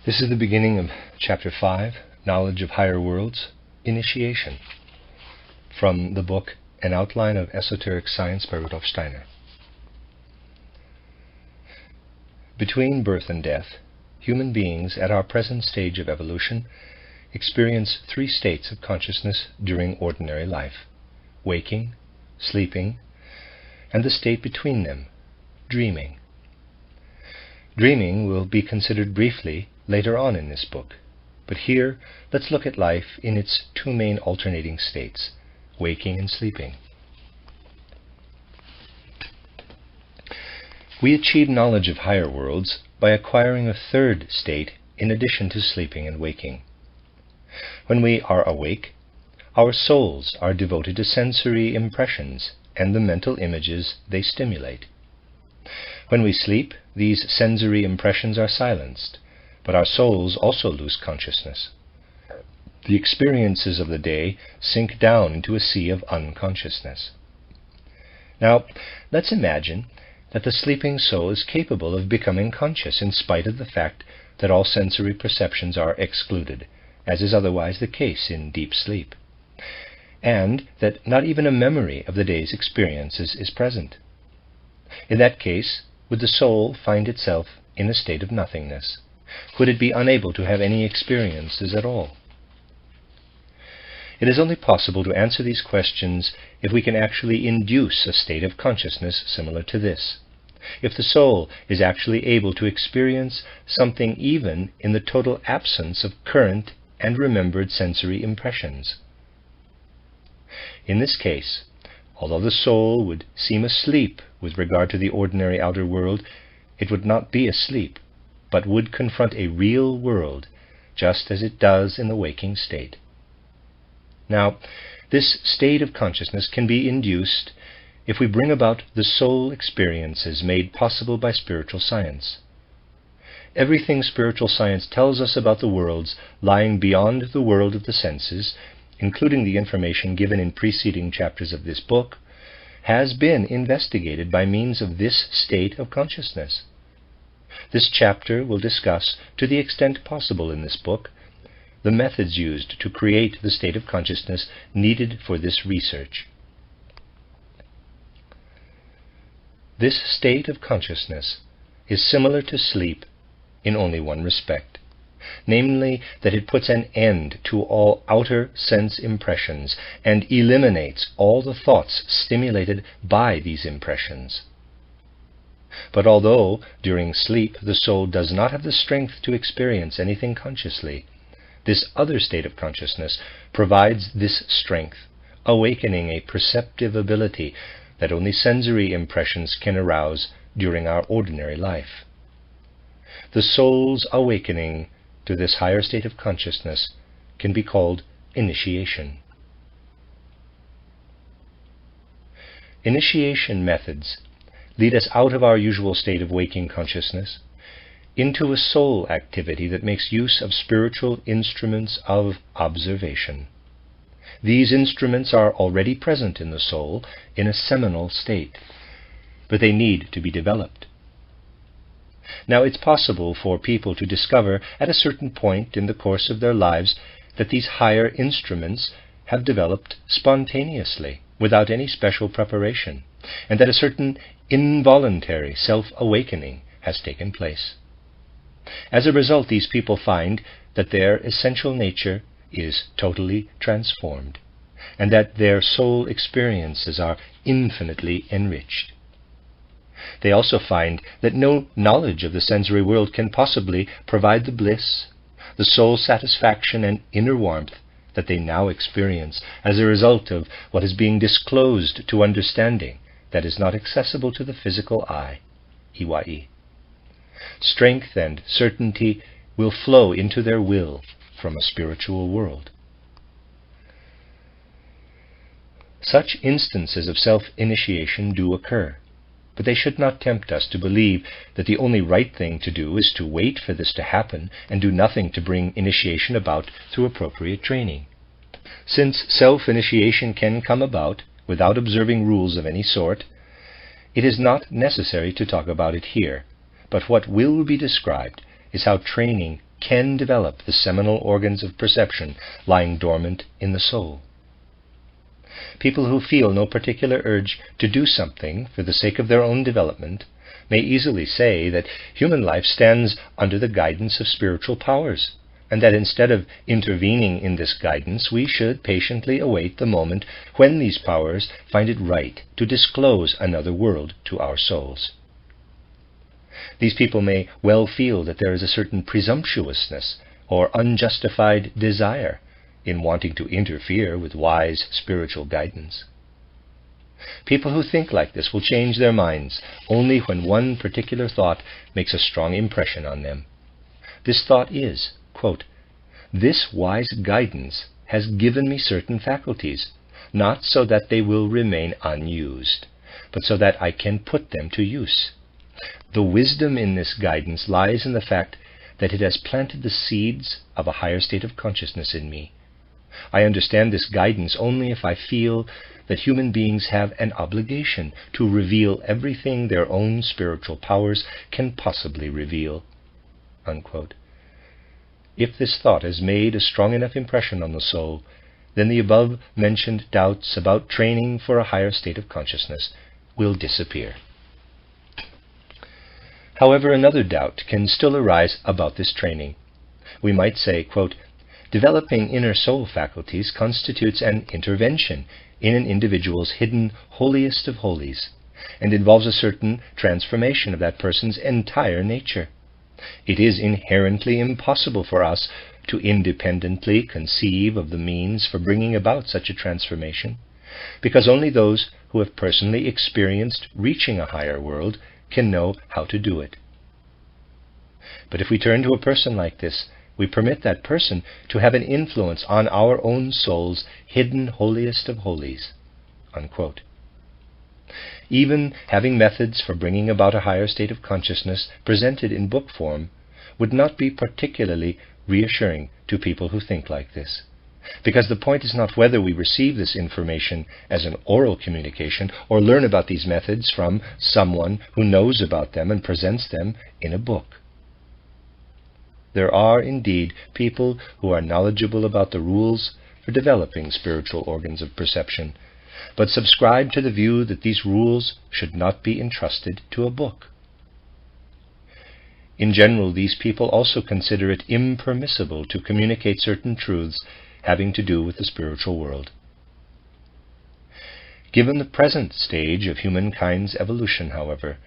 This is the beginning of Chapter 5, Knowledge of Higher Worlds, Initiation, from the book An Outline of Esoteric Science by Rudolf Steiner. Between birth and death, human beings at our present stage of evolution experience three states of consciousness during ordinary life: waking, sleeping, and the state between them, dreaming. Dreaming will be considered briefly later on in this book, but here let's look at life in its two main alternating states, waking and sleeping. We achieve knowledge of higher worlds by acquiring a third state in addition to sleeping and waking. When we are awake, our souls are devoted to sensory impressions and the mental images they stimulate. When we sleep, these sensory impressions are silenced, but our souls also lose consciousness. The experiences of the day sink down into a sea of unconsciousness. Now, let's imagine that the sleeping soul is capable of becoming conscious in spite of the fact that all sensory perceptions are excluded, as is otherwise the case in deep sleep, and that not even a memory of the day's experiences is present. In that case, would the soul find itself in a state of nothingness? Would it be unable to have any experiences at all? It is only possible to answer these questions if we can actually induce a state of consciousness similar to this, if the soul is actually able to experience something even in the total absence of current and remembered sensory impressions. In this case, although the soul would seem asleep with regard to the ordinary outer world, it would not be asleep, but would confront a real world, just as it does in the waking state. Now, this state of consciousness can be induced if we bring about the soul experiences made possible by spiritual science. Everything spiritual science tells us about the worlds lying beyond the world of the senses, including the information given in preceding chapters of this book, has been investigated by means of this state of consciousness. This chapter will discuss, to the extent possible in this book, the methods used to create the state of consciousness needed for this research. This state of consciousness is similar to sleep in only one respect, namely that it puts an end to all outer sense impressions and eliminates all the thoughts stimulated by these impressions. But although during sleep the soul does not have the strength to experience anything consciously, this other state of consciousness provides this strength, awakening a perceptive ability that only sensory impressions can arouse during our ordinary life. The soul's awakening to this higher state of consciousness can be called initiation. Initiation methods lead us out of our usual state of waking consciousness into a soul activity that makes use of spiritual instruments of observation. These instruments are already present in the soul in a seminal state, but they need to be developed. Now, it's possible for people to discover at a certain point in the course of their lives that these higher instruments have developed spontaneously, without any special preparation, and that a certain involuntary self-awakening has taken place. As a result, these people find that their essential nature is totally transformed, and that their soul experiences are infinitely enriched. They also find that no knowledge of the sensory world can possibly provide the bliss, the soul satisfaction, and inner warmth that they now experience as a result of what is being disclosed to understanding that is not accessible to the physical eye, Iwai. Strength and certainty will flow into their will from a spiritual world. Such instances of self-initiation do occur, but they should not tempt us to believe that the only right thing to do is to wait for this to happen and do nothing to bring initiation about through appropriate training. Since self-initiation can come about without observing rules of any sort, it is not necessary to talk about it here, but what will be described is how training can develop the seminal organs of perception lying dormant in the soul. People who feel no particular urge to do something for the sake of their own development may easily say that human life stands under the guidance of spiritual powers, and that instead of intervening in this guidance, we should patiently await the moment when these powers find it right to disclose another world to our souls. These people may well feel that there is a certain presumptuousness or unjustified desire in wanting to interfere with wise spiritual guidance. People who think like this will change their minds only when one particular thought makes a strong impression on them. This thought is, quote, "This wise guidance has given me certain faculties, not so that they will remain unused, but so that I can put them to use. The wisdom in this guidance lies in the fact that it has planted the seeds of a higher state of consciousness in me. I understand this guidance only if I feel that human beings have an obligation to reveal everything their own spiritual powers can possibly reveal." Unquote. If this thought has made a strong enough impression on the soul, then the above-mentioned doubts about training for a higher state of consciousness will disappear. However, another doubt can still arise about this training. We might say, quote, "Developing inner soul faculties constitutes an intervention in an individual's hidden holiest of holies, and involves a certain transformation of that person's entire nature. It is inherently impossible for us to independently conceive of the means for bringing about such a transformation, because only those who have personally experienced reaching a higher world can know how to do it. But if we turn to a person like this, we permit that person to have an influence on our own soul's hidden holiest of holies." Unquote. Even having methods for bringing about a higher state of consciousness presented in book form would not be particularly reassuring to people who think like this, because the point is not whether we receive this information as an oral communication or learn about these methods from someone who knows about them and presents them in a book. There are indeed people who are knowledgeable about the rules for developing spiritual organs of perception, but subscribe to the view that these rules should not be entrusted to a book. In general, these people also consider it impermissible to communicate certain truths having to do with the spiritual world. Given the present stage of humankind's evolution, however,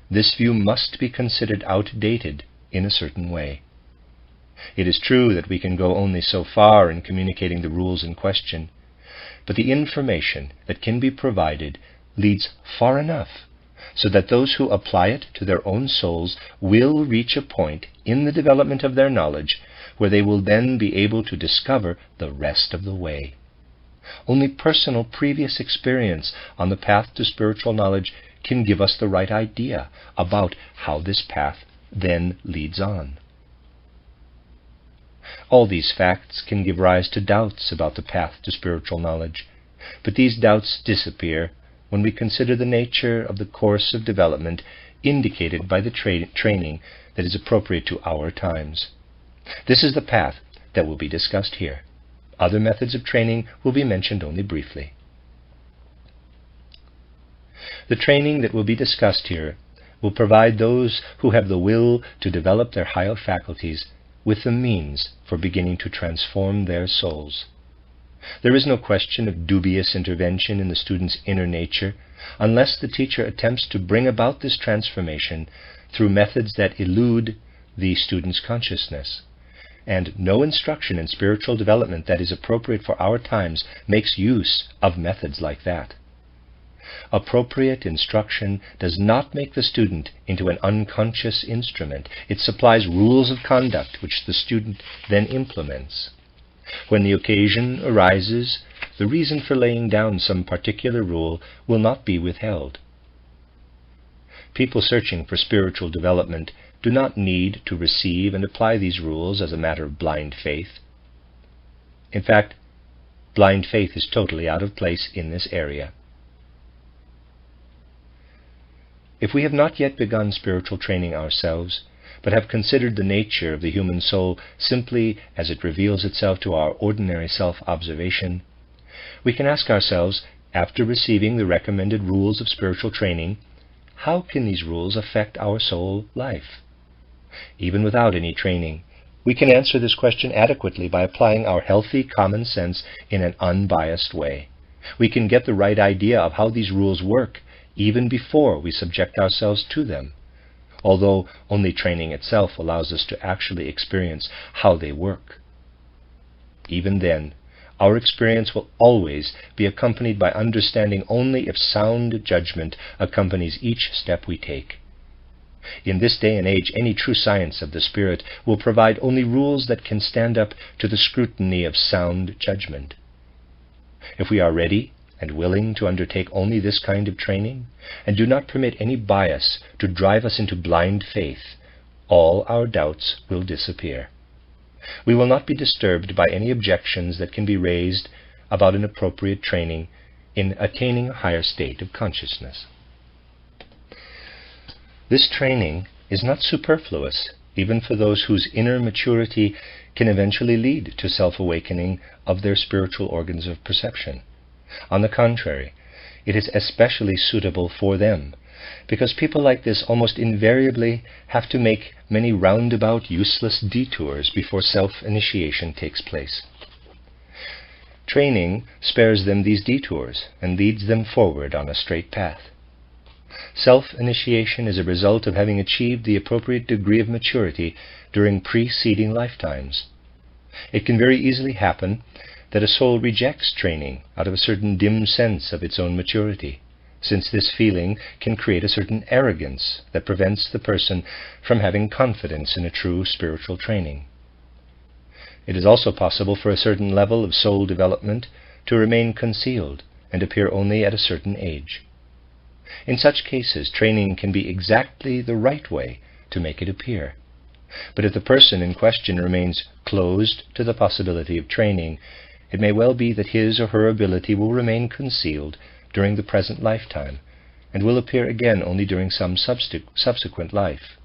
this view must be considered outdated in a certain way. It is true that we can go only so far in communicating the rules in question, but the information that can be provided leads far enough so that those who apply it to their own souls will reach a point in the development of their knowledge where they will then be able to discover the rest of the way. Only personal previous experience on the path to spiritual knowledge can give us the right idea about how this path then leads on. All these facts can give rise to doubts about the path to spiritual knowledge, but these doubts disappear when we consider the nature of the course of development indicated by the training that is appropriate to our times. This is the path that will be discussed here. Other methods of training will be mentioned only briefly. The training that will be discussed here will provide those who have the will to develop their higher faculties with the means for beginning to transform their souls. There is no question of dubious intervention in the student's inner nature unless the teacher attempts to bring about this transformation through methods that elude the student's consciousness. And no instruction in spiritual development that is appropriate for our times makes use of methods like that. Appropriate instruction does not make the student into an unconscious instrument. It supplies rules of conduct which the student then implements. When the occasion arises, the reason for laying down some particular rule will not be withheld. People searching for spiritual development do not need to receive and apply these rules as a matter of blind faith. In fact, blind faith is totally out of place in this area. If we have not yet begun spiritual training ourselves, but have considered the nature of the human soul simply as it reveals itself to our ordinary self-observation, we can ask ourselves, after receiving the recommended rules of spiritual training, how can these rules affect our soul life? Even without any training, we can answer this question adequately by applying our healthy common sense in an unbiased way. We can get the right idea of how these rules work even before we subject ourselves to them, although only training itself allows us to actually experience how they work. Even then, our experience will always be accompanied by understanding only if sound judgment accompanies each step we take. In this day and age, any true science of the spirit will provide only rules that can stand up to the scrutiny of sound judgment. If we are ready and willing to undertake only this kind of training, and do not permit any bias to drive us into blind faith, all our doubts will disappear. We will not be disturbed by any objections that can be raised about an appropriate training in attaining a higher state of consciousness. This training is not superfluous, even for those whose inner maturity can eventually lead to self-awakening of their spiritual organs of perception. On the contrary, it is especially suitable for them, because people like this almost invariably have to make many roundabout, useless detours before self-initiation takes place. Training spares them these detours and leads them forward on a straight path. Self-initiation is a result of having achieved the appropriate degree of maturity during preceding lifetimes. It can very easily happen that a soul rejects training out of a certain dim sense of its own maturity, since this feeling can create a certain arrogance that prevents the person from having confidence in a true spiritual training. It is also possible for a certain level of soul development to remain concealed and appear only at a certain age. In such cases, training can be exactly the right way to make it appear. But if the person in question remains closed to the possibility of training, it may well be that his or her ability will remain concealed during the present lifetime, and will appear again only during some subsequent life.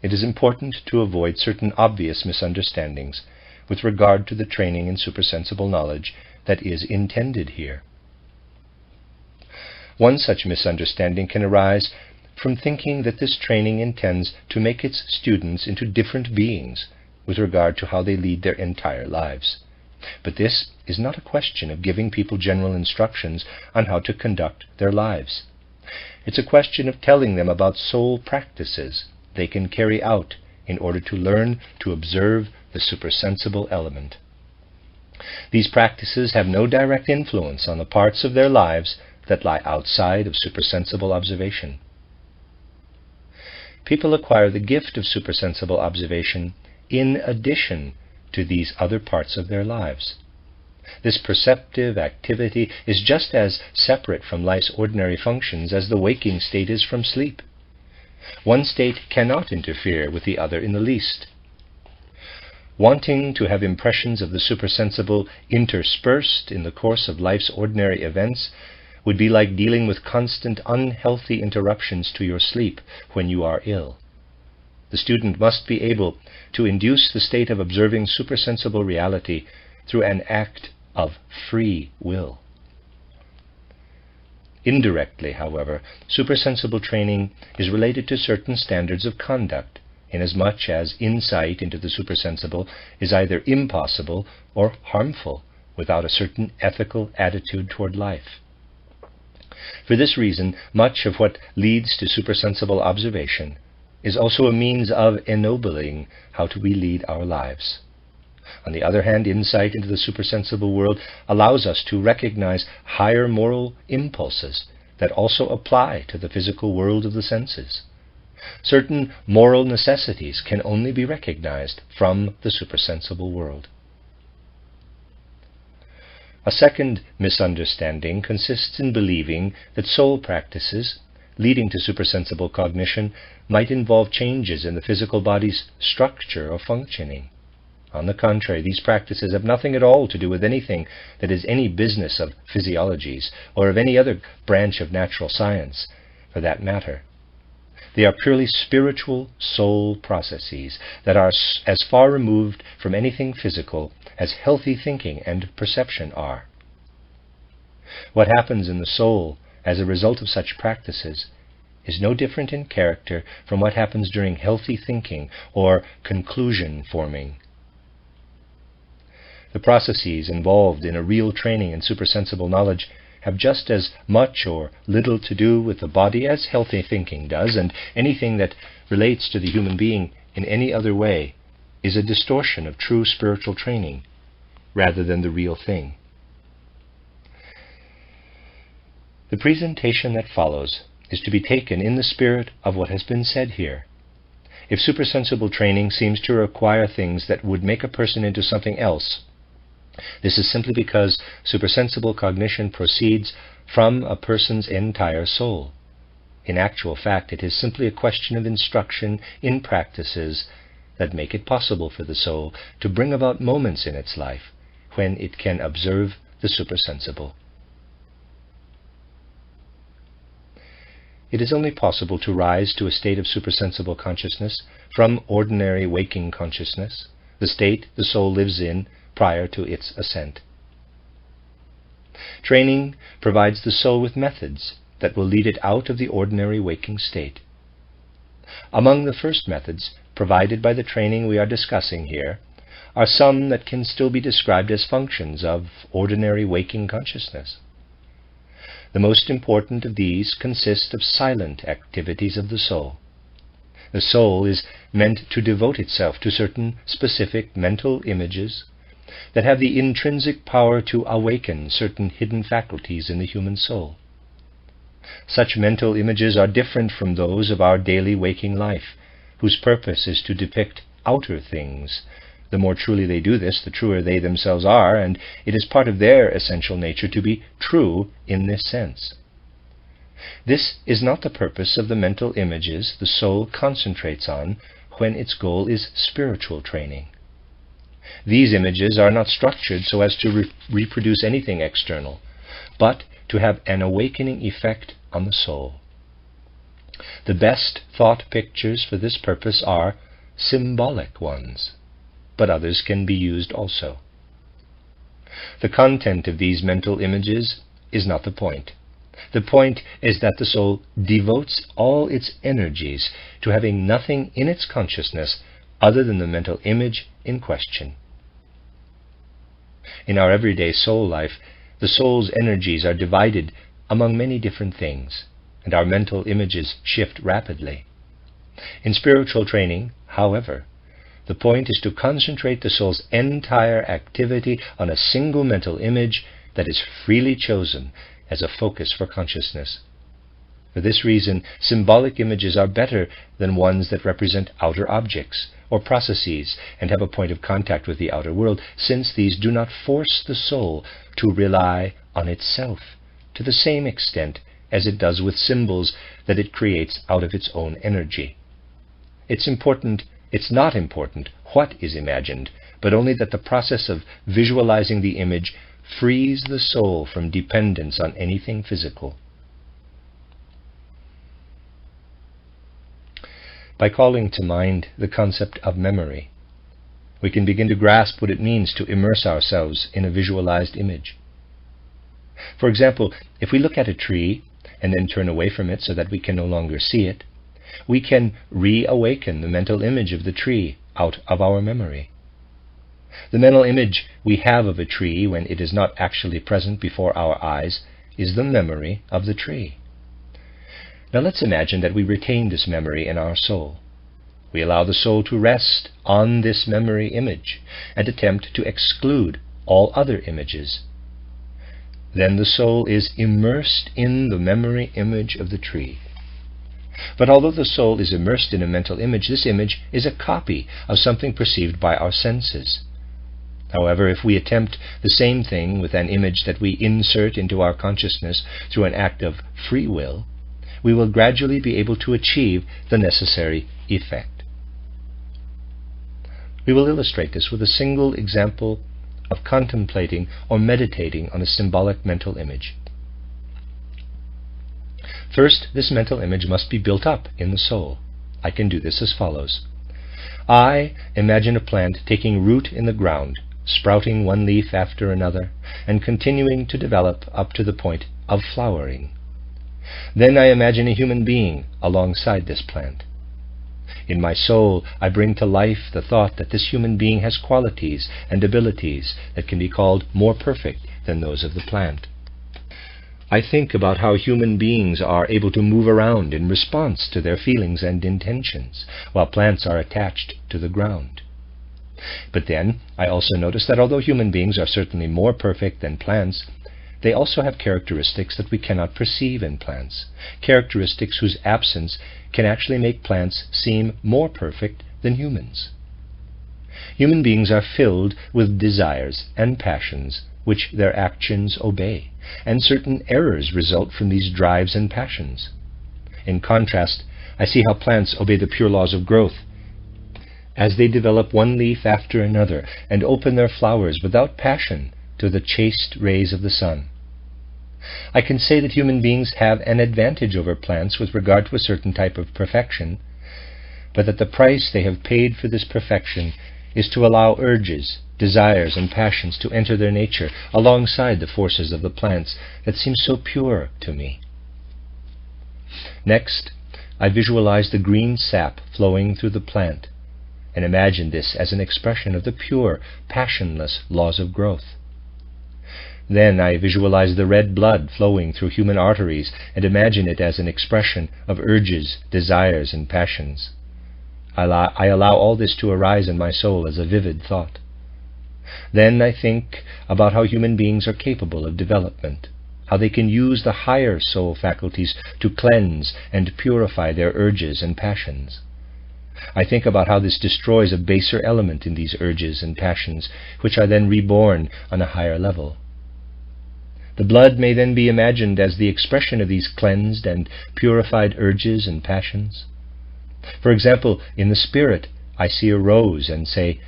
It is important to avoid certain obvious misunderstandings with regard to the training in supersensible knowledge that is intended here. One such misunderstanding can arise from thinking that this training intends to make its students into different beings with regard to how they lead their entire lives. But this is not a question of giving people general instructions on how to conduct their lives. It's a question of telling them about soul practices they can carry out in order to learn to observe the supersensible element. These practices have no direct influence on the parts of their lives that lie outside of supersensible observation. People acquire the gift of supersensible observation in addition to these other parts of their lives. This perceptive activity is just as separate from life's ordinary functions as the waking state is from sleep. One state cannot interfere with the other in the least. Wanting to have impressions of the supersensible interspersed in the course of life's ordinary events would be like dealing with constant unhealthy interruptions to your sleep when you are ill. The student must be able to induce the state of observing supersensible reality through an act of free will. Indirectly, however, supersensible training is related to certain standards of conduct, inasmuch as insight into the supersensible is either impossible or harmful without a certain ethical attitude toward life. For this reason, much of what leads to supersensible observation is also a means of ennobling how we lead our lives. On the other hand, insight into the supersensible world allows us to recognize higher moral impulses that also apply to the physical world of the senses. Certain moral necessities can only be recognized from the supersensible world. A second misunderstanding consists in believing that soul practices leading to supersensible cognition might involve changes in the physical body's structure or functioning. On the contrary, these practices have nothing at all to do with anything that is any business of physiologies or of any other branch of natural science, for that matter. They are purely spiritual soul processes that are as far removed from anything physical as healthy thinking and perception are. What happens in the soul as a result of such practices is no different in character from what happens during healthy thinking or conclusion forming. The processes involved in a real training in supersensible knowledge have just as much or little to do with the body as healthy thinking does, and anything that relates to the human being in any other way is a distortion of true spiritual training rather than the real thing. The presentation that follows is to be taken in the spirit of what has been said here. If supersensible training seems to require things that would make a person into something else, this is simply because supersensible cognition proceeds from a person's entire soul. In actual fact, it is simply a question of instruction in practices that make it possible for the soul to bring about moments in its life when it can observe the supersensible. It is only possible to rise to a state of supersensible consciousness from ordinary waking consciousness, the state the soul lives in prior to its ascent. Training provides the soul with methods that will lead it out of the ordinary waking state. Among the first methods provided by the training we are discussing here are some that can still be described as functions of ordinary waking consciousness. The most important of these consist of silent activities of the soul. The soul is meant to devote itself to certain specific mental images that have the intrinsic power to awaken certain hidden faculties in the human soul. Such mental images are different from those of our daily waking life, whose purpose is to depict outer things. The more truly they do this, the truer they themselves are, and it is part of their essential nature to be true in this sense. This is not the purpose of the mental images the soul concentrates on when its goal is spiritual training. These images are not structured so as to reproduce anything external, but to have an awakening effect on the soul. The best thought pictures for this purpose are symbolic ones, but others can be used also. The content of these mental images is not the point. The point is that the soul devotes all its energies to having nothing in its consciousness other than the mental image in question. In our everyday soul life, the soul's energies are divided among many different things, and our mental images shift rapidly. In spiritual training, however, the point is to concentrate the soul's entire activity on a single mental image that is freely chosen as a focus for consciousness. For this reason, symbolic images are better than ones that represent outer objects or processes and have a point of contact with the outer world, since these do not force the soul to rely on itself to the same extent as it does with symbols that it creates out of its own energy. It's not important what is imagined, but only that the process of visualizing the image frees the soul from dependence on anything physical. By calling to mind the concept of memory, we can begin to grasp what it means to immerse ourselves in a visualized image. For example, if we look at a tree and then turn away from it so that we can no longer see it, we can reawaken the mental image of the tree out of our memory. The mental image we have of a tree when it is not actually present before our eyes is the memory of the tree. Now let's imagine that we retain this memory in our soul. We allow the soul to rest on this memory image and attempt to exclude all other images. Then the soul is immersed in the memory image of the tree. But although the soul is immersed in a mental image, this image is a copy of something perceived by our senses. However, if we attempt the same thing with an image that we insert into our consciousness through an act of free will, we will gradually be able to achieve the necessary effect. We will illustrate this with a single example of contemplating or meditating on a symbolic mental image. First, this mental image must be built up in the soul. I can do this as follows. I imagine a plant taking root in the ground, sprouting one leaf after another, and continuing to develop up to the point of flowering. Then I imagine a human being alongside this plant. In my soul, I bring to life the thought that this human being has qualities and abilities that can be called more perfect than those of the plant. I think about how human beings are able to move around in response to their feelings and intentions, while plants are attached to the ground. But then, I also notice that although human beings are certainly more perfect than plants, they also have characteristics that we cannot perceive in plants, characteristics whose absence can actually make plants seem more perfect than humans. Human beings are filled with desires and passions which their actions obey, and certain errors result from these drives and passions. In contrast, I see how plants obey the pure laws of growth, as they develop one leaf after another and open their flowers without passion to the chaste rays of the sun. I can say that human beings have an advantage over plants with regard to a certain type of perfection, but that the price they have paid for this perfection is to allow urges, desires, and passions to enter their nature alongside the forces of the plants that seem so pure to me. Next, I visualize the green sap flowing through the plant, and imagine this as an expression of the pure, passionless laws of growth. Then I visualize the red blood flowing through human arteries and imagine it as an expression of urges, desires, and passions. I allow all this to arise in my soul as a vivid thought. Then I think about how human beings are capable of development, how they can use the higher soul faculties to cleanse and purify their urges and passions. I think about how this destroys a baser element in these urges and passions, which are then reborn on a higher level. The blood may then be imagined as the expression of these cleansed and purified urges and passions. For example, in the spirit, I see a rose and say,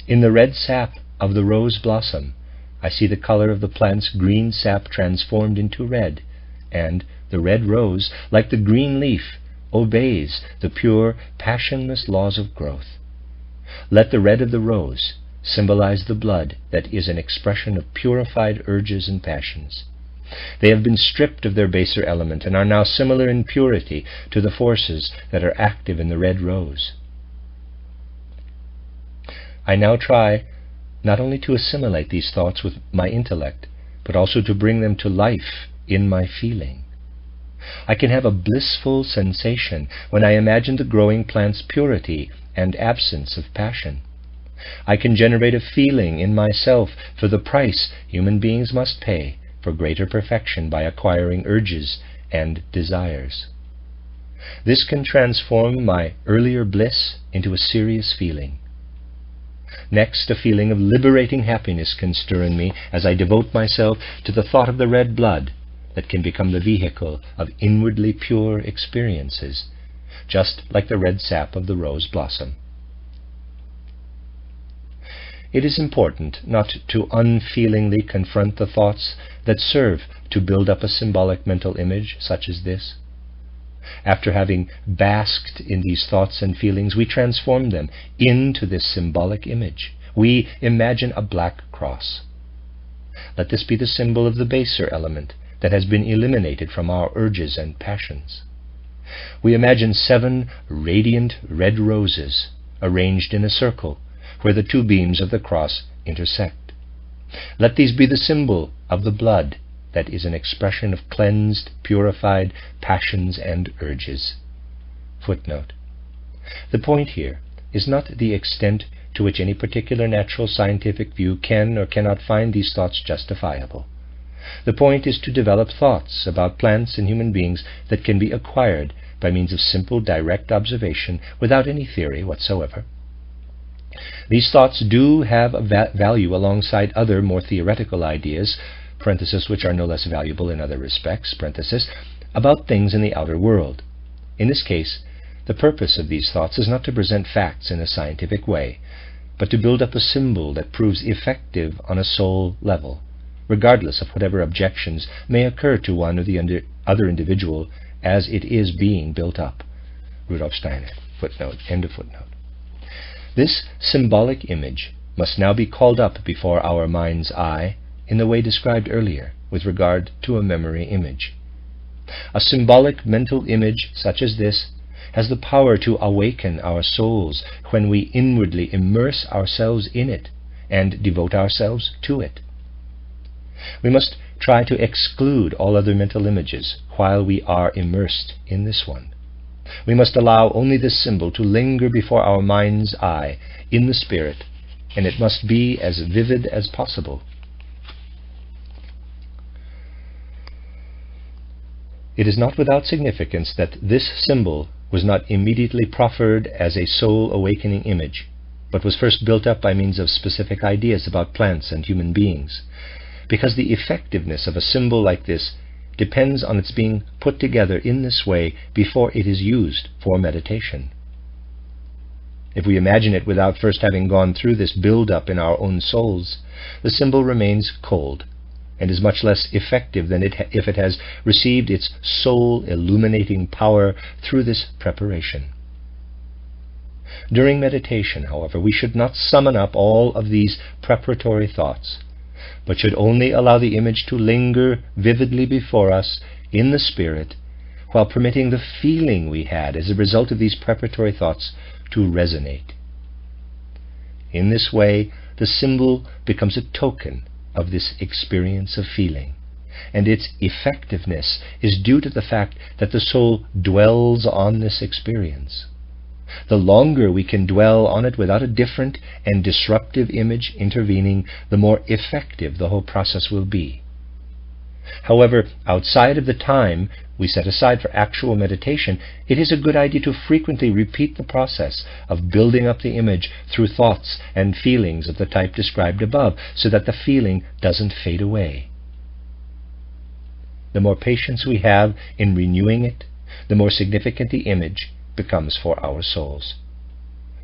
"In the red sap of the rose blossom, I see the color of the plant's green sap transformed into red, and the red rose, like the green leaf, obeys the pure, passionless laws of growth. Let the red of the rose symbolize the blood that is an expression of purified urges and passions. They have been stripped of their baser element and are now similar in purity to the forces that are active in the red rose." I now try not only to assimilate these thoughts with my intellect, but also to bring them to life in my feeling. I can have a blissful sensation when I imagine the growing plant's purity and absence of passion. I can generate a feeling in myself for the price human beings must pay for greater perfection by acquiring urges and desires. This can transform my earlier bliss into a serious feeling. Next, a feeling of liberating happiness can stir in me as I devote myself to the thought of the red blood that can become the vehicle of inwardly pure experiences, just like the red sap of the rose blossom. It is important not to unfeelingly confront the thoughts that serve to build up a symbolic mental image such as this. After having basked in these thoughts and feelings, we transform them into this symbolic image. We imagine a black cross. Let this be the symbol of the baser element that has been eliminated from our urges and passions. We imagine 7 radiant red roses arranged in a circle where the 2 beams of the cross intersect. Let these be the symbol of the blood that is an expression of cleansed, purified passions and urges. Footnote. The point here is not the extent to which any particular natural scientific view can or cannot find these thoughts justifiable. The point is to develop thoughts about plants and human beings that can be acquired by means of simple, direct observation without any theory whatsoever. These thoughts do have a value alongside other more theoretical ideas, parenthesis, which are no less valuable in other respects, parenthesis, about things in the outer world. In this case, the purpose of these thoughts is not to present facts in a scientific way, but to build up a symbol that proves effective on a soul level, regardless of whatever objections may occur to one or the other individual as it is being built up. Rudolf Steiner, footnote, end of footnote. This symbolic image must now be called up before our mind's eye in the way described earlier with regard to a memory image. A symbolic mental image such as this has the power to awaken our souls when we inwardly immerse ourselves in it and devote ourselves to it. We must try to exclude all other mental images while we are immersed in this one. We must allow only this symbol to linger before our mind's eye in the spirit, and it must be as vivid as possible. It is not without significance that this symbol was not immediately proffered as a soul-awakening image, but was first built up by means of specific ideas about plants and human beings, because the effectiveness of a symbol like this depends on its being put together in this way before it is used for meditation. If we imagine it without first having gone through this build-up in our own souls, the symbol remains cold, and is much less effective than if it has received its soul-illuminating power through this preparation. During meditation, however, we should not summon up all of these preparatory thoughts, but should only allow the image to linger vividly before us in the spirit, while permitting the feeling we had as a result of these preparatory thoughts to resonate. In this way, the symbol becomes a token of this experience of feeling, and its effectiveness is due to the fact that the soul dwells on this experience. The longer we can dwell on it without a different and disruptive image intervening, the more effective the whole process will be. However, outside of the time we set aside for actual meditation, it is a good idea to frequently repeat the process of building up the image through thoughts and feelings of the type described above, so that the feeling doesn't fade away. The more patience we have in renewing it, the more significant the image becomes for our souls.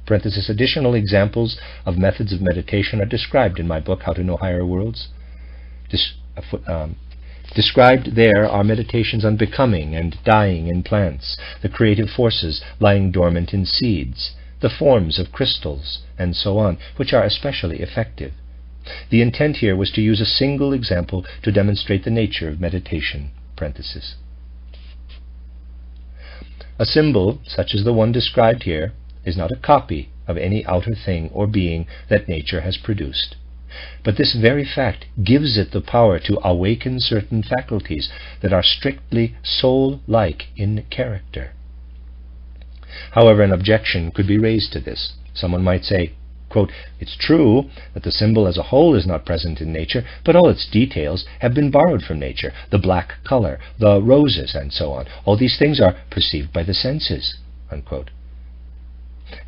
Additional examples of methods of meditation are described in my book, How to Know Higher Worlds. Described there are meditations on becoming and dying in plants, the creative forces lying dormant in seeds, the forms of crystals, and so on, which are especially effective. The intent here was to use a single example to demonstrate the nature of meditation. A symbol, such as the one described here, is not a copy of any outer thing or being that nature has produced. But this very fact gives it the power to awaken certain faculties that are strictly soul-like in character. However, an objection could be raised to this. Someone might say, quote, "It's true that the symbol as a whole is not present in nature, but all its details have been borrowed from nature. The black color, the roses, and so on. All these things are perceived by the senses." Unquote.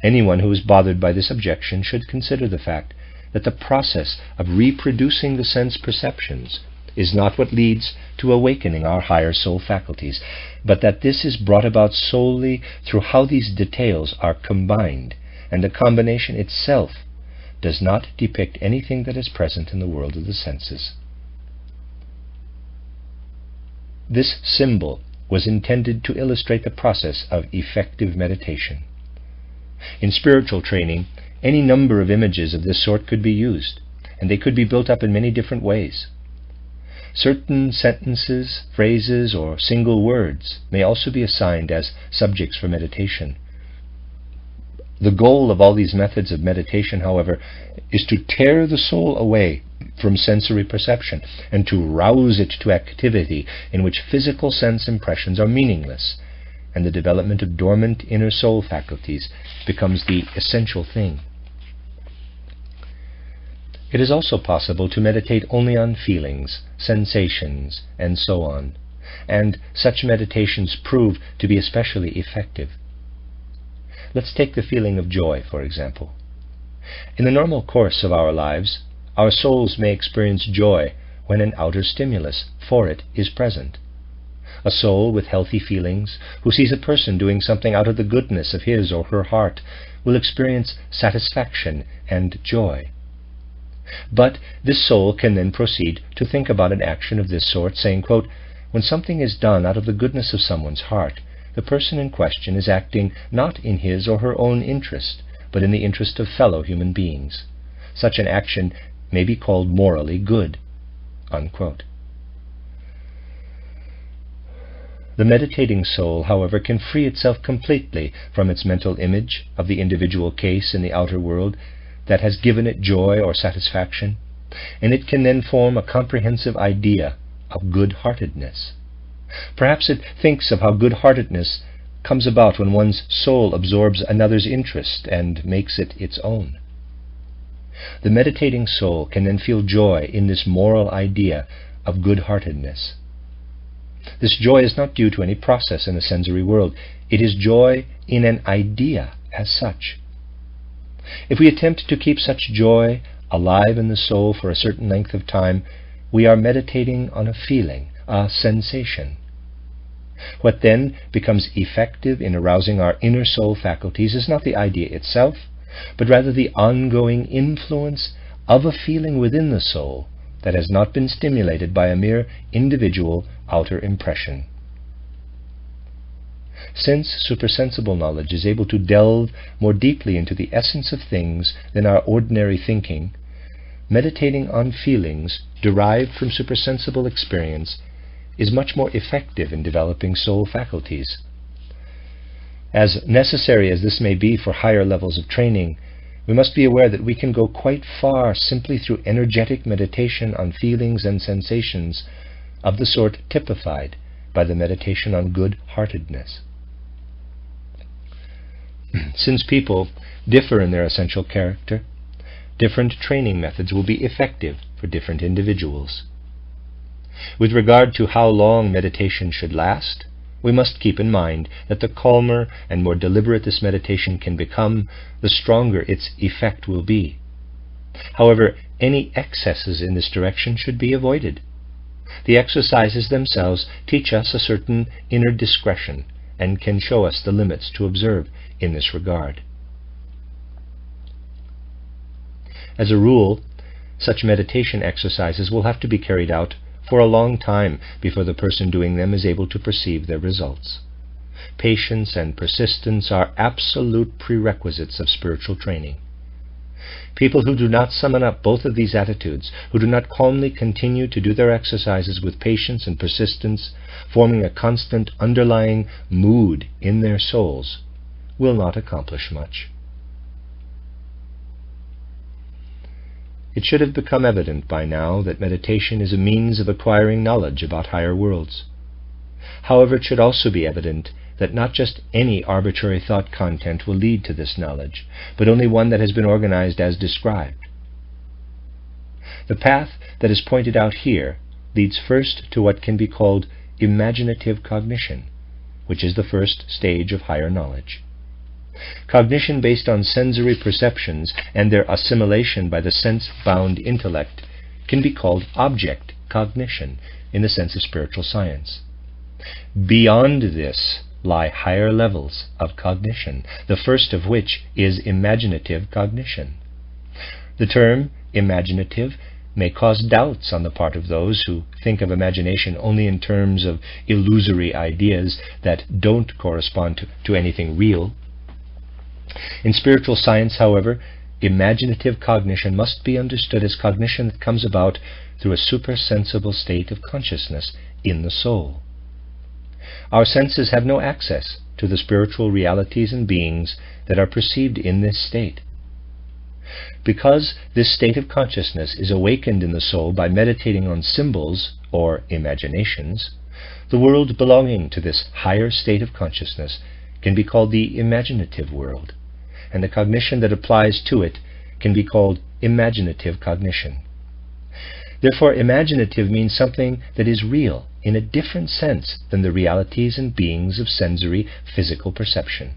Anyone who is bothered by this objection should consider the fact that the process of reproducing the sense perceptions is not what leads to awakening our higher soul faculties, but that this is brought about solely through how these details are combined, and the combination itself does not depict anything that is present in the world of the senses. This symbol was intended to illustrate the process of effective meditation. In spiritual training, any number of images of this sort could be used, and they could be built up in many different ways. Certain sentences, phrases, or single words may also be assigned as subjects for meditation. The goal of all these methods of meditation, however, is to tear the soul away from sensory perception and to rouse it to activity in which physical sense impressions are meaningless, and the development of dormant inner soul faculties becomes the essential thing. It is also possible to meditate only on feelings, sensations, and so on, and such meditations prove to be especially effective. Let's take the feeling of joy, for example. In the normal course of our lives, our souls may experience joy when an outer stimulus for it is present. A soul with healthy feelings, who sees a person doing something out of the goodness of his or her heart, will experience satisfaction and joy. But this soul can then proceed to think about an action of this sort, saying, quote, When something is done out of the goodness of someone's heart, the person in question is acting not in his or her own interest, but in the interest of fellow human beings. Such an action may be called morally good." Unquote. The meditating soul, however, can free itself completely from its mental image of the individual case in the outer world that has given it joy or satisfaction, and it can then form a comprehensive idea of good-heartedness. Perhaps it thinks of how good-heartedness comes about when one's soul absorbs another's interest and makes it its own. The meditating soul can then feel joy in this moral idea of good-heartedness. This joy is not due to any process in the sensory world. It is joy in an idea as such. If we attempt to keep such joy alive in the soul for a certain length of time, we are meditating on a feeling, a sensation. What then becomes effective in arousing our inner soul faculties is not the idea itself, but rather the ongoing influence of a feeling within the soul that has not been stimulated by a mere individual outer impression. Since supersensible knowledge is able to delve more deeply into the essence of things than our ordinary thinking, meditating on feelings derived from supersensible experience is much more effective in developing soul faculties. As necessary as this may be for higher levels of training, we must be aware that we can go quite far simply through energetic meditation on feelings and sensations of the sort typified by the meditation on good-heartedness. Since people differ in their essential character, different training methods will be effective for different individuals. With regard to how long meditation should last, we must keep in mind that the calmer and more deliberate this meditation can become, the stronger its effect will be. However, any excesses in this direction should be avoided. The exercises themselves teach us a certain inner discretion and can show us the limits to observe in this regard. As a rule, such meditation exercises will have to be carried out for a long time before the person doing them is able to perceive their results. Patience and persistence are absolute prerequisites of spiritual training. People who do not summon up both of these attitudes, who do not calmly continue to do their exercises with patience and persistence, forming a constant underlying mood in their souls, will not accomplish much. It should have become evident by now that meditation is a means of acquiring knowledge about higher worlds. However, it should also be evident that not just any arbitrary thought content will lead to this knowledge, but only one that has been organized as described. The path that is pointed out here leads first to what can be called imaginative cognition, which is the first stage of higher knowledge. Cognition based on sensory perceptions and their assimilation by the sense-bound intellect can be called object cognition in the sense of spiritual science. Beyond this lie higher levels of cognition, the first of which is imaginative cognition. The term imaginative may cause doubts on the part of those who think of imagination only in terms of illusory ideas that don't correspond to anything real. In spiritual science, however, imaginative cognition must be understood as cognition that comes about through a supersensible state of consciousness in the soul. Our senses have no access to the spiritual realities and beings that are perceived in this state. Because this state of consciousness is awakened in the soul by meditating on symbols or imaginations, the world belonging to this higher state of consciousness can be called the imaginative world, and the cognition that applies to it can be called imaginative cognition. Therefore, imaginative means something that is real in a different sense than the realities and beings of sensory physical perception.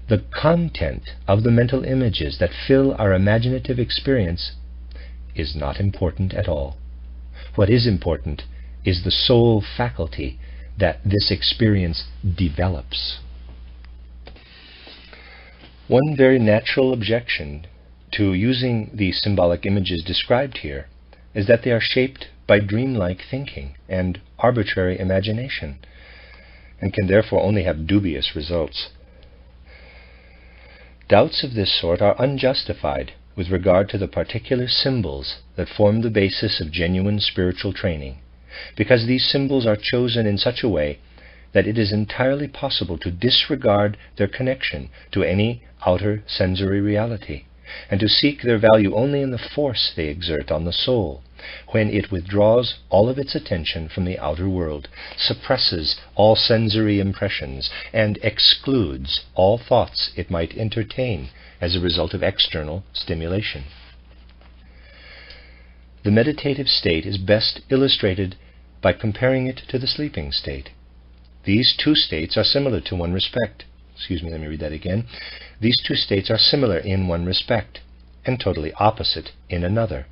The content of the mental images that fill our imaginative experience is not important at all. What is important is the soul faculty that this experience develops. One very natural objection to using the symbolic images described here is that they are shaped by dreamlike thinking and arbitrary imagination, and can therefore only have dubious results. Doubts of this sort are unjustified with regard to the particular symbols that form the basis of genuine spiritual training, because these symbols are chosen in such a way that it is entirely possible to disregard their connection to any outer sensory reality, and to seek their value only in the force they exert on the soul, when it withdraws all of its attention from the outer world, suppresses all sensory impressions, and excludes all thoughts it might entertain as a result of external stimulation. The meditative state is best illustrated by comparing it to the sleeping state. These two states are similar to one respect. Let me read that again. These two states are similar in one respect, and totally opposite in another.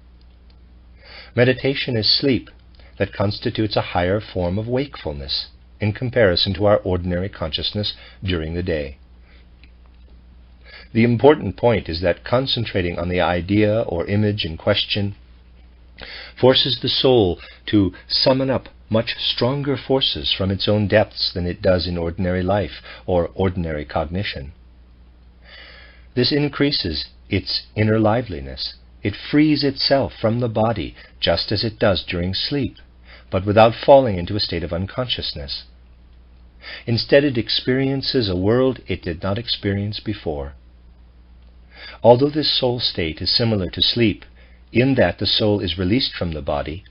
Meditation is sleep that constitutes a higher form of wakefulness in comparison to our ordinary consciousness during the day. The important point is that concentrating on the idea or image in question forces the soul to summon up much stronger forces from its own depths than it does in ordinary life or ordinary cognition. This increases its inner liveliness. It frees itself from the body just as it does during sleep, but without falling into a state of unconsciousness. Instead, it experiences a world it did not experience before. Although this soul state is similar to sleep, in that the soul is released from the body,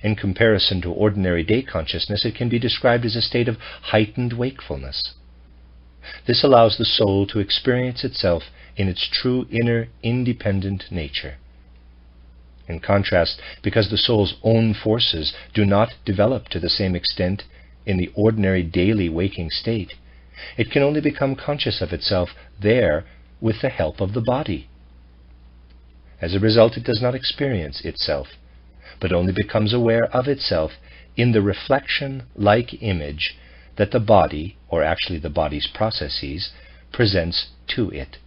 in comparison to ordinary day consciousness, it can be described as a state of heightened wakefulness. This allows the soul to experience itself in its true inner independent nature. In contrast, because the soul's own forces do not develop to the same extent in the ordinary daily waking state, it can only become conscious of itself there with the help of the body. As a result, it does not experience itself, but only becomes aware of itself in the reflection-like image that the body, or actually the body's processes, presents to it.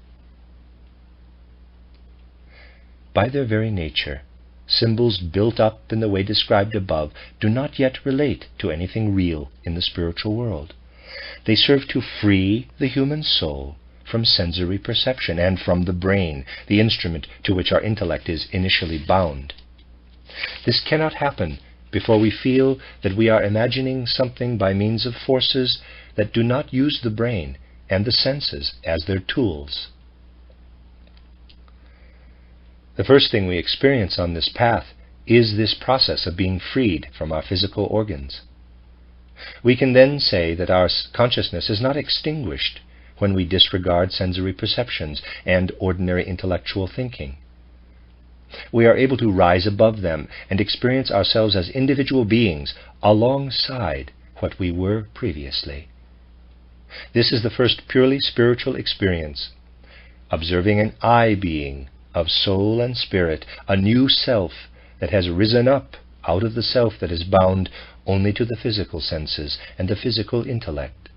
By their very nature, symbols built up in the way described above do not yet relate to anything real in the spiritual world. They serve to free the human soul from sensory perception and from the brain, the instrument to which our intellect is initially bound. This cannot happen before we feel that we are imagining something by means of forces that do not use the brain and the senses as their tools. The first thing we experience on this path is this process of being freed from our physical organs. We can then say that our consciousness is not extinguished when we disregard sensory perceptions and ordinary intellectual thinking. We are able to rise above them and experience ourselves as individual beings alongside what we were previously. This is the first purely spiritual experience, observing an I being of soul and spirit, a new self that has risen up out of the self that is bound only to the physical senses and the physical intellect.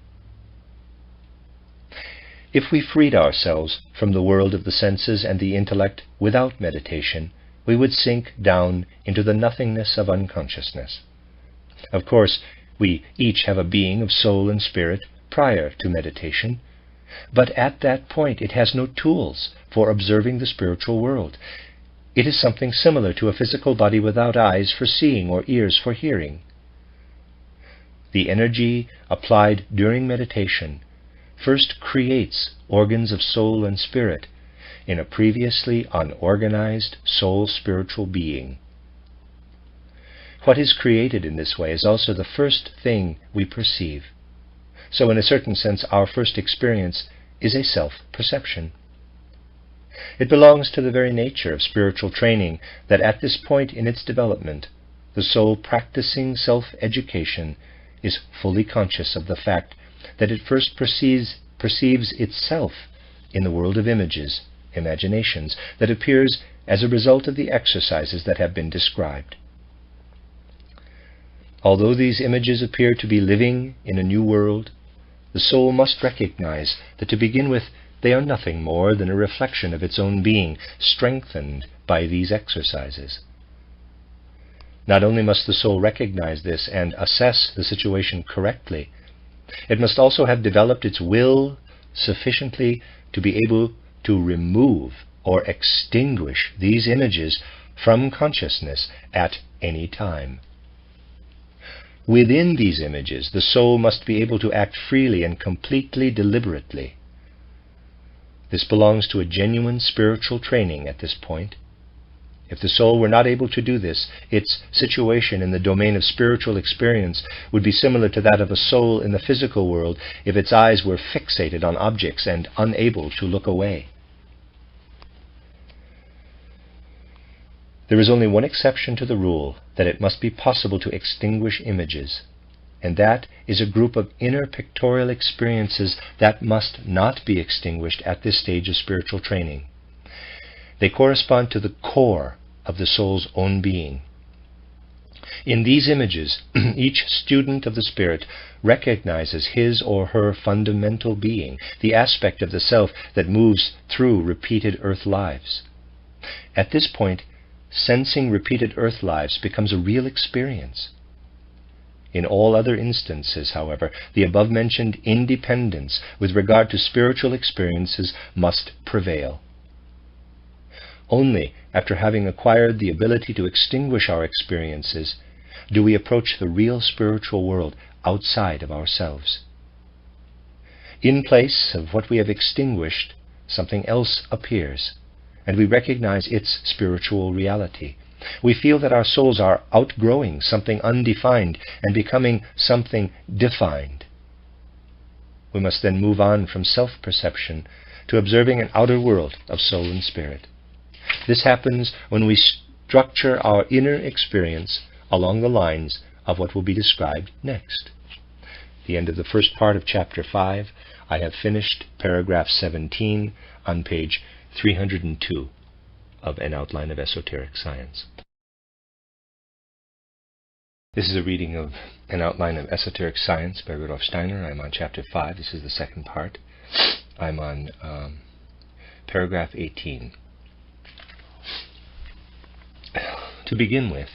If we freed ourselves from the world of the senses and the intellect without meditation, we would sink down into the nothingness of unconsciousness. Of course, we each have a being of soul and spirit prior to meditation, but at that point it has no tools for observing the spiritual world. It is something similar to a physical body without eyes for seeing or ears for hearing. The energy applied during meditation first creates organs of soul and spirit in a previously unorganized soul-spiritual being. What is created in this way is also the first thing we perceive. So in a certain sense, our first experience is a self-perception. It belongs to the very nature of spiritual training that at this point in its development, the soul practicing self-education is fully conscious of the fact that it first perceives itself in the world of images, imaginations, that appears as a result of the exercises that have been described. Although these images appear to be living in a new world, the soul must recognize that to begin with they are nothing more than a reflection of its own being, strengthened by these exercises. Not only must the soul recognize this and assess the situation correctly, it must also have developed its will sufficiently to be able to remove or extinguish these images from consciousness at any time. Within these images, the soul must be able to act freely and completely deliberately. This belongs to a genuine spiritual training at this point. If the soul were not able to do this, its situation in the domain of spiritual experience would be similar to that of a soul in the physical world if its eyes were fixated on objects and unable to look away. There is only one exception to the rule that it must be possible to extinguish images, and that is a group of inner pictorial experiences that must not be extinguished at this stage of spiritual training. They correspond to the core of the soul's own being. In these images, each student of the spirit recognizes his or her fundamental being, the aspect of the self that moves through repeated earth lives. At this point, sensing repeated earth lives becomes a real experience. In all other instances, however, the above-mentioned independence with regard to spiritual experiences must prevail. Only after having acquired the ability to extinguish our experiences do we approach the real spiritual world outside of ourselves. In place of what we have extinguished, something else appears, and we recognize its spiritual reality. We feel that our souls are outgrowing something undefined and becoming something defined. We must then move on from self-perception to observing an outer world of soul and spirit. This happens when we structure our inner experience along the lines of what will be described next. At the end of the first part of Chapter 5, I have finished paragraph 17 on page 302 of An Outline of Esoteric Science. This is a reading of An Outline of Esoteric Science by Rudolf Steiner. I'm on Chapter 5. This is the second part. I'm on paragraph 18. To begin with,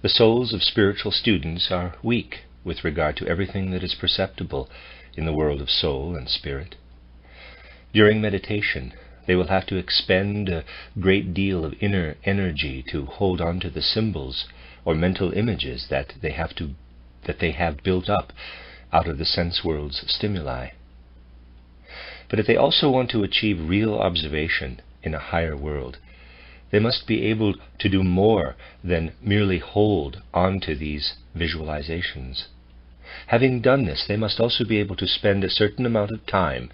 the souls of spiritual students are weak with regard to everything that is perceptible in the world of soul and spirit. During meditation, they will have to expend a great deal of inner energy to hold on to the symbols or mental images that they have built up out of the sense world's stimuli. But if they also want to achieve real observation in a higher world, they must be able to do more than merely hold on to these visualizations. Having done this, they must also be able to spend a certain amount of time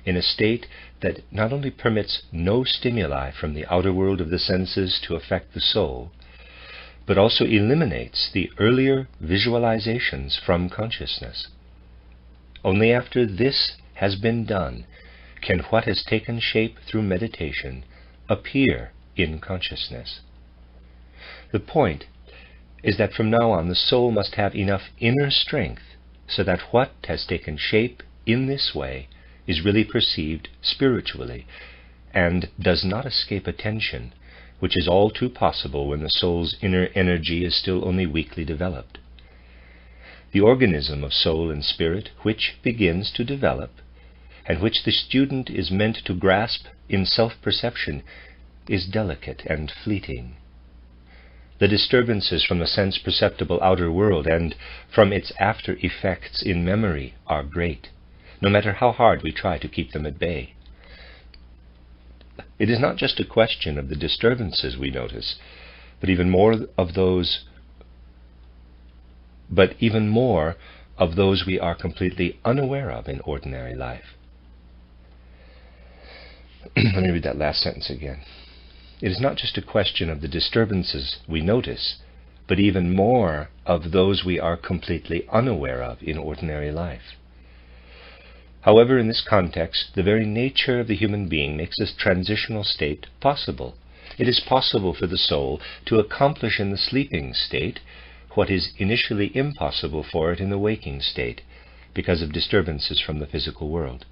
in a state that not only permits no stimuli from the outer world of the senses to affect the soul, but also eliminates the earlier visualizations from consciousness. Only after this has been done can what has taken shape through meditation appear in consciousness. The point is that from now on the soul must have enough inner strength so that what has taken shape in this way is really perceived spiritually and does not escape attention, which is all too possible when the soul's inner energy is still only weakly developed. The organism of soul and spirit which begins to develop, and which the student is meant to grasp in self-perception, is delicate and fleeting. The disturbances from the sense-perceptible outer world and from its after-effects in memory are great, no matter how hard we try to keep them at bay. It is not just a question of the disturbances we notice, but even more of those we are completely unaware of in ordinary life. Let me read that last sentence again. It is not just a question of the disturbances we notice, but even more of those we are completely unaware of in ordinary life. However, in this context, the very nature of the human being makes this transitional state possible. It is possible for the soul to accomplish in the sleeping state what is initially impossible for it in the waking state, because of disturbances from the physical world.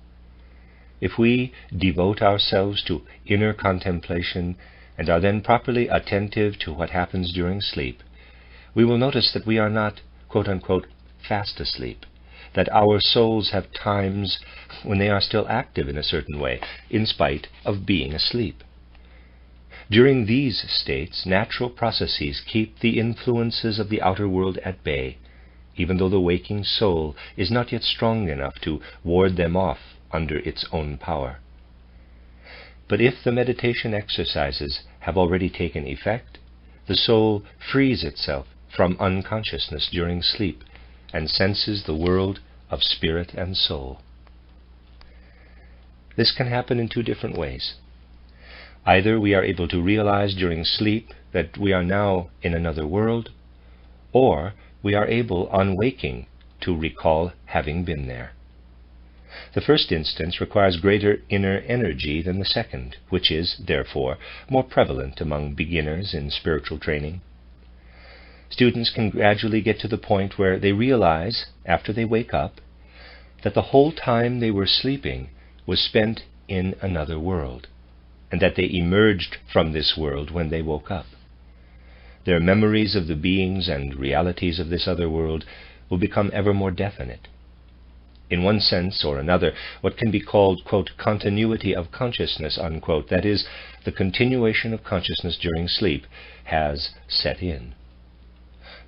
If we devote ourselves to inner contemplation and are then properly attentive to what happens during sleep, we will notice that we are not, quote-unquote, fast asleep, that our souls have times when they are still active in a certain way, in spite of being asleep. During these states, natural processes keep the influences of the outer world at bay, even though the waking soul is not yet strong enough to ward them off under its own power. But if the meditation exercises have already taken effect, the soul frees itself from unconsciousness during sleep and senses the world of spirit and soul. This can happen in two different ways. Either we are able to realize during sleep that we are now in another world, or we are able, on waking, to recall having been there. The first instance requires greater inner energy than the second, which is, therefore, more prevalent among beginners in spiritual training. Students can gradually get to the point where they realize, after they wake up, that the whole time they were sleeping was spent in another world, and that they emerged from this world when they woke up. Their memories of the beings and realities of this other world will become ever more definite. In one sense or another, what can be called, quote, continuity of consciousness, unquote, that is, the continuation of consciousness during sleep, has set in.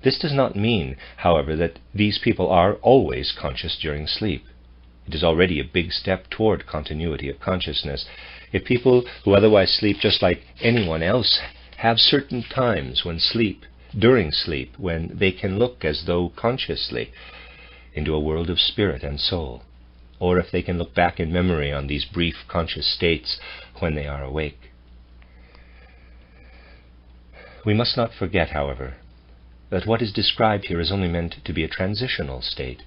This does not mean, however, that these people are always conscious during sleep. It is already a big step toward continuity of consciousness. If people who otherwise sleep just like anyone else have certain times during sleep, when they can look as though consciously into a world of spirit and soul, or if they can look back in memory on these brief conscious states when they are awake. We must not forget, however, that what is described here is only meant to be a transitional state.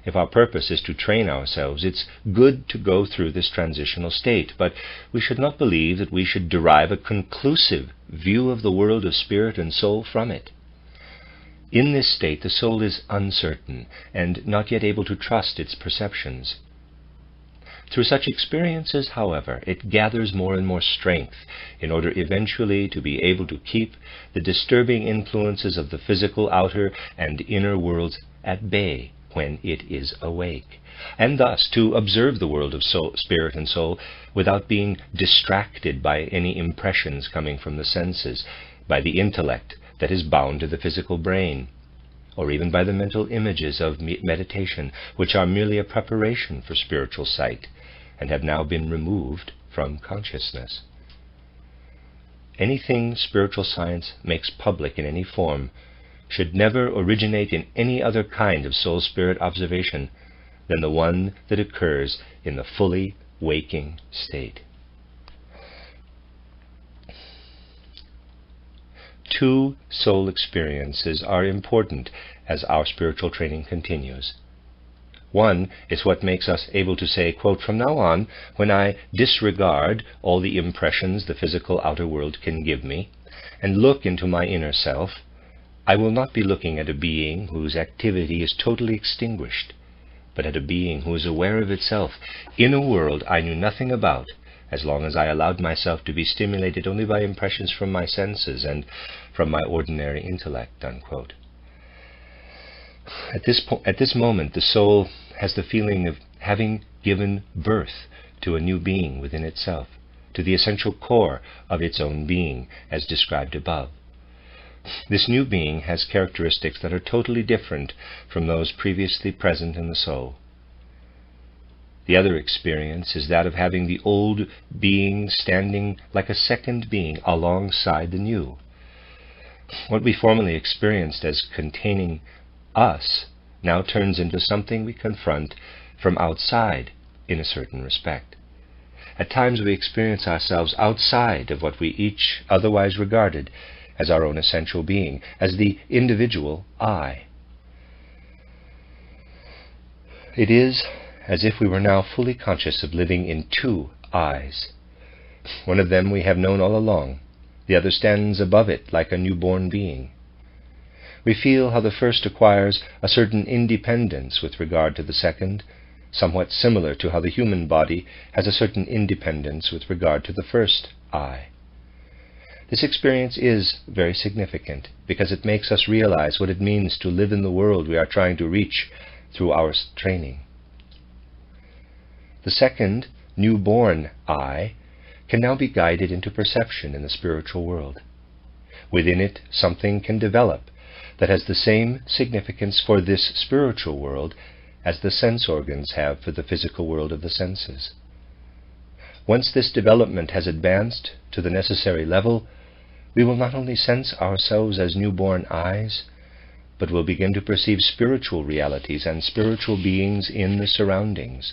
If our purpose is to train ourselves, it's good to go through this transitional state, but we should not believe that we should derive a conclusive view of the world of spirit and soul from it. In this state, the soul is uncertain and not yet able to trust its perceptions. Through such experiences, however, it gathers more and more strength in order eventually to be able to keep the disturbing influences of the physical outer and inner worlds at bay when it is awake, and thus to observe the world of spirit and soul without being distracted by any impressions coming from the senses, by the intellect that is bound to the physical brain, or even by the mental images of meditation, which are merely a preparation for spiritual sight and have now been removed from consciousness. Anything spiritual science makes public in any form should never originate in any other kind of soul-spirit observation than the one that occurs in the fully waking state. Two soul experiences are important as our spiritual training continues. One is what makes us able to say, quote, from now on, when I disregard all the impressions the physical outer world can give me, and look into my inner self, I will not be looking at a being whose activity is totally extinguished, but at a being who is aware of itself in a world I knew nothing about, as long as I allowed myself to be stimulated only by impressions from my senses and from my ordinary intellect, unquote. At this moment, the soul has the feeling of having given birth to a new being within itself, to the essential core of its own being, as described above. This new being has characteristics that are totally different from those previously present in the soul. The other experience is that of having the old being standing like a second being alongside the new. What we formerly experienced as containing us now turns into something we confront from outside in a certain respect. At times we experience ourselves outside of what we each otherwise regarded as our own essential being, as the individual I. It is as if we were now fully conscious of living in two I's. One of them we have known all along. The other stands above it like a newborn being. We feel how the first acquires a certain independence with regard to the second, somewhat similar to how the human body has a certain independence with regard to the first I. This experience is very significant because it makes us realize what it means to live in the world we are trying to reach through our training. The second, newborn eye, can now be guided into perception in the spiritual world. Within it, something can develop that has the same significance for this spiritual world as the sense organs have for the physical world of the senses. Once this development has advanced to the necessary level, we will not only sense ourselves as newborn eyes, but will begin to perceive spiritual realities and spiritual beings in the surroundings,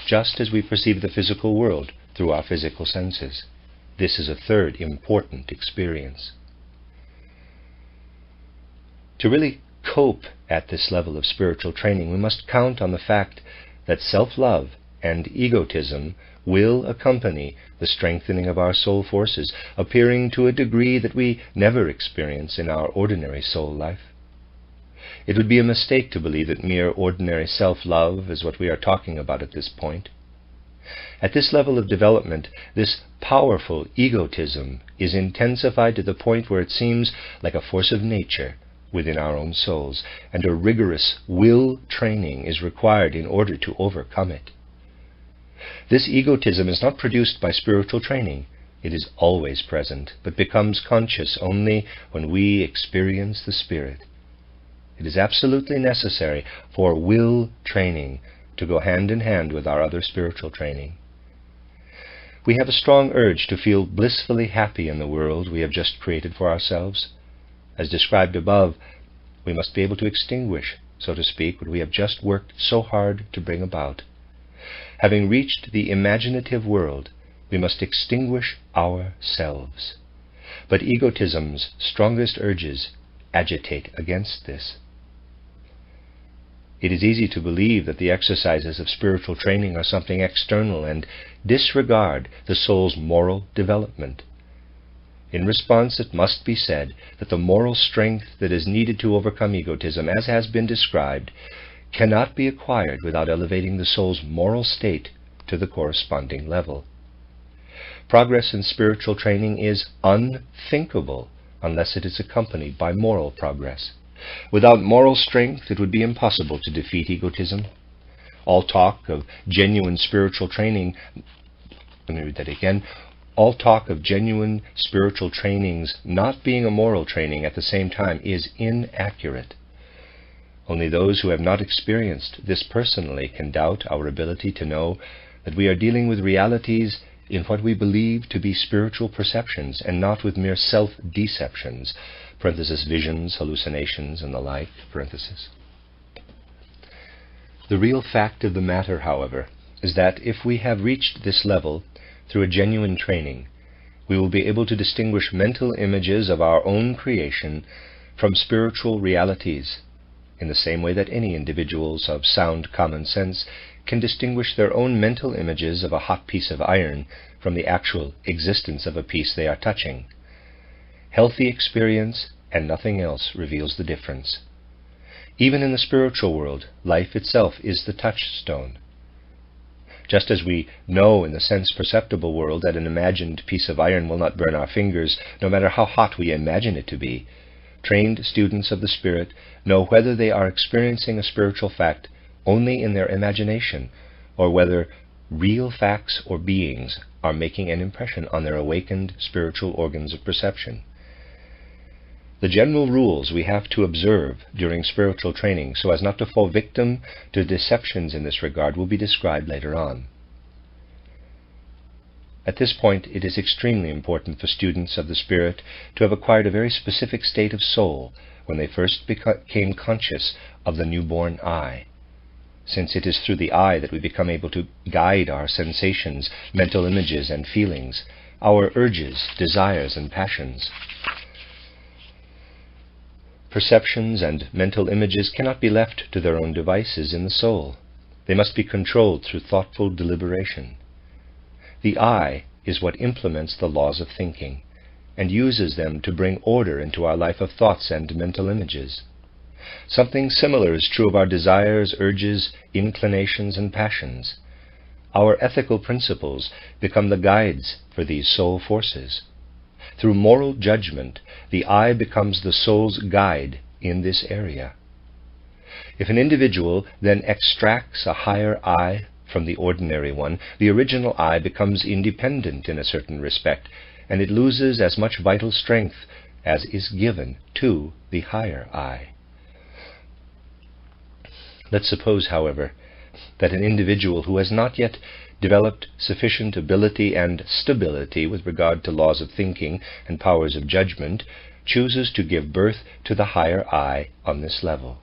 just as we perceive the physical world through our physical senses. This is a third important experience. To really cope at this level of spiritual training, we must count on the fact that self-love and egotism will accompany the strengthening of our soul forces, appearing to a degree that we never experience in our ordinary soul life. It would be a mistake to believe that mere ordinary self-love is what we are talking about at this point. At this level of development, this powerful egotism is intensified to the point where it seems like a force of nature within our own souls, and a rigorous will training is required in order to overcome it. This egotism is not produced by spiritual training. It is always present, but becomes conscious only when we experience the Spirit. It is absolutely necessary for will training to go hand in hand with our other spiritual training. We have a strong urge to feel blissfully happy in the world we have just created for ourselves. As described above, we must be able to extinguish, so to speak, what we have just worked so hard to bring about. Having reached the imaginative world, we must extinguish ourselves. But egotism's strongest urges agitate against this. It is easy to believe that the exercises of spiritual training are something external and disregard the soul's moral development. In response, it must be said that the moral strength that is needed to overcome egotism, as has been described, cannot be acquired without elevating the soul's moral state to the corresponding level. Progress in spiritual training is unthinkable unless it is accompanied by moral progress. Without moral strength, it would be impossible to defeat egotism. All talk of genuine spiritual training, let me read that again, all talk of genuine spiritual trainings not being a moral training at the same time is inaccurate. Only those who have not experienced this personally can doubt our ability to know that we are dealing with realities in what we believe to be spiritual perceptions and not with mere self-deceptions, parenthesis, visions, hallucinations, and the like, parenthesis. The real fact of the matter, however, is that if we have reached this level through a genuine training, we will be able to distinguish mental images of our own creation from spiritual realities, in the same way that any individuals of sound common sense can distinguish their own mental images of a hot piece of iron from the actual existence of a piece they are touching. Healthy experience and nothing else reveals the difference. Even in the spiritual world, life itself is the touchstone. Just as we know in the sense-perceptible world that an imagined piece of iron will not burn our fingers, no matter how hot we imagine it to be, trained students of the Spirit know whether they are experiencing a spiritual fact only in their imagination, or whether real facts or beings are making an impression on their awakened spiritual organs of perception. The general rules we have to observe during spiritual training so as not to fall victim to deceptions in this regard will be described later on. At this point, it is extremely important for students of the Spirit to have acquired a very specific state of soul when they first became conscious of the newborn eye, since it is through the eye that we become able to guide our sensations, mental images, and feelings, our urges, desires, and passions. Perceptions and mental images cannot be left to their own devices in the soul. They must be controlled through thoughtful deliberation. The eye is what implements the laws of thinking and uses them to bring order into our life of thoughts and mental images. Something similar is true of our desires, urges, inclinations, and passions. Our ethical principles become the guides for these soul forces. Through moral judgment, the I becomes the soul's guide in this area. If an individual then extracts a higher I from the ordinary one, the original I becomes independent in a certain respect, and it loses as much vital strength as is given to the higher I. Let's suppose, however, that an individual who has not yet developed sufficient ability and stability with regard to laws of thinking and powers of judgment chooses to give birth to the higher I on this level.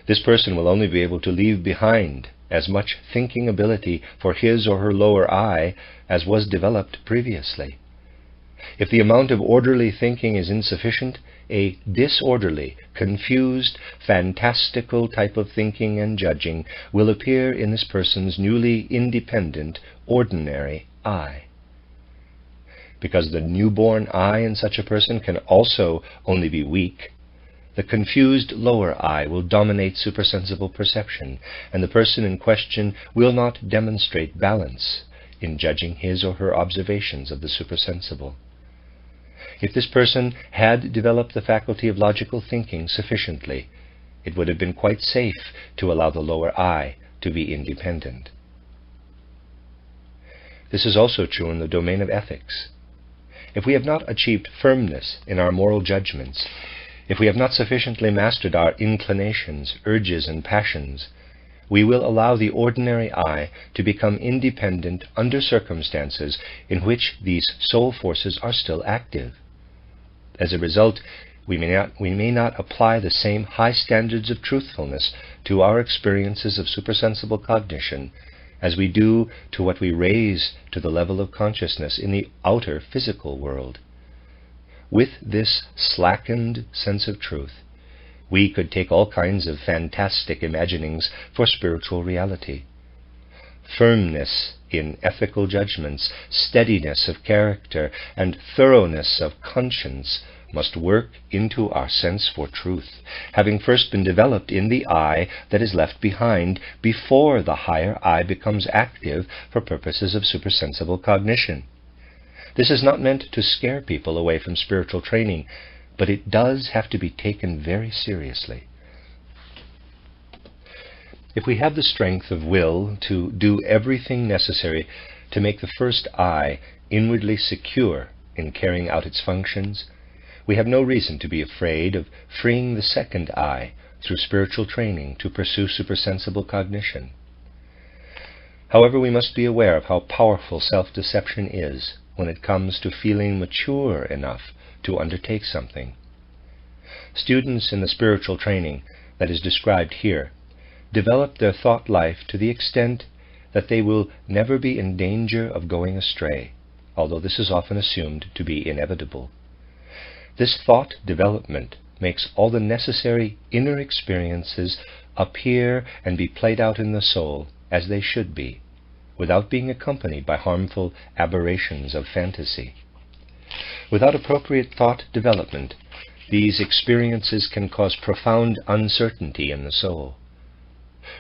This person will only be able to leave behind as much thinking ability for his or her lower I as was developed previously. If the amount of orderly thinking is insufficient, a disorderly, confused, fantastical type of thinking and judging will appear in this person's newly independent, ordinary I. Because the newborn I in such a person can also only be weak, the confused lower I will dominate supersensible perception, and the person in question will not demonstrate balance in judging his or her observations of the supersensible. If this person had developed the faculty of logical thinking sufficiently, it would have been quite safe to allow the lower I to be independent. This is also true in the domain of ethics. If we have not achieved firmness in our moral judgments, if we have not sufficiently mastered our inclinations, urges, and passions, we will allow the ordinary I to become independent under circumstances in which these soul forces are still active. As a result, we may not apply the same high standards of truthfulness to our experiences of supersensible cognition as we do to what we raise to the level of consciousness in the outer physical world. With this slackened sense of truth, we could take all kinds of fantastic imaginings for spiritual reality. Firmness in ethical judgments, steadiness of character, and thoroughness of conscience must work into our sense for truth, having first been developed in the I that is left behind before the higher I becomes active for purposes of supersensible cognition. This is not meant to scare people away from spiritual training, but it does have to be taken very seriously. If we have the strength of will to do everything necessary to make the first I inwardly secure in carrying out its functions, we have no reason to be afraid of freeing the second I through spiritual training to pursue supersensible cognition. However, we must be aware of how powerful self-deception is when it comes to feeling mature enough to undertake something. Students in the spiritual training that is described here develop their thought life to the extent that they will never be in danger of going astray, although this is often assumed to be inevitable. This thought development makes all the necessary inner experiences appear and be played out in the soul as they should be, without being accompanied by harmful aberrations of fantasy. Without appropriate thought development, these experiences can cause profound uncertainty in the soul.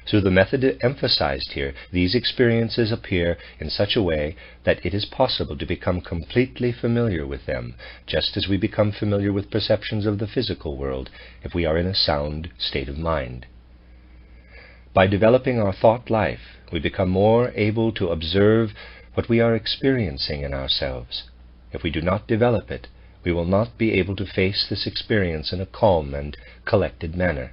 Through the method emphasized here, these experiences appear in such a way that it is possible to become completely familiar with them, just as we become familiar with perceptions of the physical world if we are in a sound state of mind. By developing our thought life, we become more able to observe what we are experiencing in ourselves. If we do not develop it, we will not be able to face this experience in a calm and collected manner.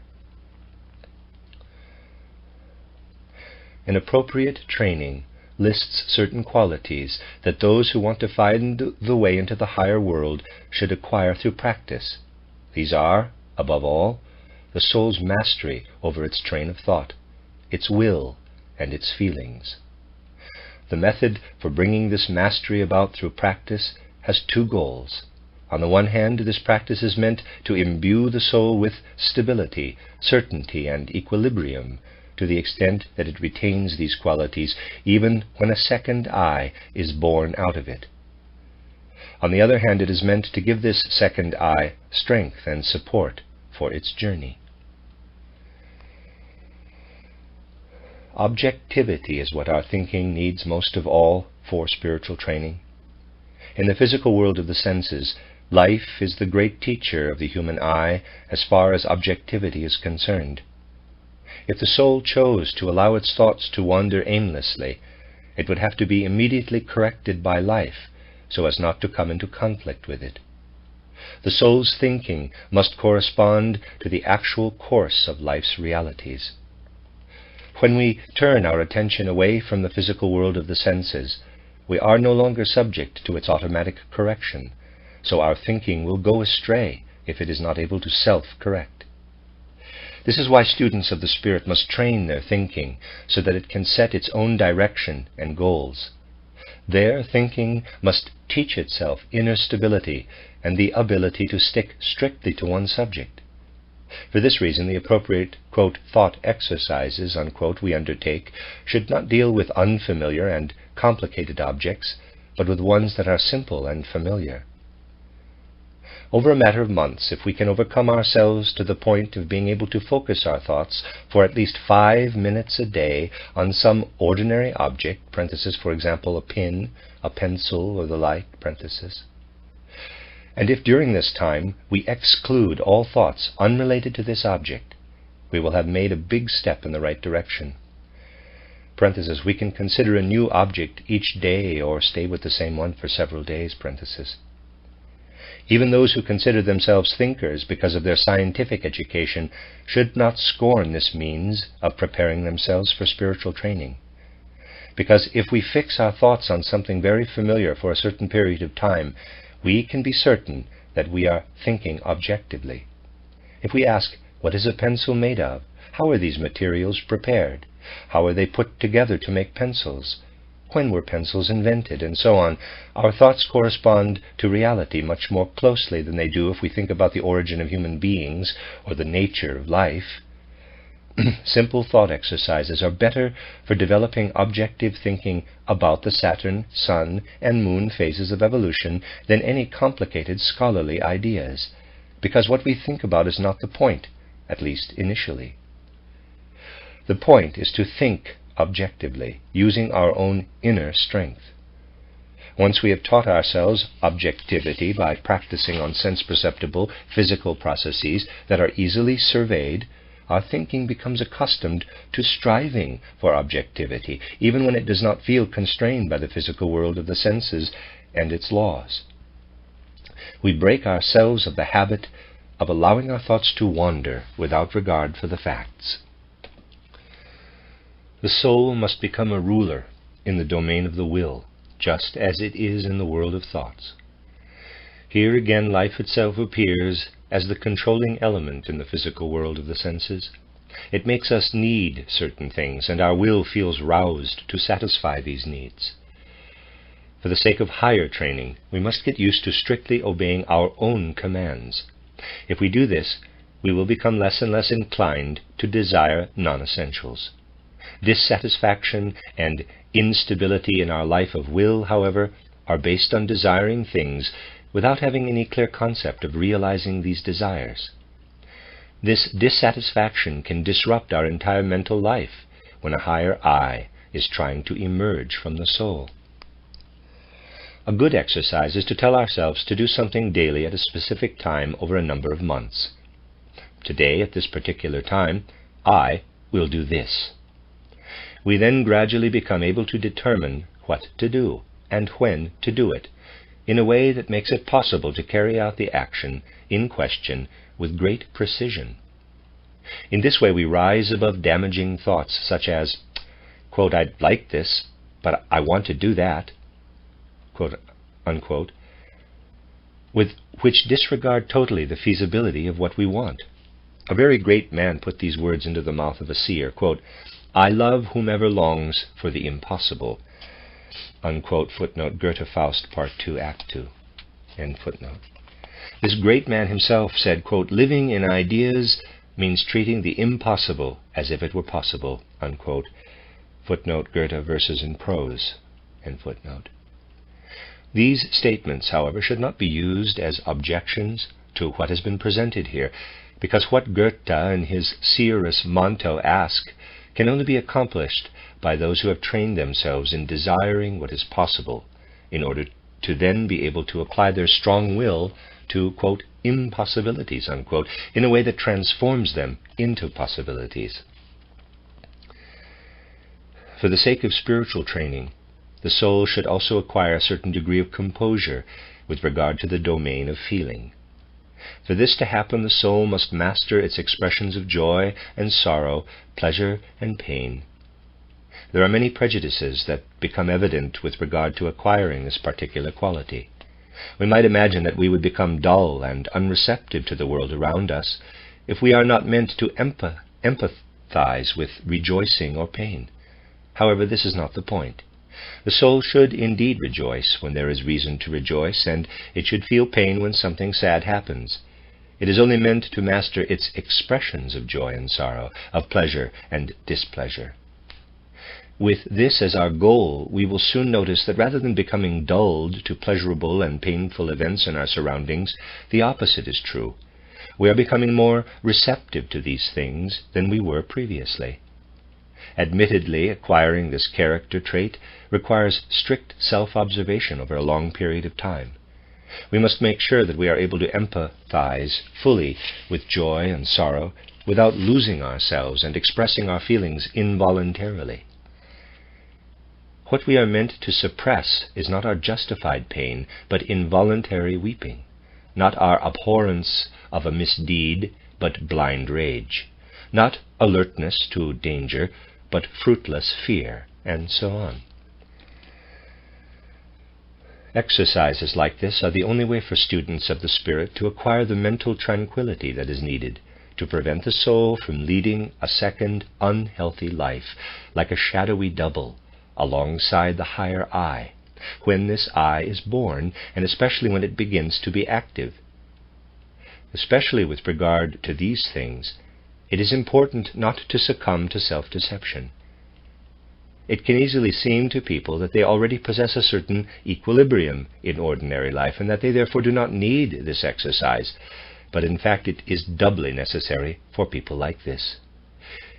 An appropriate training lists certain qualities that those who want to find the way into the higher world should acquire through practice. These are, above all, the soul's mastery over its train of thought, its will, and its feelings. The method for bringing this mastery about through practice has two goals. On the one hand, this practice is meant to imbue the soul with stability, certainty, and equilibrium, to the extent that it retains these qualities even when a second I is born out of it. On the other hand, it is meant to give this second I strength and support for its journey. Objectivity is what our thinking needs most of all for spiritual training. In the physical world of the senses, life is the great teacher of the human eye as far as objectivity is concerned. If the soul chose to allow its thoughts to wander aimlessly, it would have to be immediately corrected by life so as not to come into conflict with it. The soul's thinking must correspond to the actual course of life's realities. When we turn our attention away from the physical world of the senses, we are no longer subject to its automatic correction, so our thinking will go astray if it is not able to self-correct. This is why students of the Spirit must train their thinking so that it can set its own direction and goals. Their thinking must teach itself inner stability and the ability to stick strictly to one subject. For this reason, the appropriate, quote, thought exercises, unquote, we undertake should not deal with unfamiliar and complicated objects, but with ones that are simple and familiar. Over a matter of months, if we can overcome ourselves to the point of being able to focus our thoughts for at least 5 minutes a day on some ordinary object, parenthesis, for example, a pin, a pencil, or the like, parenthesis, and if during this time we exclude all thoughts unrelated to this object, we will have made a big step in the right direction. Parenthesis, we can consider a new object each day or stay with the same one for several days, parenthesis. Even those who consider themselves thinkers because of their scientific education should not scorn this means of preparing themselves for spiritual training. Because if we fix our thoughts on something very familiar for a certain period of time, we can be certain that we are thinking objectively. If we ask, what is a pencil made of? How are these materials prepared? How are they put together to make pencils? When were pencils invented? And so on. Our thoughts correspond to reality much more closely than they do if we think about the origin of human beings or the nature of life. Simple thought exercises are better for developing objective thinking about the Saturn, Sun, and Moon phases of evolution than any complicated scholarly ideas, because what we think about is not the point, at least initially. The point is to think objectively, using our own inner strength. Once we have taught ourselves objectivity by practicing on sense-perceptible physical processes that are easily surveyed, our thinking becomes accustomed to striving for objectivity, even when it does not feel constrained by the physical world of the senses and its laws. We break ourselves of the habit of allowing our thoughts to wander without regard for the facts. The soul must become a ruler in the domain of the will, just as it is in the world of thoughts. Here again life itself appears as the controlling element in the physical world of the senses. It makes us need certain things, and our will feels roused to satisfy these needs. For the sake of higher training, we must get used to strictly obeying our own commands. If we do this, we will become less and less inclined to desire non-essentials. Dissatisfaction and instability in our life of will, however, are based on desiring things without having any clear concept of realizing these desires. This dissatisfaction can disrupt our entire mental life when a higher I is trying to emerge from the soul. A good exercise is to tell ourselves to do something daily at a specific time over a number of months. Today, at this particular time, I will do this. We then gradually become able to determine what to do and when to do it, in a way that makes it possible to carry out the action in question with great precision. In this way we rise above damaging thoughts such as, quote, I'd like this, but I want to do that, quote, unquote, with which disregard totally the feasibility of what we want. A very great man put these words into the mouth of a seer, quote, I love whomever longs for the impossible, unquote, footnote, Goethe Faust, Part 2, Act 2, end footnote. This great man himself said, quote, living in ideas means treating the impossible as if it were possible, unquote, footnote, Goethe Verses in Prose, end footnote. These statements, however, should not be used as objections to what has been presented here, because what Goethe and his seeress Manto ask can only be accomplished by those who have trained themselves in desiring what is possible in order to then be able to apply their strong will to, quote, impossibilities, unquote, in a way that transforms them into possibilities. For the sake of spiritual training, the soul should also acquire a certain degree of composure with regard to the domain of feeling. For this to happen, the soul must master its expressions of joy and sorrow, pleasure and pain. There are many prejudices that become evident with regard to acquiring this particular quality. We might imagine that we would become dull and unreceptive to the world around us if we are not meant to empathize with rejoicing or pain. However, this is not the point. The soul should indeed rejoice when there is reason to rejoice, and it should feel pain when something sad happens. It is only meant to master its expressions of joy and sorrow, of pleasure and displeasure. With this as our goal, we will soon notice that rather than becoming dulled to pleasurable and painful events in our surroundings, the opposite is true. We are becoming more receptive to these things than we were previously. Admittedly, acquiring this character trait requires strict self-observation over a long period of time. We must make sure that we are able to empathize fully with joy and sorrow without losing ourselves and expressing our feelings involuntarily. What we are meant to suppress is not our justified pain, but involuntary weeping, not our abhorrence of a misdeed, but blind rage, not alertness to danger, but fruitless fear, and so on. Exercises like this are the only way for students of the spirit to acquire the mental tranquility that is needed to prevent the soul from leading a second unhealthy life, like a shadowy double, alongside the higher I, when this I is born, and especially when it begins to be active. Especially with regard to these things, it is important not to succumb to self-deception. It can easily seem to people that they already possess a certain equilibrium in ordinary life, and that they therefore do not need this exercise, but in fact it is doubly necessary for people like this.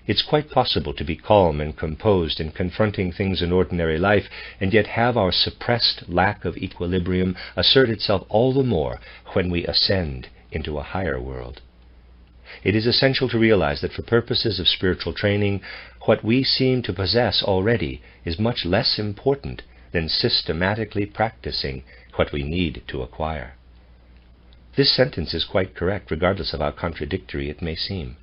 It's quite possible to be calm and composed in confronting things in ordinary life, and yet have our suppressed lack of equilibrium assert itself all the more when we ascend into a higher world. It is essential to realize that for purposes of spiritual training, what we seem to possess already is much less important than systematically practicing what we need to acquire. This sentence is quite correct, regardless of how contradictory it may seem.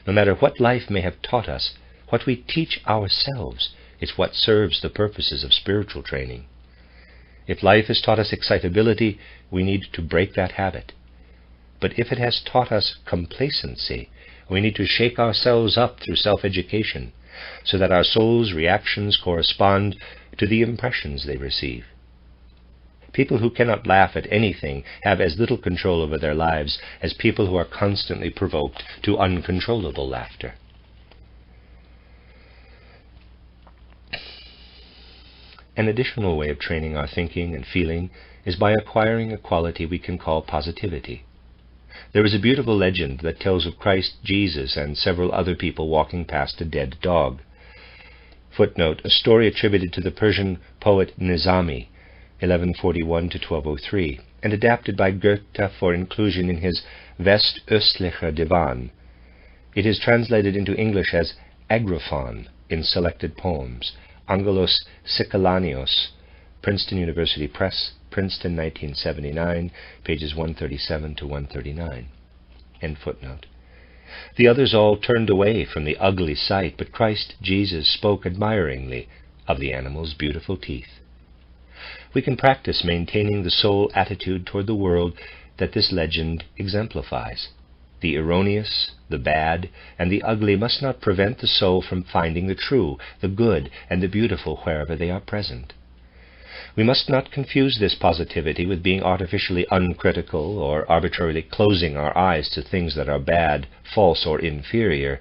No matter what life may have taught us, what we teach ourselves is what serves the purposes of spiritual training. If life has taught us excitability, we need to break that habit. But if it has taught us complacency, we need to shake ourselves up through self-education, so that our soul's reactions correspond to the impressions they receive. People who cannot laugh at anything have as little control over their lives as people who are constantly provoked to uncontrollable laughter. An additional way of training our thinking and feeling is by acquiring a quality we can call positivity. There is a beautiful legend that tells of Christ Jesus and several other people walking past a dead dog. Footnote, a story attributed to the Persian poet Nizami, 1141 to 1203, and adapted by Goethe for inclusion in his West-Östlicher Divan. It is translated into English as Agrophon in selected poems, Angelos Sikellanios, Princeton University Press, Princeton, 1979, pages 137 to 139. End footnote. The others all turned away from the ugly sight, but Christ Jesus spoke admiringly of the animal's beautiful teeth. We can practice maintaining the soul attitude toward the world that this legend exemplifies. The erroneous, the bad, and the ugly must not prevent the soul from finding the true, the good, and the beautiful wherever they are present. We must not confuse this positivity with being artificially uncritical or arbitrarily closing our eyes to things that are bad, false, or inferior.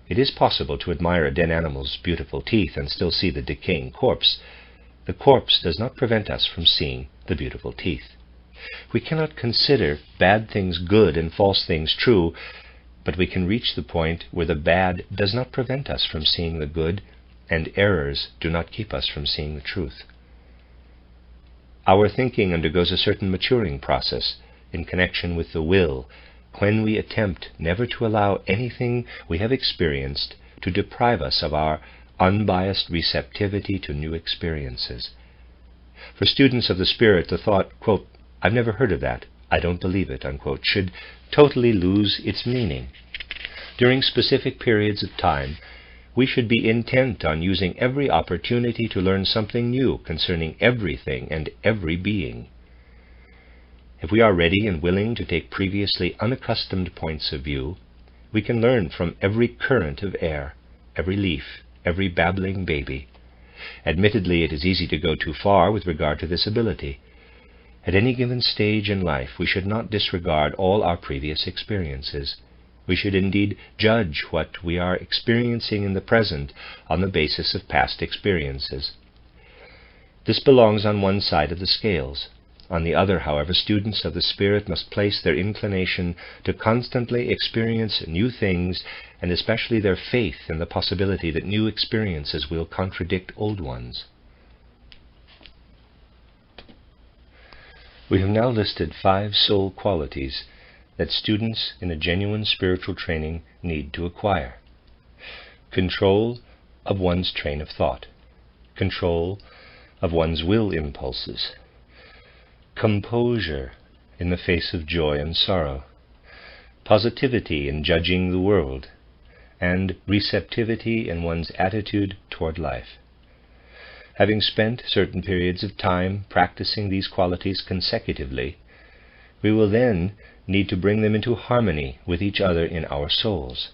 It is possible to admire a dead animal's beautiful teeth and still see the decaying corpse. The corpse does not prevent us from seeing the beautiful teeth. We cannot consider bad things good and false things true, but we can reach the point where the bad does not prevent us from seeing the good, and errors do not keep us from seeing the truth. Our thinking undergoes a certain maturing process in connection with the will, when we attempt never to allow anything we have experienced to deprive us of our unbiased receptivity to new experiences. For students of the spirit, the thought, quote, "I've never heard of that, I don't believe it," unquote, should totally lose its meaning. During specific periods of time, we should be intent on using every opportunity to learn something new concerning everything and every being. If we are ready and willing to take previously unaccustomed points of view, we can learn from every current of air, every leaf, every babbling baby. Admittedly, it is easy to go too far with regard to this ability. At any given stage in life, we should not disregard all our previous experiences. We should indeed judge what we are experiencing in the present on the basis of past experiences. This belongs on one side of the scales. On the other, however, students of the spirit must place their inclination to constantly experience new things, and especially their faith in the possibility that new experiences will contradict old ones. We have now listed 5 soul qualities that students in a genuine spiritual training need to acquire. Control of one's train of thought. Control of one's will impulses. Composure in the face of joy and sorrow. Positivity in judging the world. And receptivity in one's attitude toward life. Having spent certain periods of time practicing these qualities consecutively, we will then need to bring them into harmony with each other in our souls.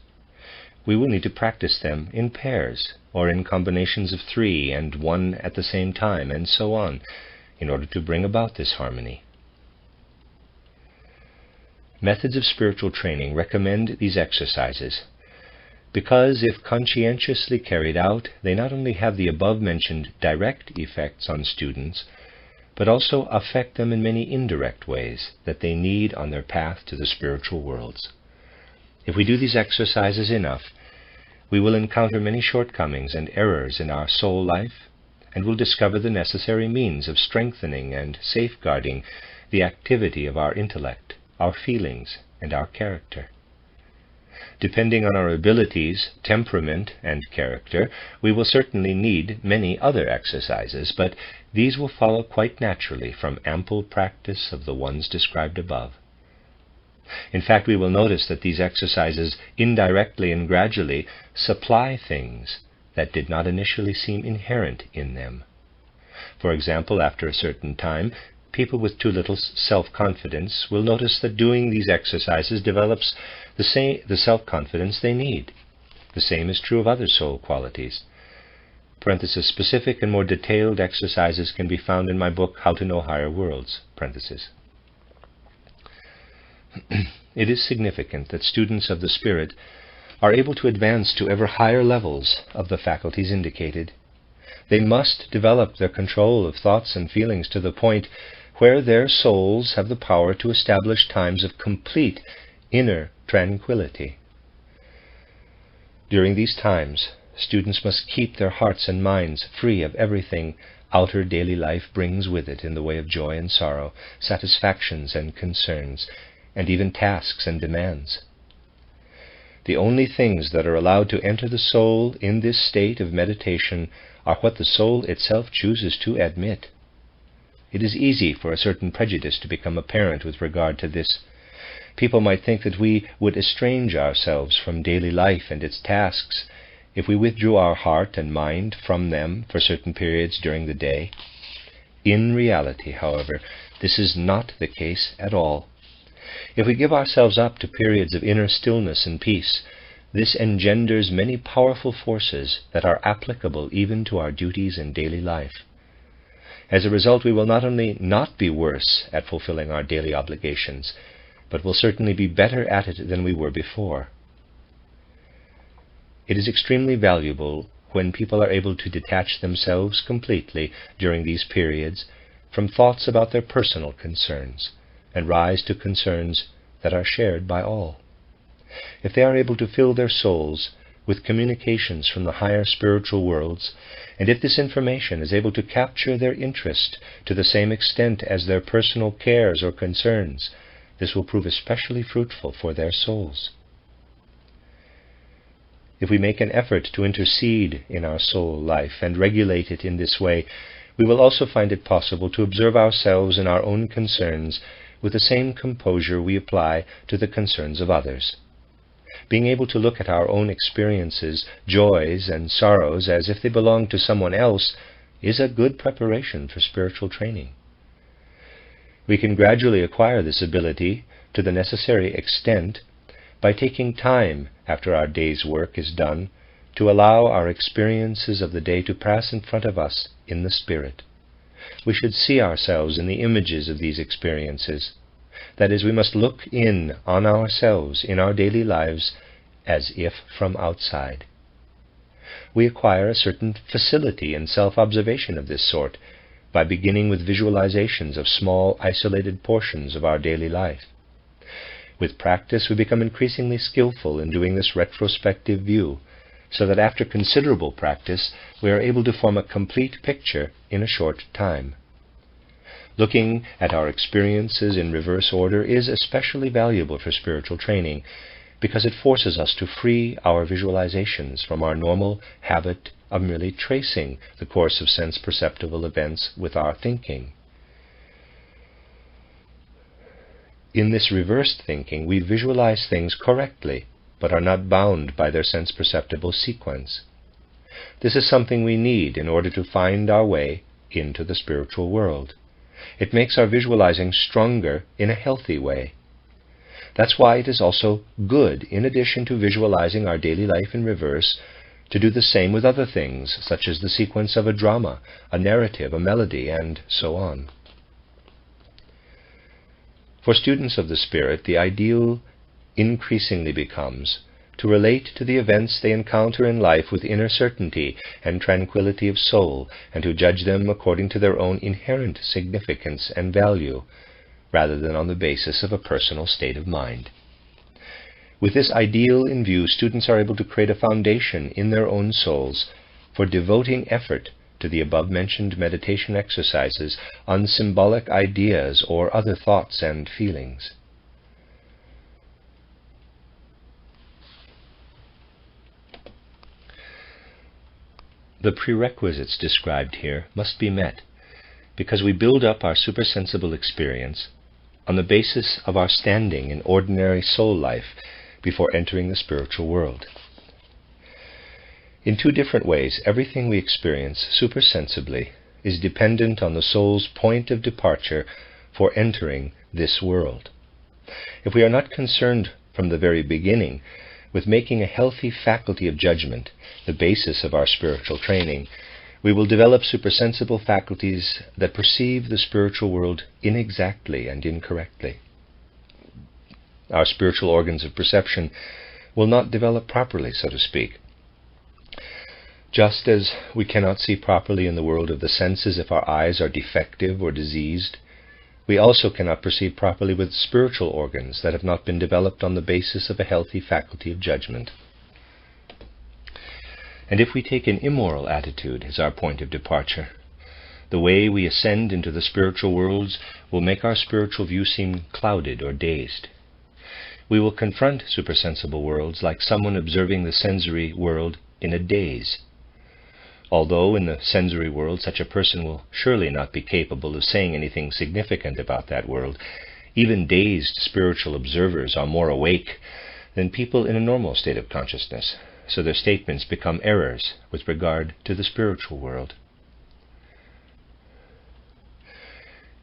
We will need to practice them in pairs, or in combinations of 3 and 1 at the same time, and so on, in order to bring about this harmony. Methods of spiritual training recommend these exercises, because if conscientiously carried out, they not only have the above-mentioned direct effects on students, but also affect them in many indirect ways that they need on their path to the spiritual worlds. If we do these exercises enough, we will encounter many shortcomings and errors in our soul life, and will discover the necessary means of strengthening and safeguarding the activity of our intellect, our feelings, and our character. Depending on our abilities, temperament, and character, we will certainly need many other exercises, but these will follow quite naturally from ample practice of the ones described above. In fact, we will notice that these exercises indirectly and gradually supply things that did not initially seem inherent in them. For example, after a certain time, people with too little self-confidence will notice that doing these exercises develops the self-confidence they need. The same is true of other soul qualities. Parenthesis, specific and more detailed exercises can be found in my book, How to Know Higher Worlds. Parenthesis. It is significant that students of the Spirit are able to advance to ever higher levels of the faculties indicated. They must develop their control of thoughts and feelings to the point where their souls have the power to establish times of complete inner tranquility. During these times, students must keep their hearts and minds free of everything outer daily life brings with it in the way of joy and sorrow, satisfactions and concerns, and even tasks and demands. The only things that are allowed to enter the soul in this state of meditation are what the soul itself chooses to admit. It is easy for a certain prejudice to become apparent with regard to this. People might think that we would estrange ourselves from daily life and its tasks if we withdrew our heart and mind from them for certain periods during the day. In reality, however, this is not the case at all. If we give ourselves up to periods of inner stillness and peace, this engenders many powerful forces that are applicable even to our duties in daily life. As a result, we will not only not be worse at fulfilling our daily obligations, but will certainly be better at it than we were before. It is extremely valuable when people are able to detach themselves completely during these periods from thoughts about their personal concerns and rise to concerns that are shared by all. If they are able to fill their souls with communications from the higher spiritual worlds, and if this information is able to capture their interest to the same extent as their personal cares or concerns, this will prove especially fruitful for their souls. If we make an effort to intercede in our soul life and regulate it in this way, we will also find it possible to observe ourselves and our own concerns with the same composure we apply to the concerns of others. Being able to look at our own experiences, joys and sorrows as if they belonged to someone else is a good preparation for spiritual training. We can gradually acquire this ability to the necessary extent by taking time after our day's work is done to allow our experiences of the day to pass in front of us in the spirit. We should see ourselves in the images of these experiences. That is, we must look in on ourselves in our daily lives as if from outside. We acquire a certain facility in self-observation of this sort by beginning with visualizations of small, isolated portions of our daily life. With practice, we become increasingly skillful in doing this retrospective view, so that after considerable practice, we are able to form a complete picture in a short time. Looking at our experiences in reverse order is especially valuable for spiritual training, because it forces us to free our visualizations from our normal habit of merely tracing the course of sense-perceptible events with our thinking. In this reversed thinking, we visualize things correctly, but are not bound by their sense-perceptible sequence. This is something we need in order to find our way into the spiritual world. It makes our visualizing stronger in a healthy way. That's why it is also good, in addition to visualizing our daily life in reverse, to do the same with other things, such as the sequence of a drama, a narrative, a melody, and so on. For students of the spirit, the ideal increasingly becomes to relate to the events they encounter in life with inner certainty and tranquility of soul, and to judge them according to their own inherent significance and value, rather than on the basis of a personal state of mind. With this ideal in view, students are able to create a foundation in their own souls for devoting effort to the above-mentioned meditation exercises on symbolic ideas or other thoughts and feelings. The prerequisites described here must be met because we build up our supersensible experience on the basis of our standing in ordinary soul life before entering the spiritual world. In two different ways, everything we experience supersensibly is dependent on the soul's point of departure for entering this world. If we are not concerned from the very beginning with making a healthy faculty of judgment the basis of our spiritual training, we will develop supersensible faculties that perceive the spiritual world inexactly and incorrectly. Our spiritual organs of perception will not develop properly, so to speak. Just as we cannot see properly in the world of the senses if our eyes are defective or diseased, we also cannot perceive properly with spiritual organs that have not been developed on the basis of a healthy faculty of judgment. And if we take an immoral attitude as our point of departure, the way we ascend into the spiritual worlds will make our spiritual view seem clouded or dazed. We will confront supersensible worlds like someone observing the sensory world in a daze. Although in the sensory world such a person will surely not be capable of saying anything significant about that world, even dazed spiritual observers are more awake than people in a normal state of consciousness, so their statements become errors with regard to the spiritual world.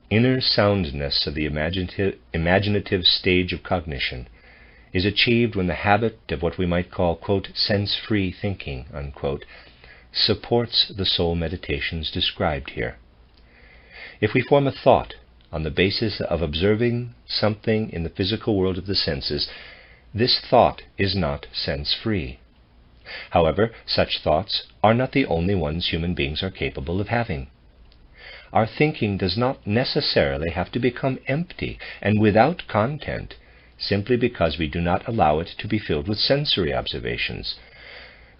Inner soundness of the imaginative stage of cognition is achieved when the habit of what we might call, quote, sense-free thinking, unquote, supports the soul meditations described here. If we form a thought on the basis of observing something in the physical world of the senses, this thought is not sense-free. However, such thoughts are not the only ones human beings are capable of having. Our thinking does not necessarily have to become empty and without content simply because we do not allow it to be filled with sensory observations.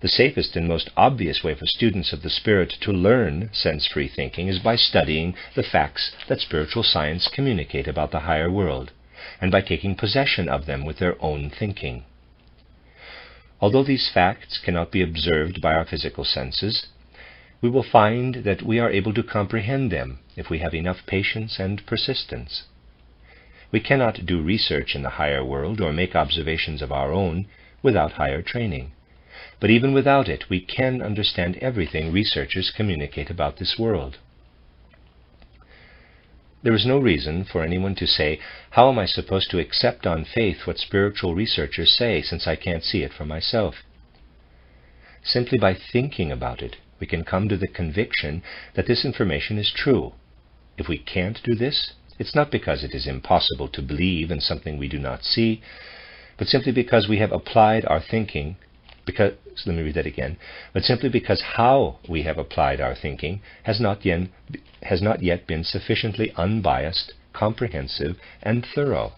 The safest and most obvious way for students of the spirit to learn sense-free thinking is by studying the facts that spiritual science communicate about the higher world, and by taking possession of them with their own thinking. Although these facts cannot be observed by our physical senses, we will find that we are able to comprehend them if we have enough patience and persistence. We cannot do research in the higher world or make observations of our own without higher training. But even without it, we can understand everything researchers communicate about this world. There is no reason for anyone to say, "How am I supposed to accept on faith what spiritual researchers say, since I can't see it for myself?" Simply by thinking about it, we can come to the conviction that this information is true. If we can't do this, it's not because it is impossible to believe in something we do not see, but simply because we have applied our thinking but simply because how we have applied our thinking has not yet been sufficiently unbiased, comprehensive, and thorough.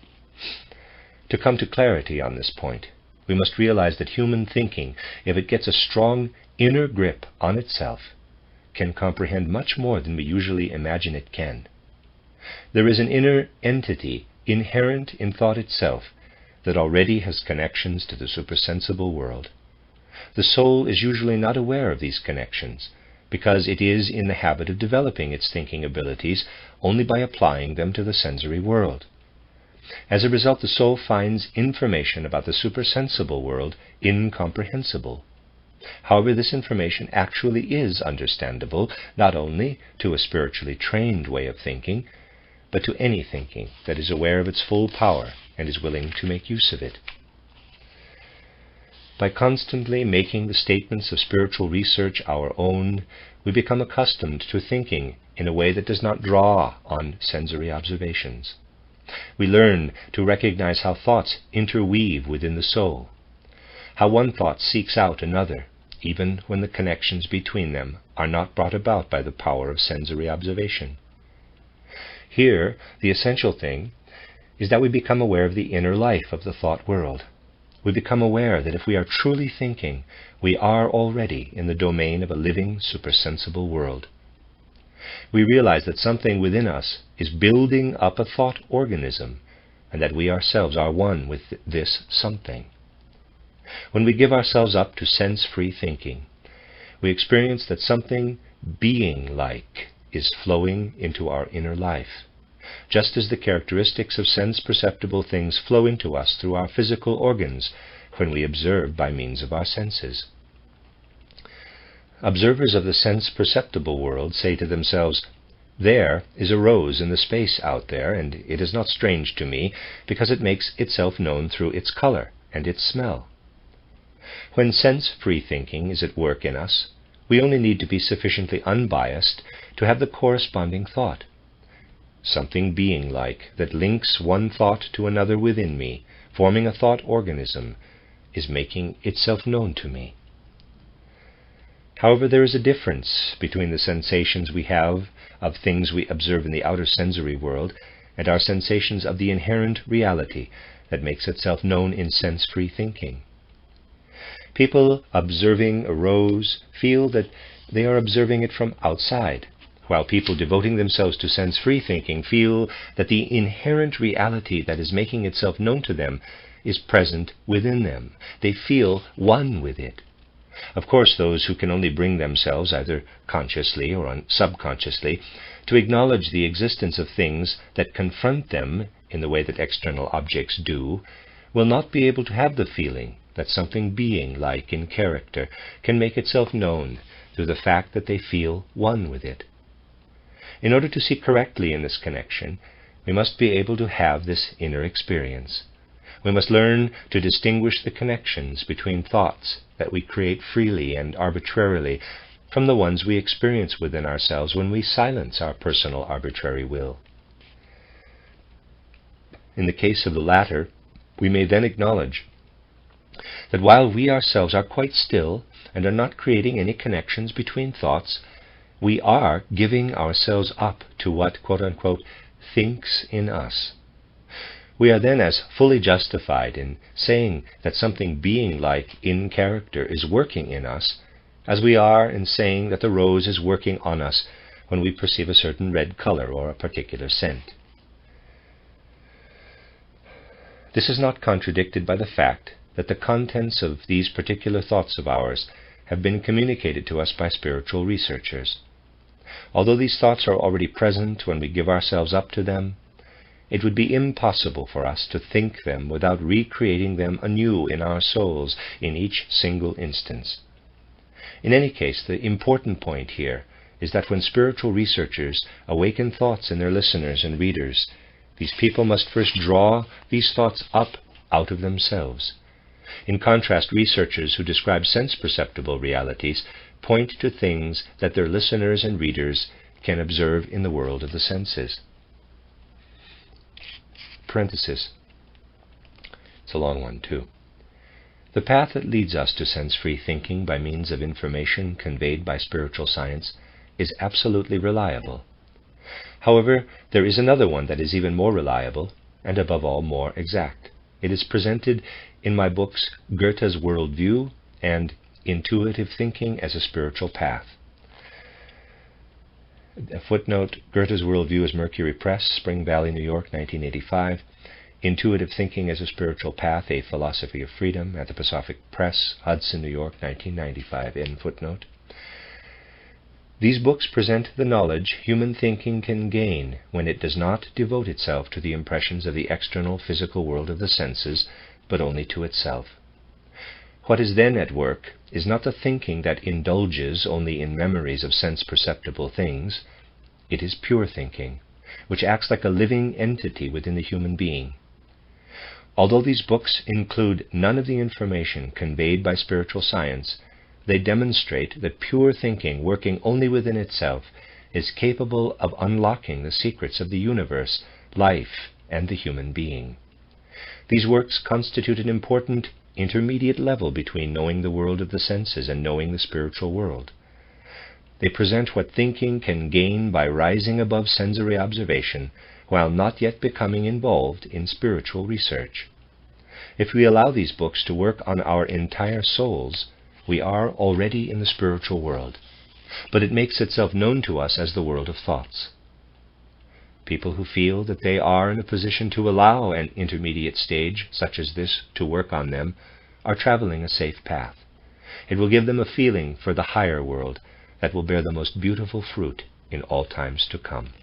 To come to clarity on this point, we must realize that human thinking, if it gets a strong inner grip on itself, can comprehend much more than we usually imagine it can. There is an inner entity inherent in thought itself that already has connections to the supersensible world. The soul is usually not aware of these connections, because it is in the habit of developing its thinking abilities only by applying them to the sensory world. As a result, the soul finds information about the supersensible world incomprehensible. However, this information actually is understandable, not only to a spiritually trained way of thinking, but to any thinking that is aware of its full power and is willing to make use of it. By constantly making the statements of spiritual research our own, we become accustomed to thinking in a way that does not draw on sensory observations. We learn to recognize how thoughts interweave within the soul, how one thought seeks out another, even when the connections between them are not brought about by the power of sensory observation. Here, the essential thing is that we become aware of the inner life of the thought world. We become aware that if we are truly thinking, we are already in the domain of a living, supersensible world. We realize that something within us is building up a thought organism, and that we ourselves are one with this something. When we give ourselves up to sense-free thinking, we experience that something being-like is flowing into our inner life, just as the characteristics of sense-perceptible things flow into us through our physical organs when we observe by means of our senses. Observers of the sense-perceptible world say to themselves, "There is a rose in the space out there, and it is not strange to me, because it makes itself known through its color and its smell." When sense-free thinking is at work in us, we only need to be sufficiently unbiased to have the corresponding thought. Something being-like that links one thought to another within me, forming a thought organism, is making itself known to me. However, there is a difference between the sensations we have of things we observe in the outer sensory world and our sensations of the inherent reality that makes itself known in sense-free thinking. People observing a rose feel that they are observing it from outside, while people devoting themselves to sense-free thinking feel that the inherent reality that is making itself known to them is present within them. They feel one with it. Of course, those who can only bring themselves, either consciously or subconsciously, to acknowledge the existence of things that confront them in the way that external objects do, will not be able to have the feeling that something being-like in character can make itself known through the fact that they feel one with it. In order to see correctly in this connection, we must be able to have this inner experience. We must learn to distinguish the connections between thoughts that we create freely and arbitrarily from the ones we experience within ourselves when we silence our personal arbitrary will. In the case of the latter, we may then acknowledge that while we ourselves are quite still and are not creating any connections between thoughts, we are giving ourselves up to what, quote-unquote, thinks in us. We are then as fully justified in saying that something being-like in character is working in us as we are in saying that the rose is working on us when we perceive a certain red color or a particular scent. This is not contradicted by the fact that the contents of these particular thoughts of ours have been communicated to us by spiritual researchers. Although these thoughts are already present when we give ourselves up to them, it would be impossible for us to think them without recreating them anew in our souls in each single instance. In any case, the important point here is that when spiritual researchers awaken thoughts in their listeners and readers, these people must first draw these thoughts up out of themselves. In contrast, researchers who describe sense-perceptible realities point to things that their listeners and readers can observe in the world of the senses. Parenthesis. It's a long one, too. The path that leads us to sense-free thinking by means of information conveyed by spiritual science is absolutely reliable. However, there is another one that is even more reliable and, above all, more exact. It is presented in my books Goethe's Worldview and Intuitive Thinking as a Spiritual Path. A footnote, Goethe's Worldview is Mercury Press, Spring Valley, New York, 1985. Intuitive Thinking as a Spiritual Path, A Philosophy of Freedom, Anthroposophic Press, Hudson, New York, 1995. End footnote. These books present the knowledge human thinking can gain when it does not devote itself to the impressions of the external physical world of the senses, but only to itself. What is then at work is not the thinking that indulges only in memories of sense-perceptible things. It is pure thinking, which acts like a living entity within the human being. Although these books include none of the information conveyed by spiritual science, they demonstrate that pure thinking, working only within itself, is capable of unlocking the secrets of the universe, life, and the human being. These works constitute an important intermediate level between knowing the world of the senses and knowing the spiritual world. They present what thinking can gain by rising above sensory observation while not yet becoming involved in spiritual research. If we allow these books to work on our entire souls, we are already in the spiritual world, but it makes itself known to us as the world of thoughts. People who feel that they are in a position to allow an intermediate stage such as this to work on them are traveling a safe path. It will give them a feeling for the higher world that will bear the most beautiful fruit in all times to come.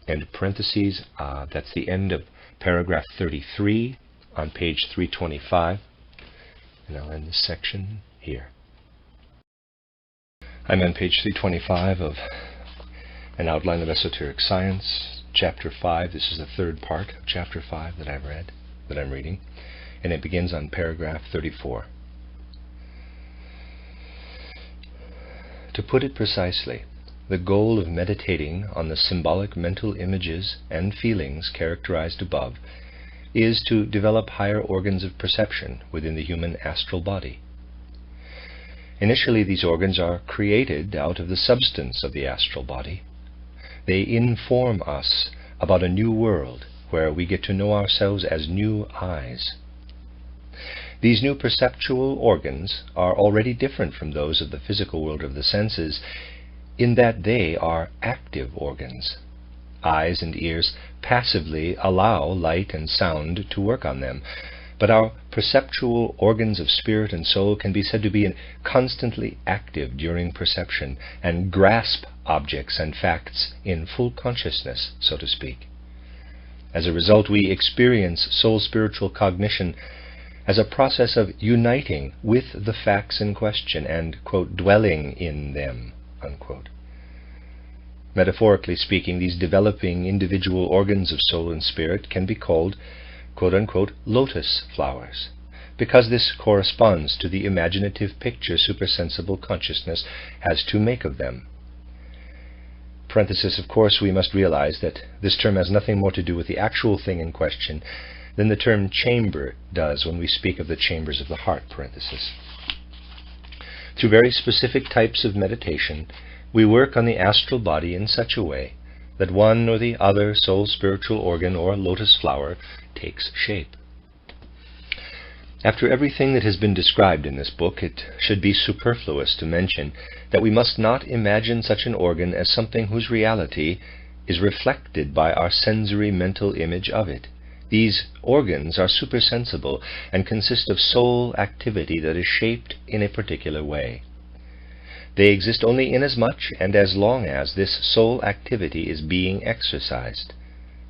End parentheses. That's the end of paragraph 33 on page 325. And I'll end this section here. I'm on page 325 of An Outline of Esoteric Science, Chapter 5. This is the third part of Chapter 5 that I'm reading, and it begins on paragraph 34. To put it precisely, the goal of meditating on the symbolic mental images and feelings characterized above is to develop higher organs of perception within the human astral body. Initially, these organs are created out of the substance of the astral body. They inform us about a new world where we get to know ourselves as new eyes. These new perceptual organs are already different from those of the physical world of the senses in that they are active organs. Eyes and ears passively allow light and sound to work on them, but our perceptual organs of spirit and soul can be said to be constantly active during perception and grasp objects and facts in full consciousness, so to speak. As a result, we experience soul-spiritual cognition as a process of uniting with the facts in question and, quote, dwelling in them, unquote. Metaphorically speaking, these developing individual organs of soul and spirit can be called, quote-unquote, lotus flowers, because this corresponds to the imaginative picture supersensible consciousness has to make of them. Parenthesis, of course, we must realize that this term has nothing more to do with the actual thing in question than the term chamber does when we speak of the chambers of the heart, parenthesis. Through very specific types of meditation, we work on the astral body in such a way that one or the other soul spiritual organ or lotus flower takes shape. After everything that has been described in this book, it should be superfluous to mention that we must not imagine such an organ as something whose reality is reflected by our sensory mental image of it. These organs are supersensible and consist of soul activity that is shaped in a particular way. They exist only inasmuch and as long as this soul activity is being exercised.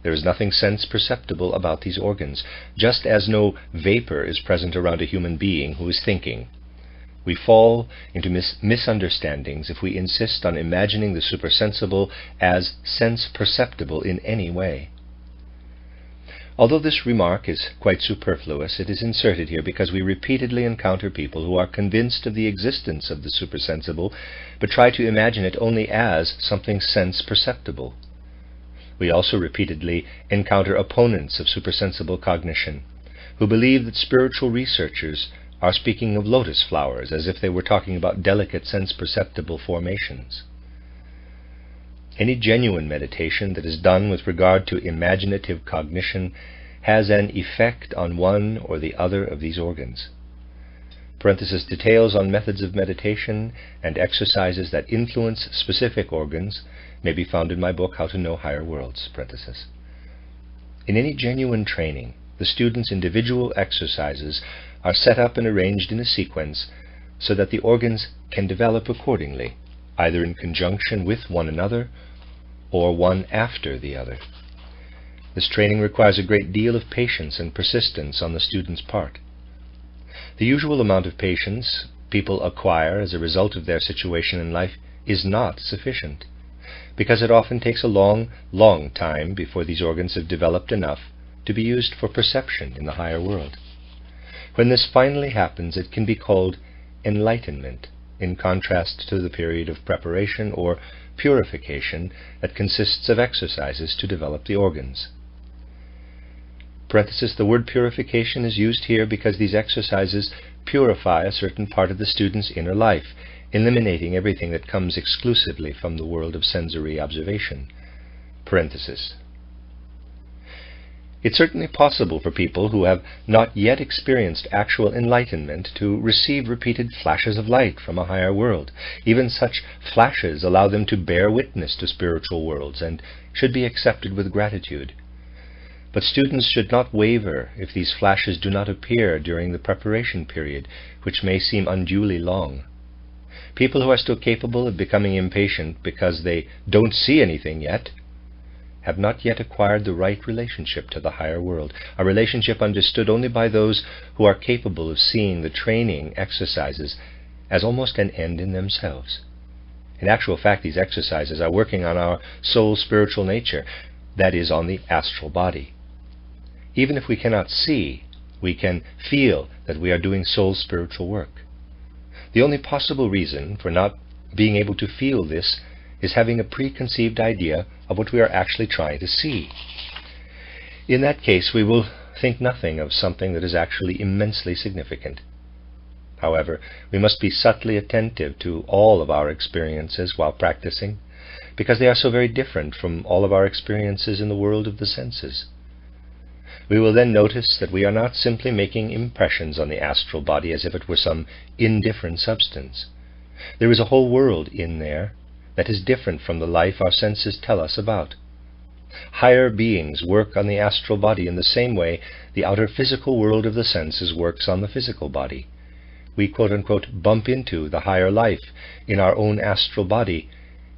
There is nothing sense perceptible about these organs, just as no vapor is present around a human being who is thinking. We fall into misunderstandings if we insist on imagining the supersensible as sense perceptible in any way. Although this remark is quite superfluous, it is inserted here because we repeatedly encounter people who are convinced of the existence of the supersensible, but try to imagine it only as something sense perceptible. We also repeatedly encounter opponents of supersensible cognition, who believe that spiritual researchers are speaking of lotus flowers as if they were talking about delicate sense perceptible formations. Any genuine meditation that is done with regard to imaginative cognition has an effect on one or the other of these organs. Details on methods of meditation and exercises that influence specific organs may be found in my book, How to Know Higher Worlds. In any genuine training, the student's individual exercises are set up and arranged in a sequence so that the organs can develop accordingly, either in conjunction with one another or one after the other. This training requires a great deal of patience and persistence on the student's part. The usual amount of patience people acquire as a result of their situation in life is not sufficient, because it often takes a long, long time before these organs have developed enough to be used for perception in the higher world. When this finally happens, it can be called enlightenment, in contrast to the period of preparation or purification that consists of exercises to develop the organs. The word purification is used here because these exercises purify a certain part of the student's inner life, eliminating everything that comes exclusively from the world of sensory observation. It's certainly possible for people who have not yet experienced actual enlightenment to receive repeated flashes of light from a higher world. Even such flashes allow them to bear witness to spiritual worlds and should be accepted with gratitude. But students should not waver if these flashes do not appear during the preparation period, which may seem unduly long. People who are still capable of becoming impatient because they don't see anything yet have not yet acquired the right relationship to the higher world, a relationship understood only by those who are capable of seeing the training exercises as almost an end in themselves. In actual fact, these exercises are working on our soul spiritual nature, that is, on the astral body. Even if we cannot see, we can feel that we are doing soul spiritual work. The only possible reason for not being able to feel this is having a preconceived idea of what we are actually trying to see. In that case, we will think nothing of something that is actually immensely significant. However, we must be subtly attentive to all of our experiences while practicing, because they are so very different from all of our experiences in the world of the senses. We will then notice that we are not simply making impressions on the astral body as if it were some indifferent substance. There is a whole world in there that is different from the life our senses tell us about. Higher beings work on the astral body in the same way the outer physical world of the senses works on the physical body. We quote-unquote bump into the higher life in our own astral body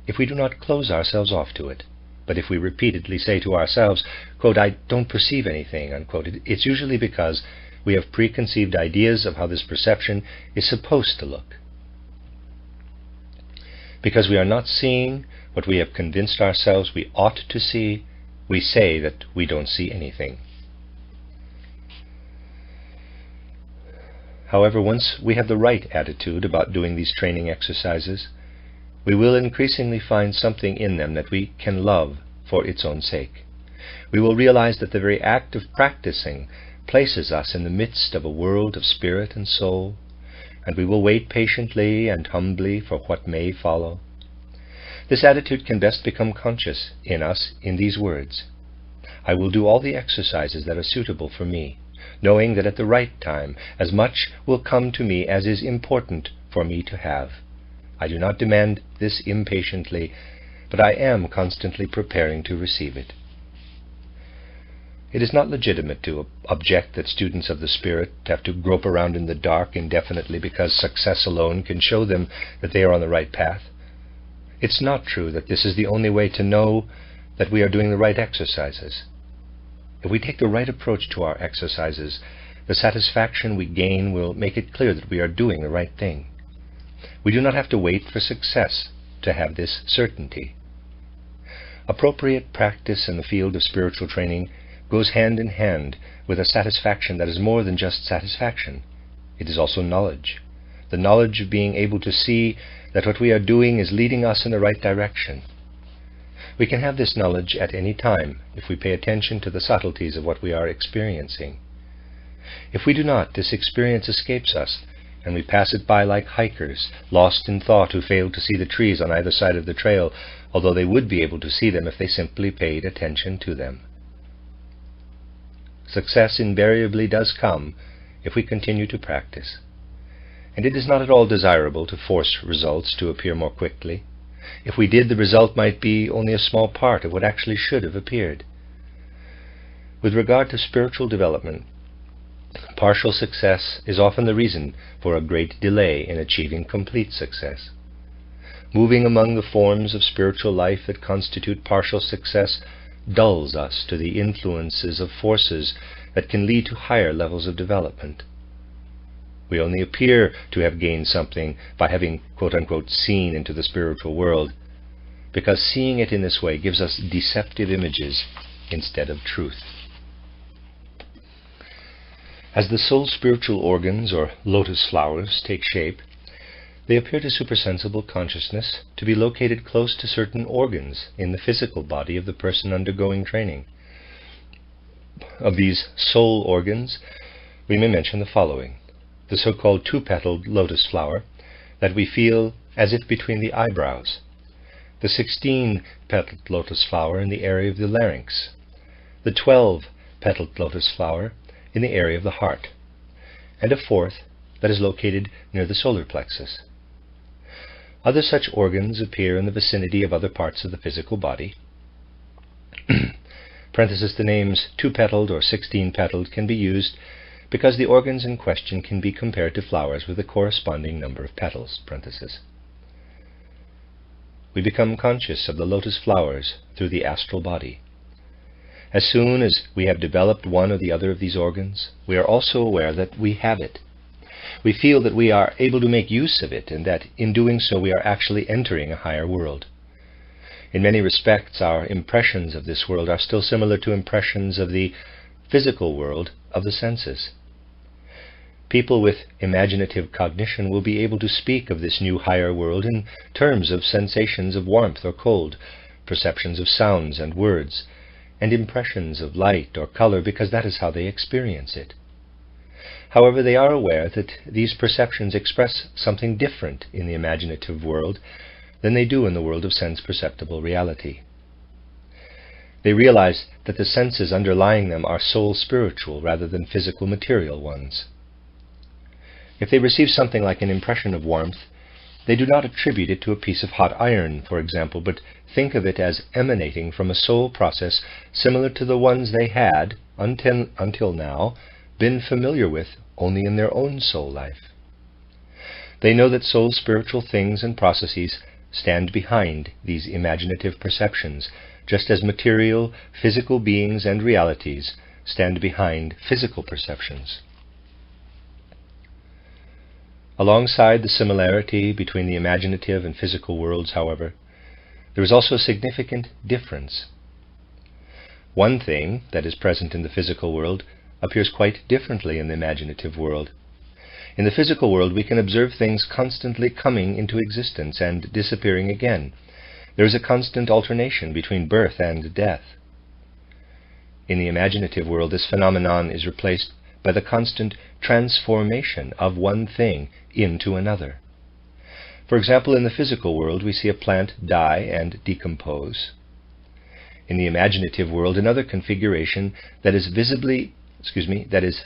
if we do not close ourselves off to it. But if we repeatedly say to ourselves, quote, "I don't perceive anything," unquote, it's usually because we have preconceived ideas of how this perception is supposed to look. Because we are not seeing what we have convinced ourselves we ought to see, we say that we don't see anything. However, once we have the right attitude about doing these training exercises, we will increasingly find something in them that we can love for its own sake. We will realize that the very act of practicing places us in the midst of a world of spirit and soul, and we will wait patiently and humbly for what may follow. This attitude can best become conscious in us in these words: I will do all the exercises that are suitable for me, knowing that at the right time as much will come to me as is important for me to have. I do not demand this impatiently, but I am constantly preparing to receive it. It is not legitimate to object that students of the Spirit have to grope around in the dark indefinitely because success alone can show them that they are on the right path. It's not true that this is the only way to know that we are doing the right exercises. If we take the right approach to our exercises, the satisfaction we gain will make it clear that we are doing the right thing. We do not have to wait for success to have this certainty. Appropriate practice in the field of spiritual training goes hand in hand with a satisfaction that is more than just satisfaction. It is also knowledge. The knowledge of being able to see that what we are doing is leading us in the right direction. We can have this knowledge at any time if we pay attention to the subtleties of what we are experiencing. If we do not, this experience escapes us, and we pass it by like hikers, lost in thought, who fail to see the trees on either side of the trail, although they would be able to see them if they simply paid attention to them. Success invariably does come if we continue to practice, and it is not at all desirable to force results to appear more quickly. If we did, the result might be only a small part of what actually should have appeared. With regard to spiritual development, partial success is often the reason for a great delay in achieving complete success. Moving among the forms of spiritual life that constitute partial success dulls us to the influences of forces that can lead to higher levels of development. We only appear to have gained something by having, quote-unquote, seen into the spiritual world, because seeing it in this way gives us deceptive images instead of truth. As the soul's spiritual organs, or lotus flowers, take shape, they appear to supersensible consciousness to be located close to certain organs in the physical body of the person undergoing training. Of these soul organs, we may mention the following: the so-called two-petaled lotus flower that we feel as if between the eyebrows, the 16-petaled lotus flower in the area of the larynx, the 12-petaled lotus flower in the area of the heart, and a fourth that is located near the solar plexus. Other such organs appear in the vicinity of other parts of the physical body. Parenthesis, the names two-petaled or 16-petaled can be used because the organs in question can be compared to flowers with a corresponding number of petals. Parenthesis. We become conscious of the lotus flowers through the astral body. As soon as we have developed one or the other of these organs, we are also aware that we have it. We feel that we are able to make use of it, and that in doing so we are actually entering a higher world. In many respects, our impressions of this world are still similar to impressions of the physical world of the senses. People with imaginative cognition will be able to speak of this new higher world in terms of sensations of warmth or cold, perceptions of sounds and words, and impressions of light or color, because that is how they experience it. However, they are aware that these perceptions express something different in the imaginative world than they do in the world of sense-perceptible reality. They realize that the senses underlying them are soul-spiritual rather than physical-material ones. If they receive something like an impression of warmth, they do not attribute it to a piece of hot iron, for example, but think of it as emanating from a soul process similar to the ones they had, until now, been familiar with only in their own soul life. They know that soul spiritual things and processes stand behind these imaginative perceptions, just as material, physical beings and realities stand behind physical perceptions. Alongside the similarity between the imaginative and physical worlds, however, there is also a significant difference. One thing that is present in the physical world appears quite differently in the imaginative world. In the physical world, we can observe things constantly coming into existence and disappearing again. There is a constant alternation between birth and death. In the imaginative world, this phenomenon is replaced by the constant transformation of one thing into another. For example, in the physical world, we see a plant die and decompose. In the imaginative world, another configuration that is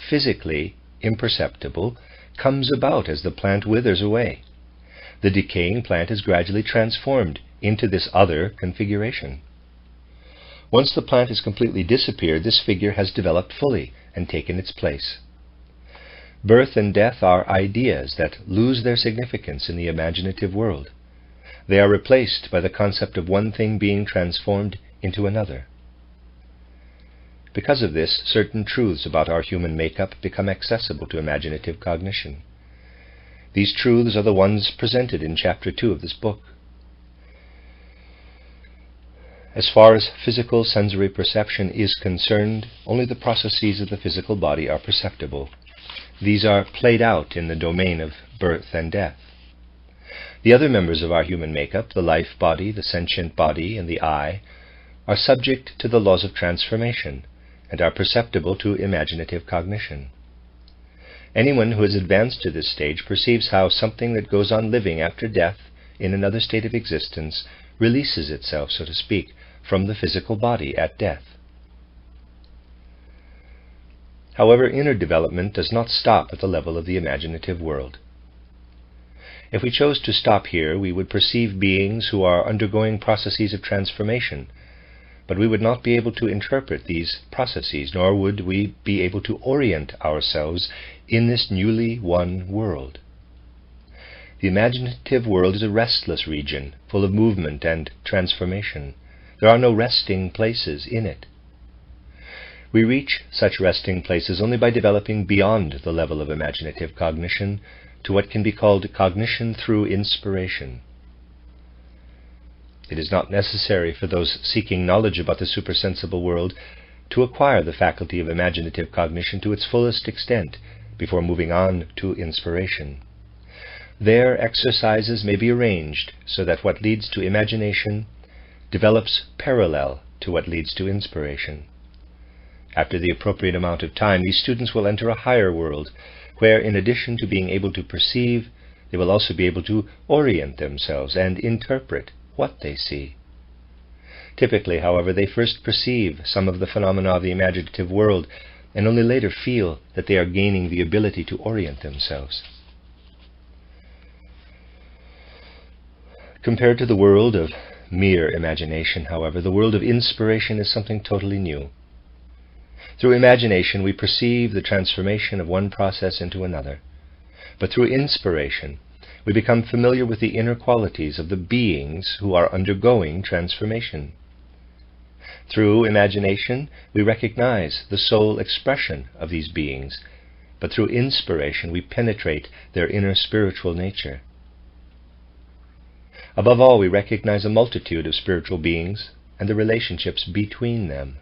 physically imperceptible comes about as the plant withers away. The decaying plant is gradually transformed into this other configuration. Once the plant has completely disappeared, this figure has developed fully and taken its place. Birth and death are ideas that lose their significance in the imaginative world. They are replaced by the concept of one thing being transformed into another. Because of this, certain truths about our human makeup become accessible to imaginative cognition. These truths are the ones presented in Chapter 2 of this book. As far as physical sensory perception is concerned, only the processes of the physical body are perceptible. These are played out in the domain of birth and death. The other members of our human makeup, the life body, the sentient body, and the eye, are subject to the laws of transformation and are perceptible to imaginative cognition. Anyone who has advanced to this stage perceives how something that goes on living after death in another state of existence releases itself, so to speak, from the physical body at death. However, inner development does not stop at the level of the imaginative world. If we chose to stop here, we would perceive beings who are undergoing processes of transformation, but we would not be able to interpret these processes, nor would we be able to orient ourselves in this newly won world. The imaginative world is a restless region, full of movement and transformation. There are no resting places in it. We reach such resting places only by developing beyond the level of imaginative cognition to what can be called cognition through inspiration. It is not necessary for those seeking knowledge about the supersensible world to acquire the faculty of imaginative cognition to its fullest extent before moving on to inspiration. Their exercises may be arranged so that what leads to imagination develops parallel to what leads to inspiration. After the appropriate amount of time, these students will enter a higher world, where in addition to being able to perceive, they will also be able to orient themselves and interpret what they see. Typically, however, they first perceive some of the phenomena of the imaginative world and only later feel that they are gaining the ability to orient themselves. Compared to the world of mere imagination, however, the world of inspiration is something totally new. Through imagination, we perceive the transformation of one process into another. But through inspiration, we become familiar with the inner qualities of the beings who are undergoing transformation. Through imagination, we recognize the soul expression of these beings, but through inspiration, we penetrate their inner spiritual nature. Above all, we recognize a multitude of spiritual beings and the relationships between them.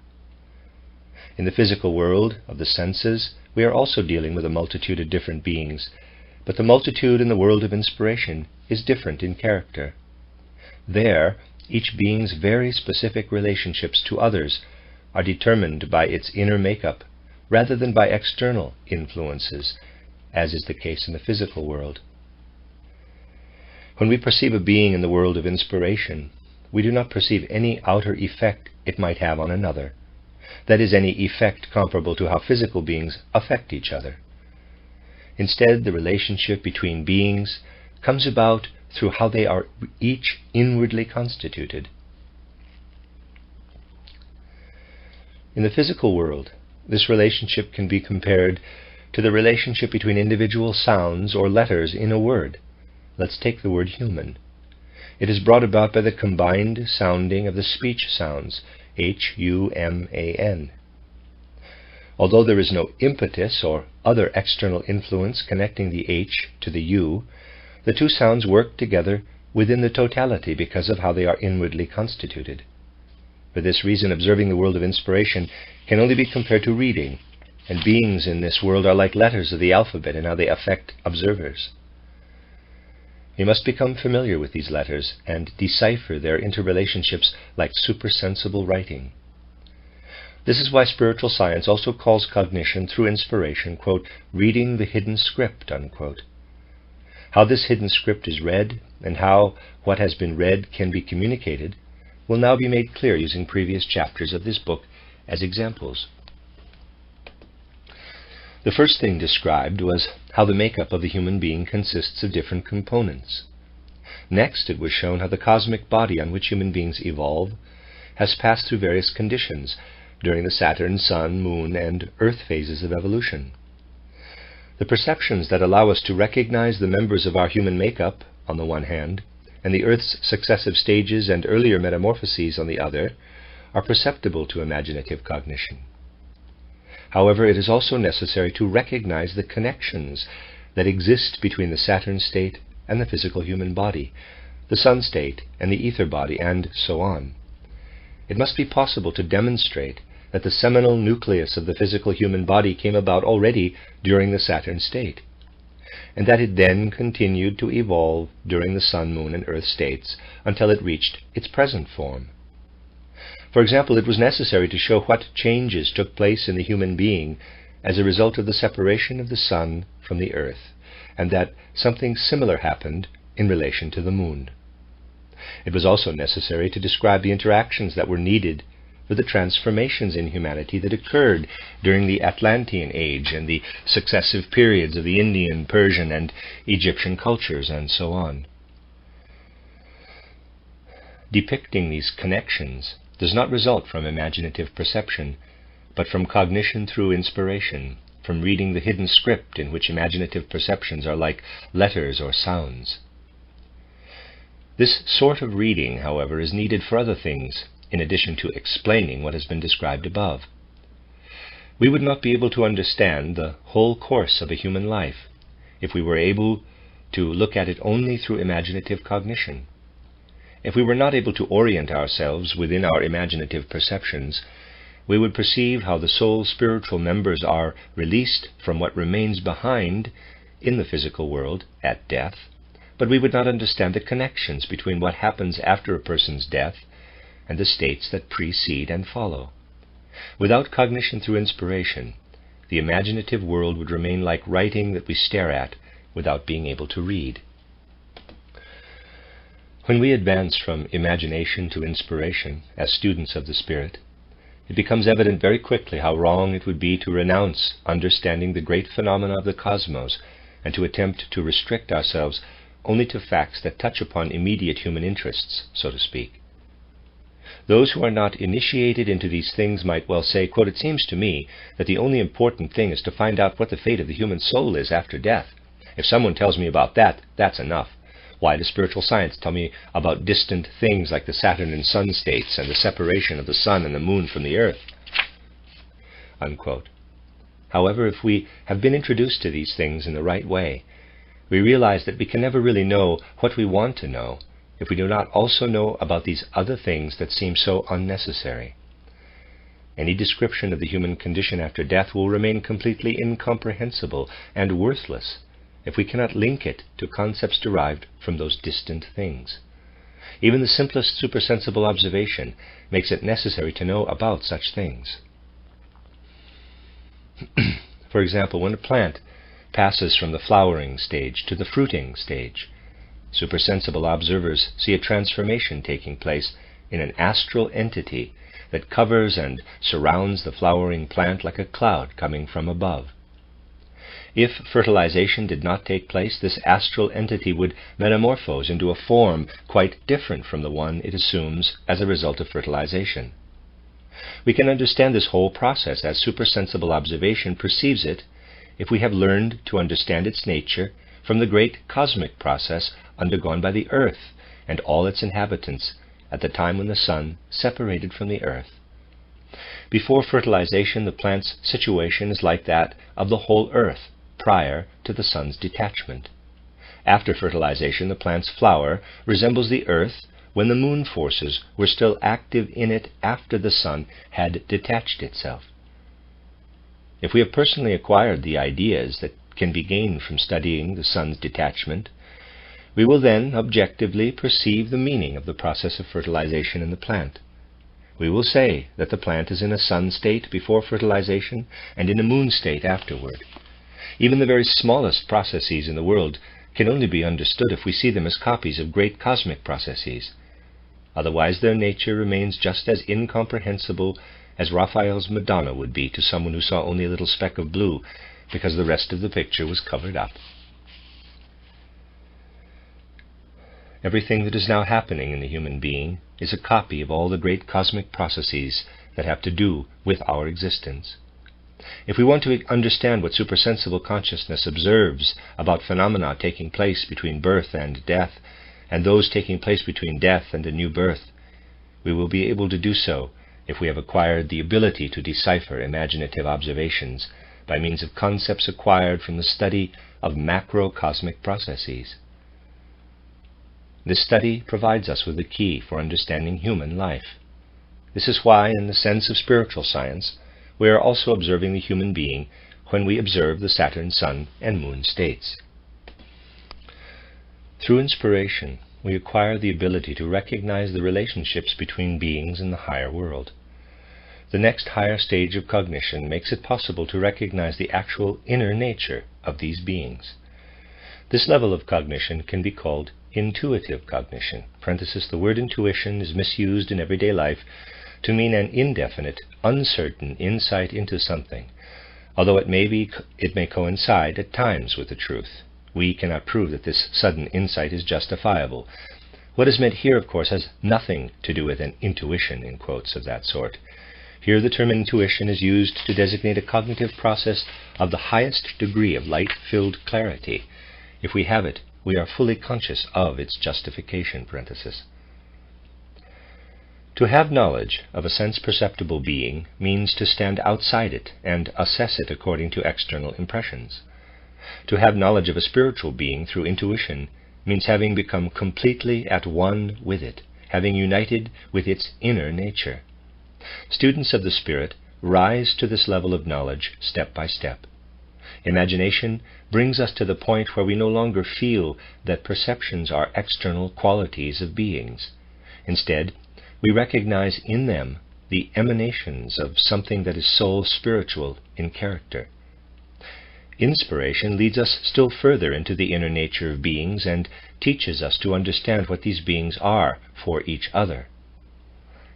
In the physical world of the senses, we are also dealing with a multitude of different beings, but the multitude in the world of inspiration is different in character. There, each being's very specific relationships to others are determined by its inner makeup rather than by external influences, as is the case in the physical world. When we perceive a being in the world of inspiration, we do not perceive any outer effect it might have on another. That is, any effect comparable to how physical beings affect each other. Instead, the relationship between beings comes about through how they are each inwardly constituted. In the physical world, this relationship can be compared to the relationship between individual sounds or letters in a word. Let's take the word human. It is brought about by the combined sounding of the speech sounds, H-U-M-A-N. Although there is no impetus or other external influence connecting the H to the U, the two sounds work together within the totality because of how they are inwardly constituted. For this reason, observing the world of inspiration can only be compared to reading, and beings in this world are like letters of the alphabet in how they affect observers. We must become familiar with these letters and decipher their interrelationships like supersensible writing. This is why spiritual science also calls cognition through inspiration, quote, reading the hidden script, unquote. How this hidden script is read, and how what has been read can be communicated, will now be made clear using previous chapters of this book as examples. The first thing described was how the makeup of the human being consists of different components. Next, it was shown how the cosmic body on which human beings evolve has passed through various conditions during the Saturn, Sun, Moon, and Earth phases of evolution. The perceptions that allow us to recognize the members of our human makeup, on the one hand, and the Earth's successive stages and earlier metamorphoses on the other, are perceptible to imaginative cognition. However, it is also necessary to recognize the connections that exist between the Saturn state and the physical human body, the Sun state and the ether body, and so on. It must be possible to demonstrate that the seminal nucleus of the physical human body came about already during the Saturn state, and that it then continued to evolve during the Sun, Moon, and Earth states until it reached its present form. For example, it was necessary to show what changes took place in the human being as a result of the separation of the Sun from the Earth, and that something similar happened in relation to the Moon. It was also necessary to describe the interactions that were needed for the transformations in humanity that occurred during the Atlantean age and the successive periods of the Indian, Persian, and Egyptian cultures, and so on. Depicting these connections does not result from imaginative perception, but from cognition through inspiration, from reading the hidden script in which imaginative perceptions are like letters or sounds. This sort of reading, however, is needed for other things, in addition to explaining what has been described above. We would not be able to understand the whole course of a human life if we were able to look at it only through imaginative cognition. If we were not able to orient ourselves within our imaginative perceptions, we would perceive how the soul's spiritual members are released from what remains behind in the physical world at death, but we would not understand the connections between what happens after a person's death and the states that precede and follow. Without cognition through inspiration, the imaginative world would remain like writing that we stare at without being able to read. When we advance from imagination to inspiration as students of the Spirit, it becomes evident very quickly how wrong it would be to renounce understanding the great phenomena of the cosmos and to attempt to restrict ourselves only to facts that touch upon immediate human interests, so to speak. Those who are not initiated into these things might well say, quote, "It seems to me that the only important thing is to find out what the fate of the human soul is after death. If someone tells me about that, that's enough. Why does spiritual science tell me about distant things like the Saturn and Sun states and the separation of the Sun and the Moon from the Earth?" Unquote. However, if we have been introduced to these things in the right way, we realize that we can never really know what we want to know if we do not also know about these other things that seem so unnecessary. Any description of the human condition after death will remain completely incomprehensible and worthless if we cannot link it to concepts derived from those distant things. Even the simplest supersensible observation makes it necessary to know about such things. For example, when a plant passes from the flowering stage to the fruiting stage, supersensible observers see a transformation taking place in an astral entity that covers and surrounds the flowering plant like a cloud coming from above. If fertilization did not take place, this astral entity would metamorphose into a form quite different from the one it assumes as a result of fertilization. We can understand this whole process as supersensible observation perceives it if we have learned to understand its nature from the great cosmic process undergone by the Earth and all its inhabitants at the time when the Sun separated from the Earth. Before fertilization, the plant's situation is like that of the whole Earth prior to the Sun's detachment. After fertilization, the plant's flower resembles the Earth when the moon forces were still active in it after the Sun had detached itself. If we have personally acquired the ideas that can be gained from studying the Sun's detachment, we will then objectively perceive the meaning of the process of fertilization in the plant. We will say that the plant is in a sun state before fertilization and in a moon state afterward. Even the very smallest processes in the world can only be understood if we see them as copies of great cosmic processes. Otherwise their nature remains just as incomprehensible as Raphael's Madonna would be to someone who saw only a little speck of blue because the rest of the picture was covered up. Everything that is now happening in the human being is a copy of all the great cosmic processes that have to do with our existence. If we want to understand what supersensible consciousness observes about phenomena taking place between birth and death, and those taking place between death and a new birth, we will be able to do so if we have acquired the ability to decipher imaginative observations by means of concepts acquired from the study of macrocosmic processes. This study provides us with the key for understanding human life. This is why, in the sense of spiritual science, we are also observing the human being when we observe the Saturn, Sun, and Moon states. Through inspiration, we acquire the ability to recognize the relationships between beings in the higher world. The next higher stage of cognition makes it possible to recognize the actual inner nature of these beings. This level of cognition can be called intuitive cognition. The word intuition is misused in everyday life to mean an indefinite, uncertain insight into something, although it may coincide at times with the truth. We cannot prove that this sudden insight is justifiable. What is meant here, of course, has nothing to do with an intuition, in quotes, of that sort. Here the term intuition is used to designate a cognitive process of the highest degree of light-filled clarity. If we have it, we are fully conscious of its justification. To have knowledge of a sense-perceptible being means to stand outside it and assess it according to external impressions. To have knowledge of a spiritual being through intuition means having become completely at one with it, having united with its inner nature. Students of the Spirit rise to this level of knowledge step by step. Imagination brings us to the point where we no longer feel that perceptions are external qualities of beings. Instead, we recognize in them the emanations of something that is soul spiritual in character. Inspiration leads us still further into the inner nature of beings and teaches us to understand what these beings are for each other.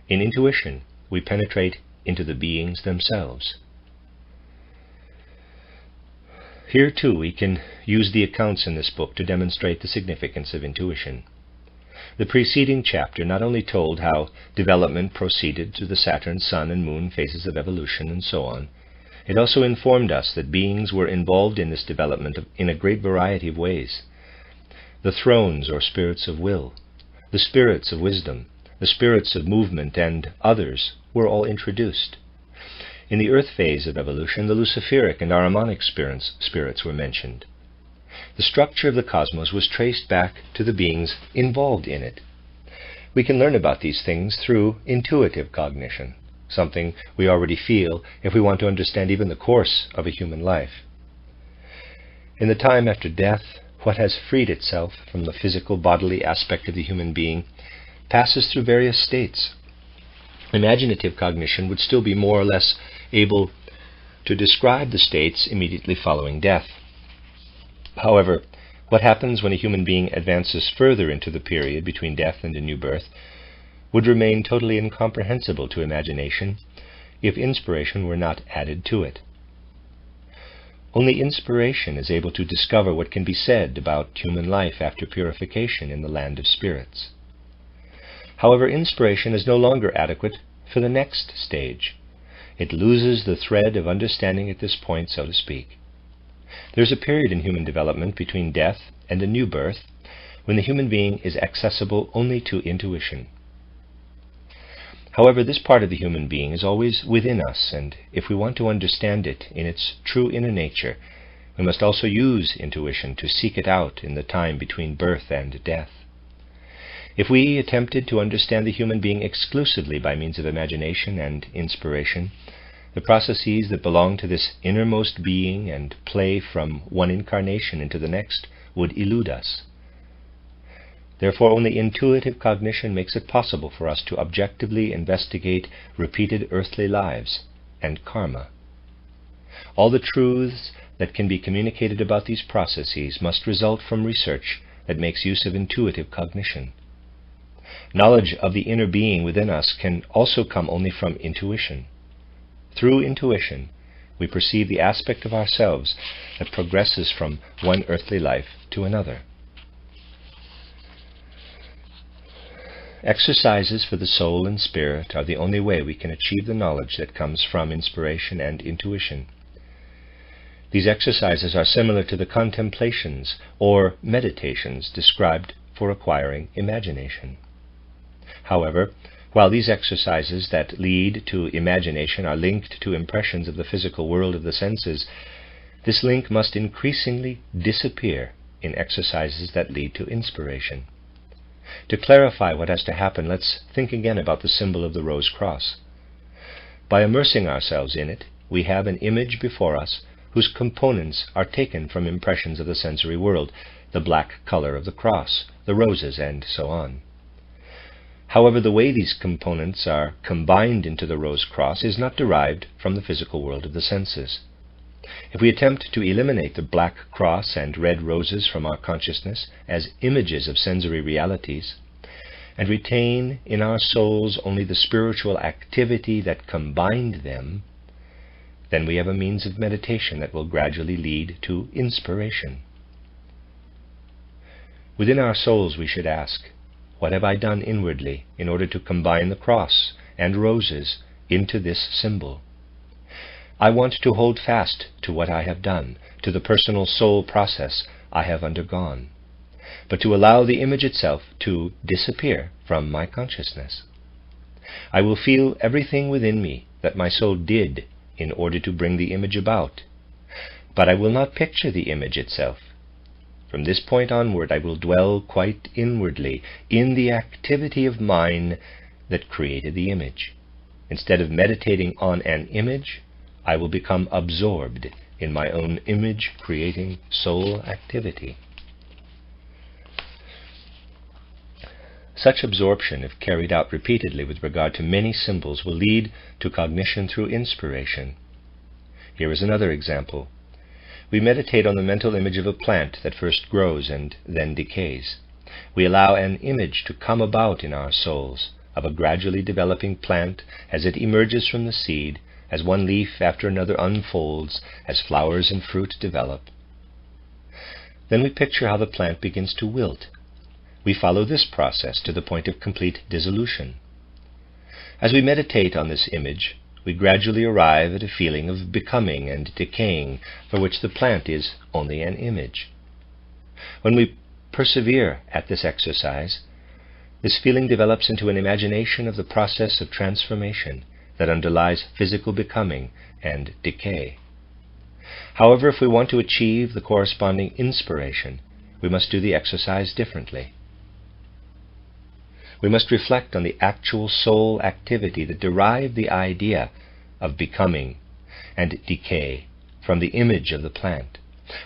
In intuition, we penetrate into the beings themselves. Here, too, we can use the accounts in this book to demonstrate the significance of intuition. The preceding chapter not only told how development proceeded through the Saturn, Sun, and Moon phases of evolution and so on, it also informed us that beings were involved in this development in a great variety of ways. The thrones, or spirits of will, the spirits of wisdom, the spirits of movement, and others were all introduced. In the earth phase of evolution, the Luciferic and Ahrimanic spirits were mentioned. The structure of the cosmos was traced back to the beings involved in it. We can learn about these things through intuitive cognition, something we already feel if we want to understand even the course of a human life. In the time after death, what has freed itself from the physical bodily aspect of the human being passes through various states. Imaginative cognition would still be more or less able to describe the states immediately following death. However, what happens when a human being advances further into the period between death and a new birth would remain totally incomprehensible to imagination if inspiration were not added to it. Only inspiration is able to discover what can be said about human life after purification in the land of spirits. However, inspiration is no longer adequate for the next stage. It loses the thread of understanding at this point, so to speak. There is a period in human development between death and a new birth when the human being is accessible only to intuition. However, this part of the human being is always within us, and if we want to understand it in its true inner nature, we must also use intuition to seek it out in the time between birth and death. If we attempted to understand the human being exclusively by means of imagination and inspiration, the processes that belong to this innermost being and play from one incarnation into the next would elude us. Therefore, only intuitive cognition makes it possible for us to objectively investigate repeated earthly lives and karma. All the truths that can be communicated about these processes must result from research that makes use of intuitive cognition. Knowledge of the inner being within us can also come only from intuition. Through intuition, we perceive the aspect of ourselves that progresses from one earthly life to another. Exercises for the soul and spirit are the only way we can achieve the knowledge that comes from inspiration and intuition. These exercises are similar to the contemplations or meditations described for acquiring imagination. However, while these exercises that lead to imagination are linked to impressions of the physical world of the senses, this link must increasingly disappear in exercises that lead to inspiration. To clarify what has to happen, let's think again about the symbol of the rose cross. By immersing ourselves in it, we have an image before us whose components are taken from impressions of the sensory world, the black color of the cross, the roses, and so on. However, the way these components are combined into the rose cross is not derived from the physical world of the senses. If we attempt to eliminate the black cross and red roses from our consciousness as images of sensory realities, and retain in our souls only the spiritual activity that combined them, then we have a means of meditation that will gradually lead to inspiration. Within our souls we should ask, what have I done inwardly in order to combine the cross and roses into this symbol? I want to hold fast to what I have done, to the personal soul process I have undergone, but to allow the image itself to disappear from my consciousness. I will feel everything within me that my soul did in order to bring the image about, but I will not picture the image itself. From this point onward, I will dwell quite inwardly in the activity of mind that created the image. Instead of meditating on an image, I will become absorbed in my own image-creating soul activity. Such absorption, if carried out repeatedly with regard to many symbols, will lead to cognition through inspiration. Here is another example. We meditate on the mental image of a plant that first grows and then decays. We allow an image to come about in our souls of a gradually developing plant as it emerges from the seed, as one leaf after another unfolds, as flowers and fruit develop. Then we picture how the plant begins to wilt. We follow this process to the point of complete dissolution. As we meditate on this image, we gradually arrive at a feeling of becoming and decaying, for which the plant is only an image. When we persevere at this exercise, this feeling develops into an imagination of the process of transformation that underlies physical becoming and decay. However, if we want to achieve the corresponding inspiration, we must do the exercise differently. We must reflect on the actual soul activity that derived the idea of becoming and decay from the image of the plant.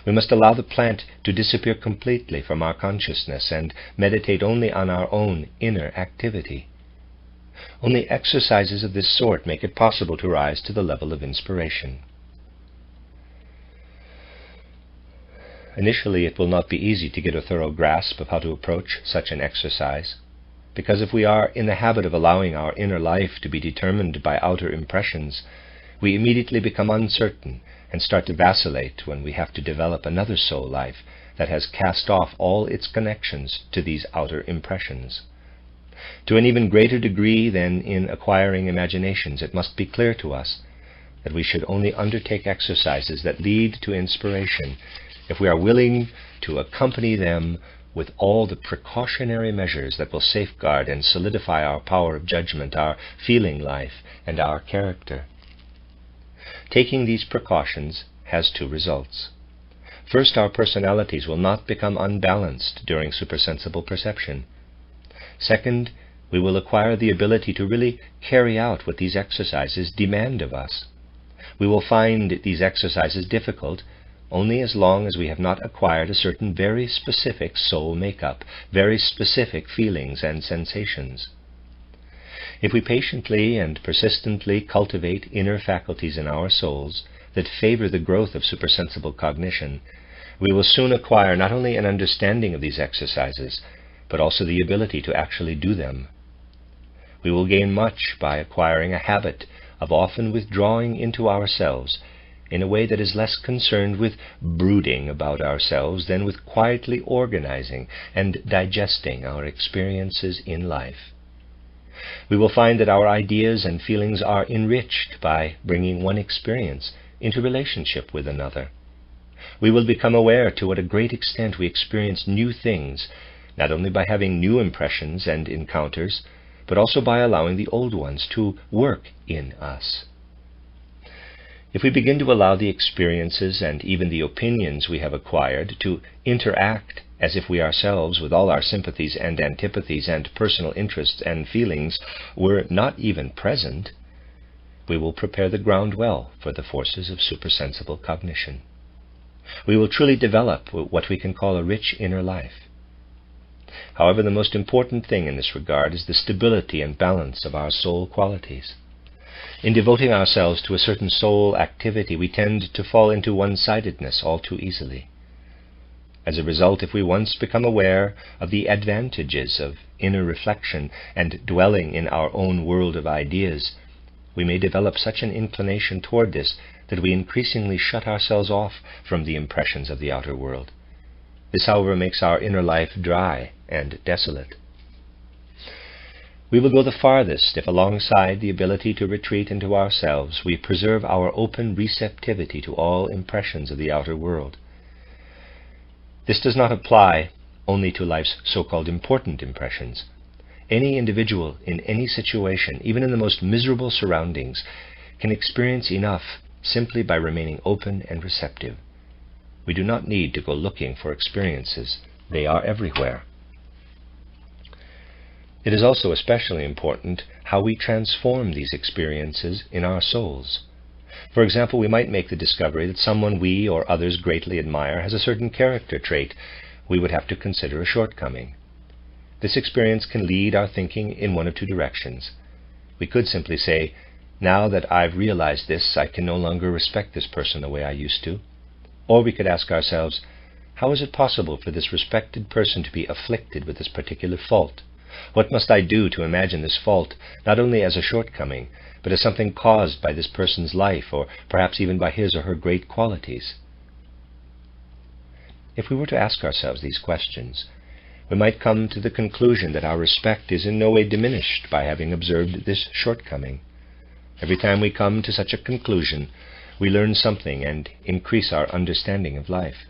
We must allow the plant to disappear completely from our consciousness and meditate only on our own inner activity. Only exercises of this sort make it possible to rise to the level of inspiration. Initially, it will not be easy to get a thorough grasp of how to approach such an exercise, because if we are in the habit of allowing our inner life to be determined by outer impressions, we immediately become uncertain and start to vacillate when we have to develop another soul life that has cast off all its connections to these outer impressions. To an even greater degree than in acquiring imaginations, it must be clear to us that we should only undertake exercises that lead to inspiration if we are willing to accompany them with all the precautionary measures that will safeguard and solidify our power of judgment, our feeling life, and our character. Taking these precautions has two results. First, our personalities will not become unbalanced during supersensible perception. Second, we will acquire the ability to really carry out what these exercises demand of us. We will find these exercises difficult only as long as we have not acquired a certain very specific soul makeup, very specific feelings and sensations. If we patiently and persistently cultivate inner faculties in our souls that favor the growth of supersensible cognition, we will soon acquire not only an understanding of these exercises, but also the ability to actually do them. We will gain much by acquiring a habit of often withdrawing into ourselves in a way that is less concerned with brooding about ourselves than with quietly organizing and digesting our experiences in life. We will find that our ideas and feelings are enriched by bringing one experience into relationship with another. We will become aware to what a great extent we experience new things, not only by having new impressions and encounters, but also by allowing the old ones to work in us. If we begin to allow the experiences and even the opinions we have acquired to interact as if we ourselves, with all our sympathies and antipathies and personal interests and feelings, were not even present, we will prepare the ground well for the forces of supersensible cognition. We will truly develop what we can call a rich inner life. However, the most important thing in this regard is the stability and balance of our soul qualities. In devoting ourselves to a certain soul activity, we tend to fall into one-sidedness all too easily. As a result, if we once become aware of the advantages of inner reflection and dwelling in our own world of ideas, we may develop such an inclination toward this that we increasingly shut ourselves off from the impressions of the outer world. This, however, makes our inner life dry and desolate. We will go the farthest if, alongside the ability to retreat into ourselves, we preserve our open receptivity to all impressions of the outer world. This does not apply only to life's so-called important impressions. Any individual in any situation, even in the most miserable surroundings, can experience enough simply by remaining open and receptive. We do not need to go looking for experiences. They are everywhere. It is also especially important how we transform these experiences in our souls. For example, we might make the discovery that someone we or others greatly admire has a certain character trait we would have to consider a shortcoming. This experience can lead our thinking in one of two directions. We could simply say, now that I've realized this, I can no longer respect this person the way I used to. Or we could ask ourselves, how is it possible for this respected person to be afflicted with this particular fault? What must I do to imagine this fault not only as a shortcoming, but as something caused by this person's life, or perhaps even by his or her great qualities? If we were to ask ourselves these questions, we might come to the conclusion that our respect is in no way diminished by having observed this shortcoming. Every time we come to such a conclusion, we learn something and increase our understanding of life.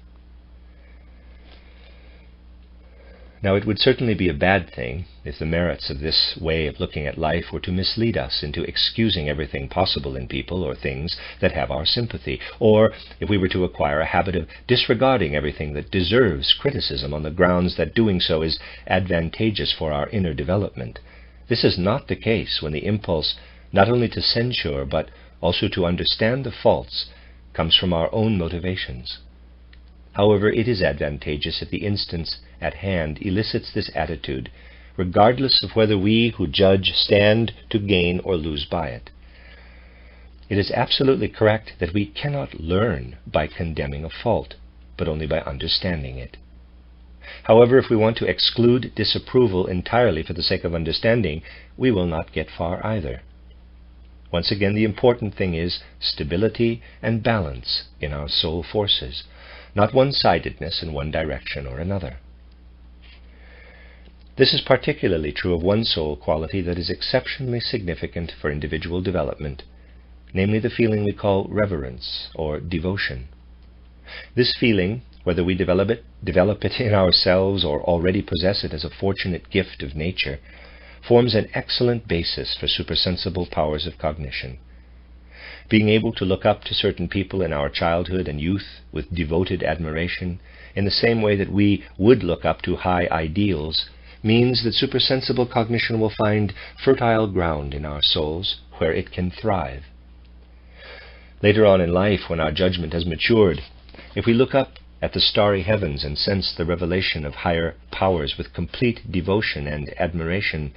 Now, it would certainly be a bad thing if the merits of this way of looking at life were to mislead us into excusing everything possible in people or things that have our sympathy, or if we were to acquire a habit of disregarding everything that deserves criticism on the grounds that doing so is advantageous for our inner development. This is not the case when the impulse not only to censure but also to understand the faults comes from our own motivations. However, it is advantageous if the instance at hand elicits this attitude, regardless of whether we who judge stand to gain or lose by it. It is absolutely correct that we cannot learn by condemning a fault, but only by understanding it. However, if we want to exclude disapproval entirely for the sake of understanding, we will not get far either. Once again, the important thing is stability and balance in our soul forces, not one-sidedness in one direction or another. This is particularly true of one soul quality that is exceptionally significant for individual development, namely the feeling we call reverence or devotion. This feeling, whether we develop it in ourselves or already possess it as a fortunate gift of nature, forms an excellent basis for supersensible powers of cognition. Being able to look up to certain people in our childhood and youth with devoted admiration, in the same way that we would look up to high ideals, means that supersensible cognition will find fertile ground in our souls where it can thrive. Later on in life, when our judgment has matured, if we look up at the starry heavens and sense the revelation of higher powers with complete devotion and admiration,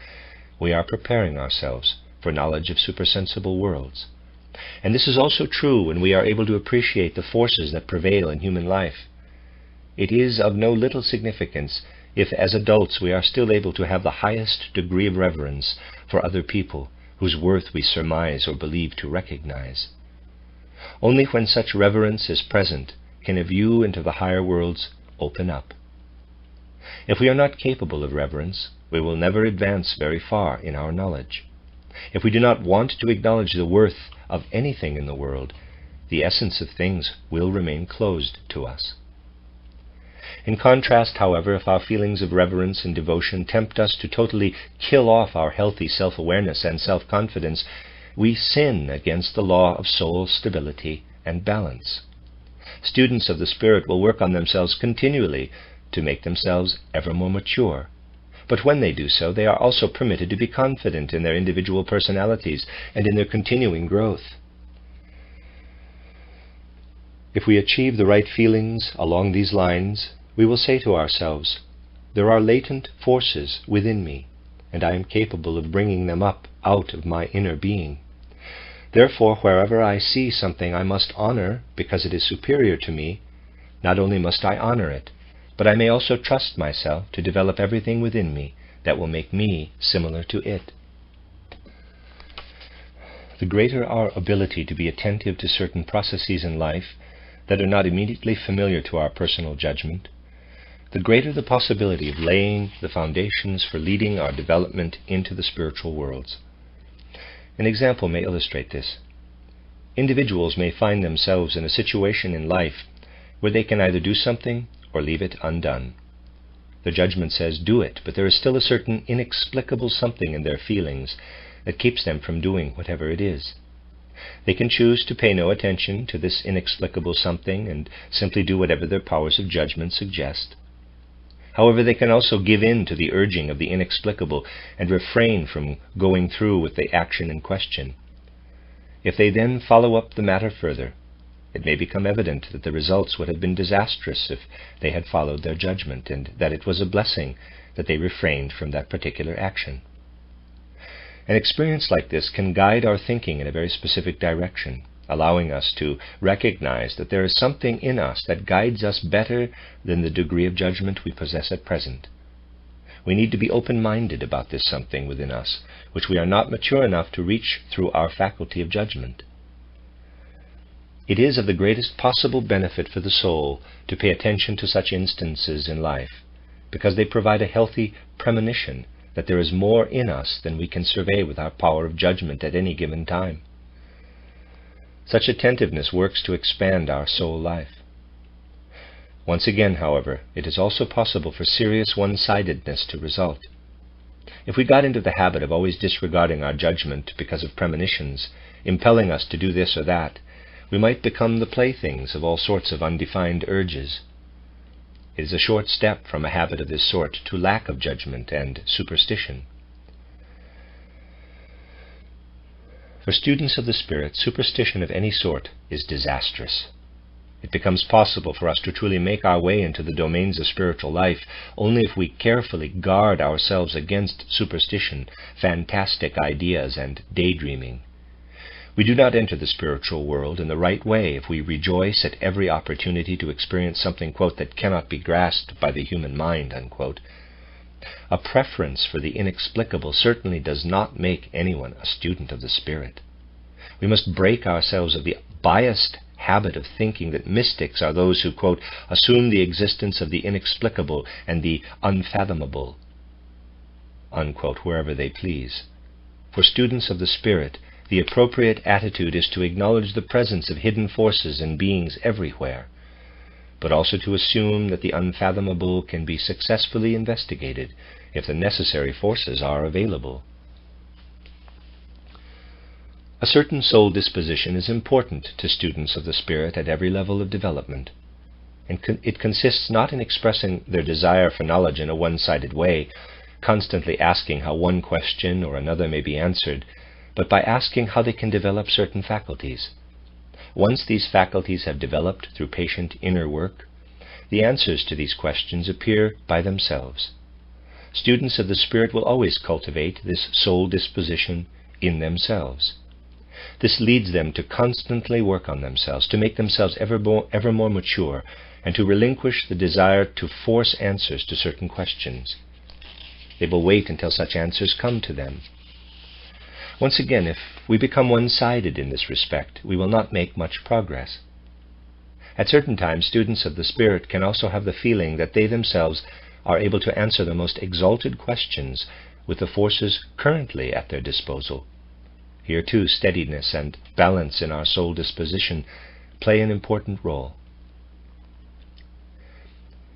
we are preparing ourselves for knowledge of supersensible worlds. And this is also true when we are able to appreciate the forces that prevail in human life. It is of no little significance if, as adults, we are still able to have the highest degree of reverence for other people whose worth we surmise or believe to recognize. Only when such reverence is present can a view into the higher worlds open up. If we are not capable of reverence, we will never advance very far in our knowledge. If we do not want to acknowledge the worth of anything in the world, the essence of things will remain closed to us. In contrast, however, if our feelings of reverence and devotion tempt us to totally kill off our healthy self-awareness and self-confidence, we sin against the law of soul stability and balance. Students of the Spirit will work on themselves continually to make themselves ever more mature. But when they do so, they are also permitted to be confident in their individual personalities and in their continuing growth. If we achieve the right feelings along these lines, we will say to ourselves, "There are latent forces within me, and I am capable of bringing them up out of my inner being. Therefore, wherever I see something I must honor because it is superior to me, not only must I honor it, but I may also trust myself to develop everything within me that will make me similar to it." The greater our ability to be attentive to certain processes in life that are not immediately familiar to our personal judgment, the greater the possibility of laying the foundations for leading our development into the spiritual worlds. An example may illustrate this. Individuals may find themselves in a situation in life where they can either do something or leave it undone. The judgment says, "Do it," but there is still a certain inexplicable something in their feelings that keeps them from doing whatever it is. They can choose to pay no attention to this inexplicable something and simply do whatever their powers of judgment suggest. However, they can also give in to the urging of the inexplicable and refrain from going through with the action in question. If they then follow up the matter further, it may become evident that the results would have been disastrous if they had followed their judgment, and that it was a blessing that they refrained from that particular action. An experience like this can guide our thinking in a very specific direction, allowing us to recognize that there is something in us that guides us better than the degree of judgment we possess at present. We need to be open-minded about this something within us, which we are not mature enough to reach through our faculty of judgment. It is of the greatest possible benefit for the soul to pay attention to such instances in life, because they provide a healthy premonition that there is more in us than we can survey with our power of judgment at any given time. Such attentiveness works to expand our soul life. Once again, however, it is also possible for serious one-sidedness to result. If we got into the habit of always disregarding our judgment because of premonitions, impelling us to do this or that, we might become the playthings of all sorts of undefined urges. It is a short step from a habit of this sort to lack of judgment and superstition. For students of the Spirit, superstition of any sort is disastrous. It becomes possible for us to truly make our way into the domains of spiritual life only if we carefully guard ourselves against superstition, fantastic ideas, and daydreaming. We do not enter the spiritual world in the right way if we rejoice at every opportunity to experience something, quote, that cannot be grasped by the human mind, unquote. A preference for the inexplicable certainly does not make anyone a student of the Spirit. We must break ourselves of the biased habit of thinking that mystics are those who, quote, assume the existence of the inexplicable and the unfathomable, unquote, wherever they please. For students of the Spirit, the appropriate attitude is to acknowledge the presence of hidden forces and beings everywhere, but also to assume that the unfathomable can be successfully investigated if the necessary forces are available. A certain soul disposition is important to students of the Spirit at every level of development, and it consists not in expressing their desire for knowledge in a one-sided way, constantly asking how one question or another may be answered, but by asking how they can develop certain faculties. Once these faculties have developed through patient inner work, the answers to these questions appear by themselves. students of the Spirit will always cultivate this soul disposition in themselves. This leads them to constantly work on themselves, to make themselves ever more mature, and to relinquish the desire to force answers to certain questions. They will wait until such answers come to them. Once again, if we become one-sided in this respect, we will not make much progress. At certain times, students of the Spirit can also have the feeling that they themselves are able to answer the most exalted questions with the forces currently at their disposal. Here too, steadiness and balance in our soul disposition play an important role.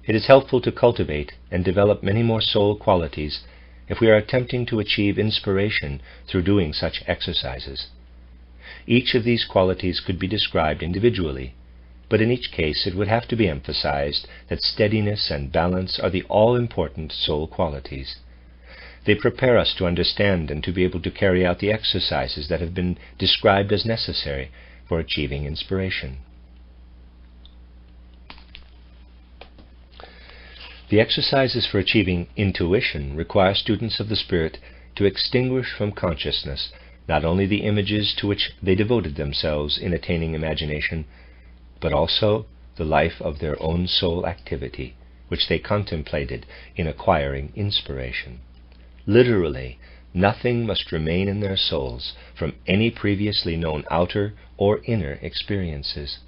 It is helpful to cultivate and develop many more soul qualities if we are attempting to achieve inspiration through doing such exercises. Each of these qualities could be described individually, but in each case it would have to be emphasized that steadiness and balance are the all-important soul qualities. They prepare us to understand and to be able to carry out the exercises that have been described as necessary for achieving inspiration. The exercises for achieving intuition require students of the Spirit to extinguish from consciousness not only the images to which they devoted themselves in attaining imagination, but also the life of their own soul activity, which they contemplated in acquiring inspiration. Literally, nothing must remain in their souls from any previously known outer or inner experiences.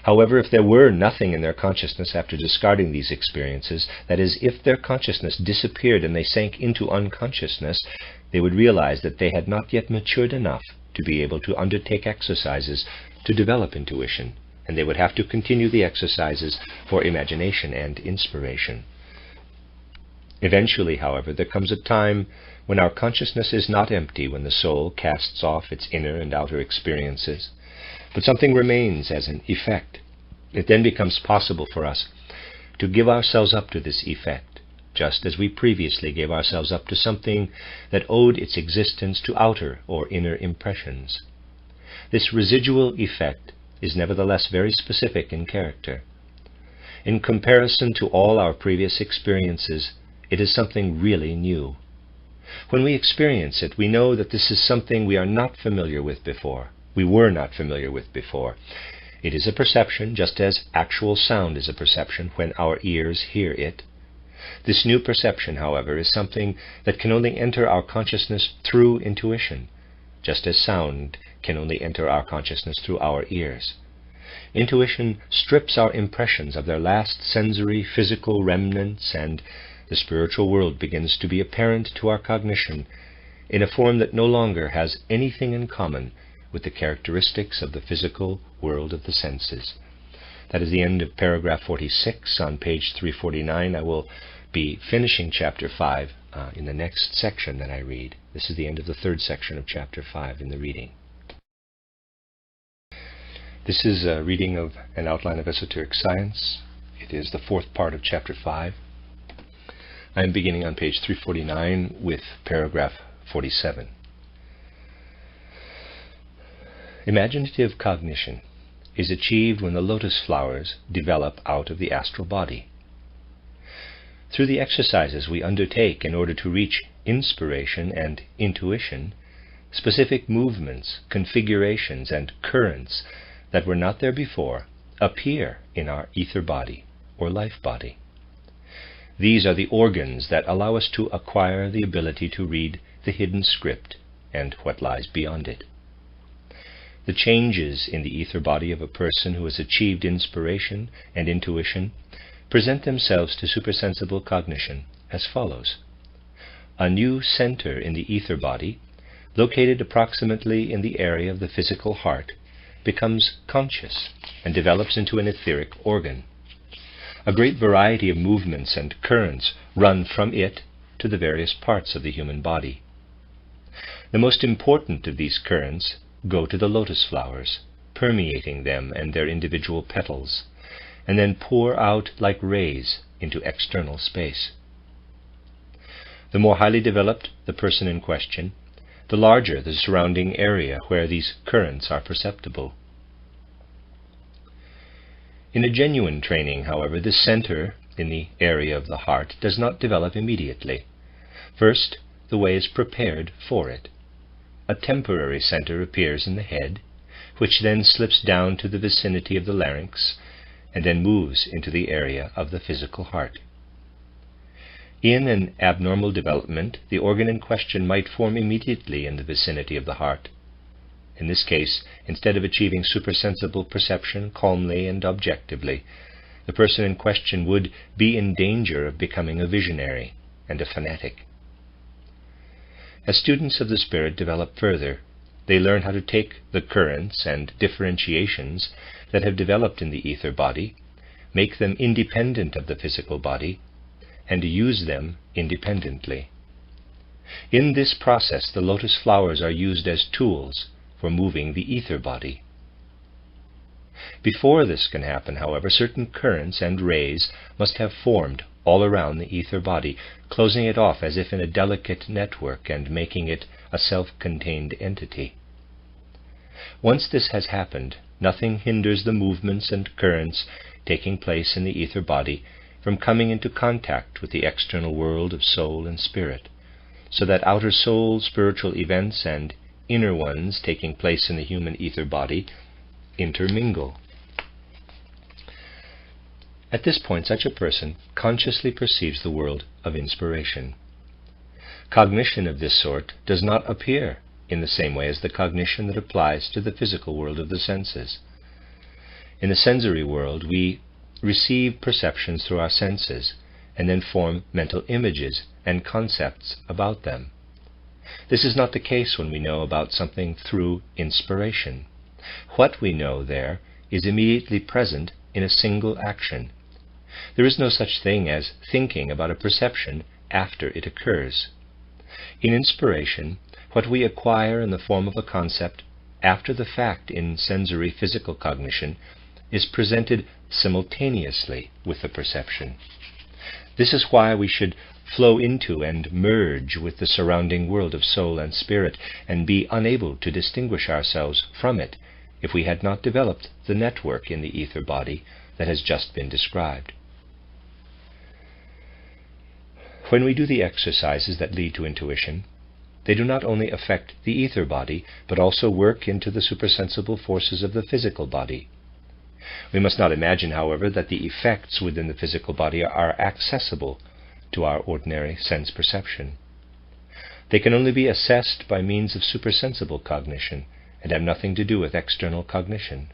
However, if there were nothing in their consciousness after discarding these experiences, that is, if their consciousness disappeared and they sank into unconsciousness, they would realize that they had not yet matured enough to be able to undertake exercises to develop intuition, and they would have to continue the exercises for imagination and inspiration. Eventually, however, there comes a time when our consciousness is not empty, when the soul casts off its inner and outer experiences, but something remains as an effect. It then becomes possible for us to give ourselves up to this effect, just as we previously gave ourselves up to something that owed its existence to outer or inner impressions. This residual effect is nevertheless very specific in character. In comparison to all our previous experiences, it is something really new. When we experience it, we know that this is something we are not familiar with before. We were not familiar with before. It is a perception, just as actual sound is a perception when our ears hear it. This new perception, however, is something that can only enter our consciousness through intuition, just as sound can only enter our consciousness through our ears. Intuition strips our impressions of their last sensory, physical remnants, and the spiritual world begins to be apparent to our cognition in a form that no longer has anything in common with the characteristics of the physical world of the senses. That is the end of paragraph 46 on page 349. I will be finishing chapter 5 in the next section that I read. This is the end of the third section of chapter 5 in the reading. This is a reading of an outline of esoteric science. It is the fourth part of chapter 5. I am beginning on page 349 with paragraph 47. Imaginative cognition is achieved when the lotus flowers develop out of the astral body. Through the exercises we undertake in order to reach inspiration and intuition, specific movements, configurations, and currents that were not there before appear in our ether body or life body. These are the organs that allow us to acquire the ability to read the hidden script and what lies beyond it. The changes in the ether body of a person who has achieved inspiration and intuition present themselves to supersensible cognition as follows. A new center in the ether body, located approximately in the area of the physical heart, becomes conscious and develops into an etheric organ. A great variety of movements and currents run from it to the various parts of the human body. The most important of these currents go to the lotus flowers, permeating them and their individual petals, and then pour out like rays into external space. The more highly developed the person in question, the larger the surrounding area where these currents are perceptible. In a genuine training, however, this center in the area of the heart does not develop immediately. First, the way is prepared for it. A temporary center appears in the head, which then slips down to the vicinity of the larynx, and then moves into the area of the physical heart. In an abnormal development, the organ in question might form immediately in the vicinity of the heart. In this case, instead of achieving supersensible perception calmly and objectively, the person in question would be in danger of becoming a visionary and a fanatic. As students of the spirit develop further, they learn how to take the currents and differentiations that have developed in the ether body, make them independent of the physical body, and use them independently. In this process, the lotus flowers are used as tools for moving the ether body. Before this can happen, however, certain currents and rays must have formed all around the ether body, closing it off as if in a delicate network and making it a self-contained entity. Once this has happened, nothing hinders the movements and currents taking place in the ether body from coming into contact with the external world of soul and spirit, so that outer soul spiritual events and inner ones taking place in the human ether body intermingle. At this point, such a person consciously perceives the world of inspiration. Cognition of this sort does not appear in the same way as the cognition that applies to the physical world of the senses. In the sensory world, we receive perceptions through our senses and then form mental images and concepts about them. This is not the case when we know about something through inspiration. What we know there is immediately present in a single action. There is no such thing as thinking about a perception after it occurs. In inspiration, what we acquire in the form of a concept after the fact in sensory physical cognition is presented simultaneously with the perception. This is why we should flow into and merge with the surrounding world of soul and spirit, and be unable to distinguish ourselves from it if we had not developed the network in the ether body that has just been described. When we do the exercises that lead to intuition, they do not only affect the ether body, but also work into the supersensible forces of the physical body. We must not imagine, however, that the effects within the physical body are accessible to our ordinary sense perception. They can only be assessed by means of supersensible cognition and have nothing to do with external cognition.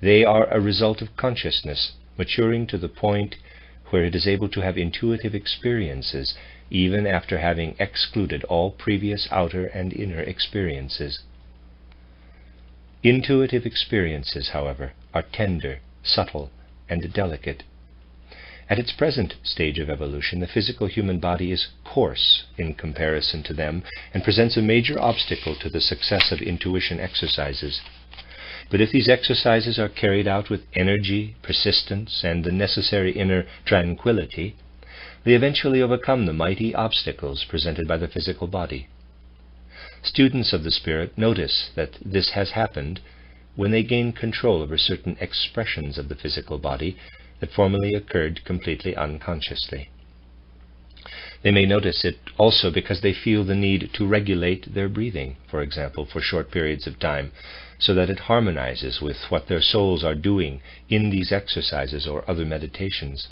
They are a result of consciousness maturing to the point where it is able to have intuitive experiences even after having excluded all previous outer and inner experiences. Intuitive experiences, however, are tender, subtle, and delicate. At its present stage of evolution, the physical human body is coarse in comparison to them and presents a major obstacle to the success of intuition exercises. But if these exercises are carried out with energy, persistence, and the necessary inner tranquility, they eventually overcome the mighty obstacles presented by the physical body. Students of the spirit notice that this has happened when they gain control over certain expressions of the physical body that formerly occurred completely unconsciously. They may notice it also because they feel the need to regulate their breathing, for example, for short periods of time, so that it harmonizes with what their souls are doing in these exercises or other meditations.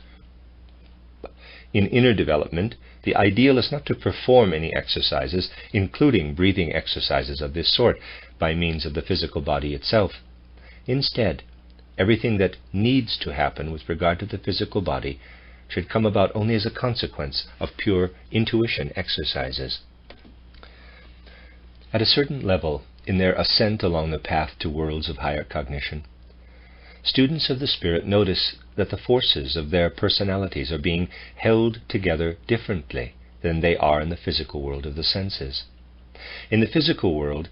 In inner development, the ideal is not to perform any exercises, including breathing exercises of this sort, by means of the physical body itself. Instead, everything that needs to happen with regard to the physical body should come about only as a consequence of pure intuition exercises. At a certain level, in their ascent along the path to worlds of higher cognition, students of the spirit notice that the forces of their personalities are being held together differently than they are in the physical world of the senses. In the physical world,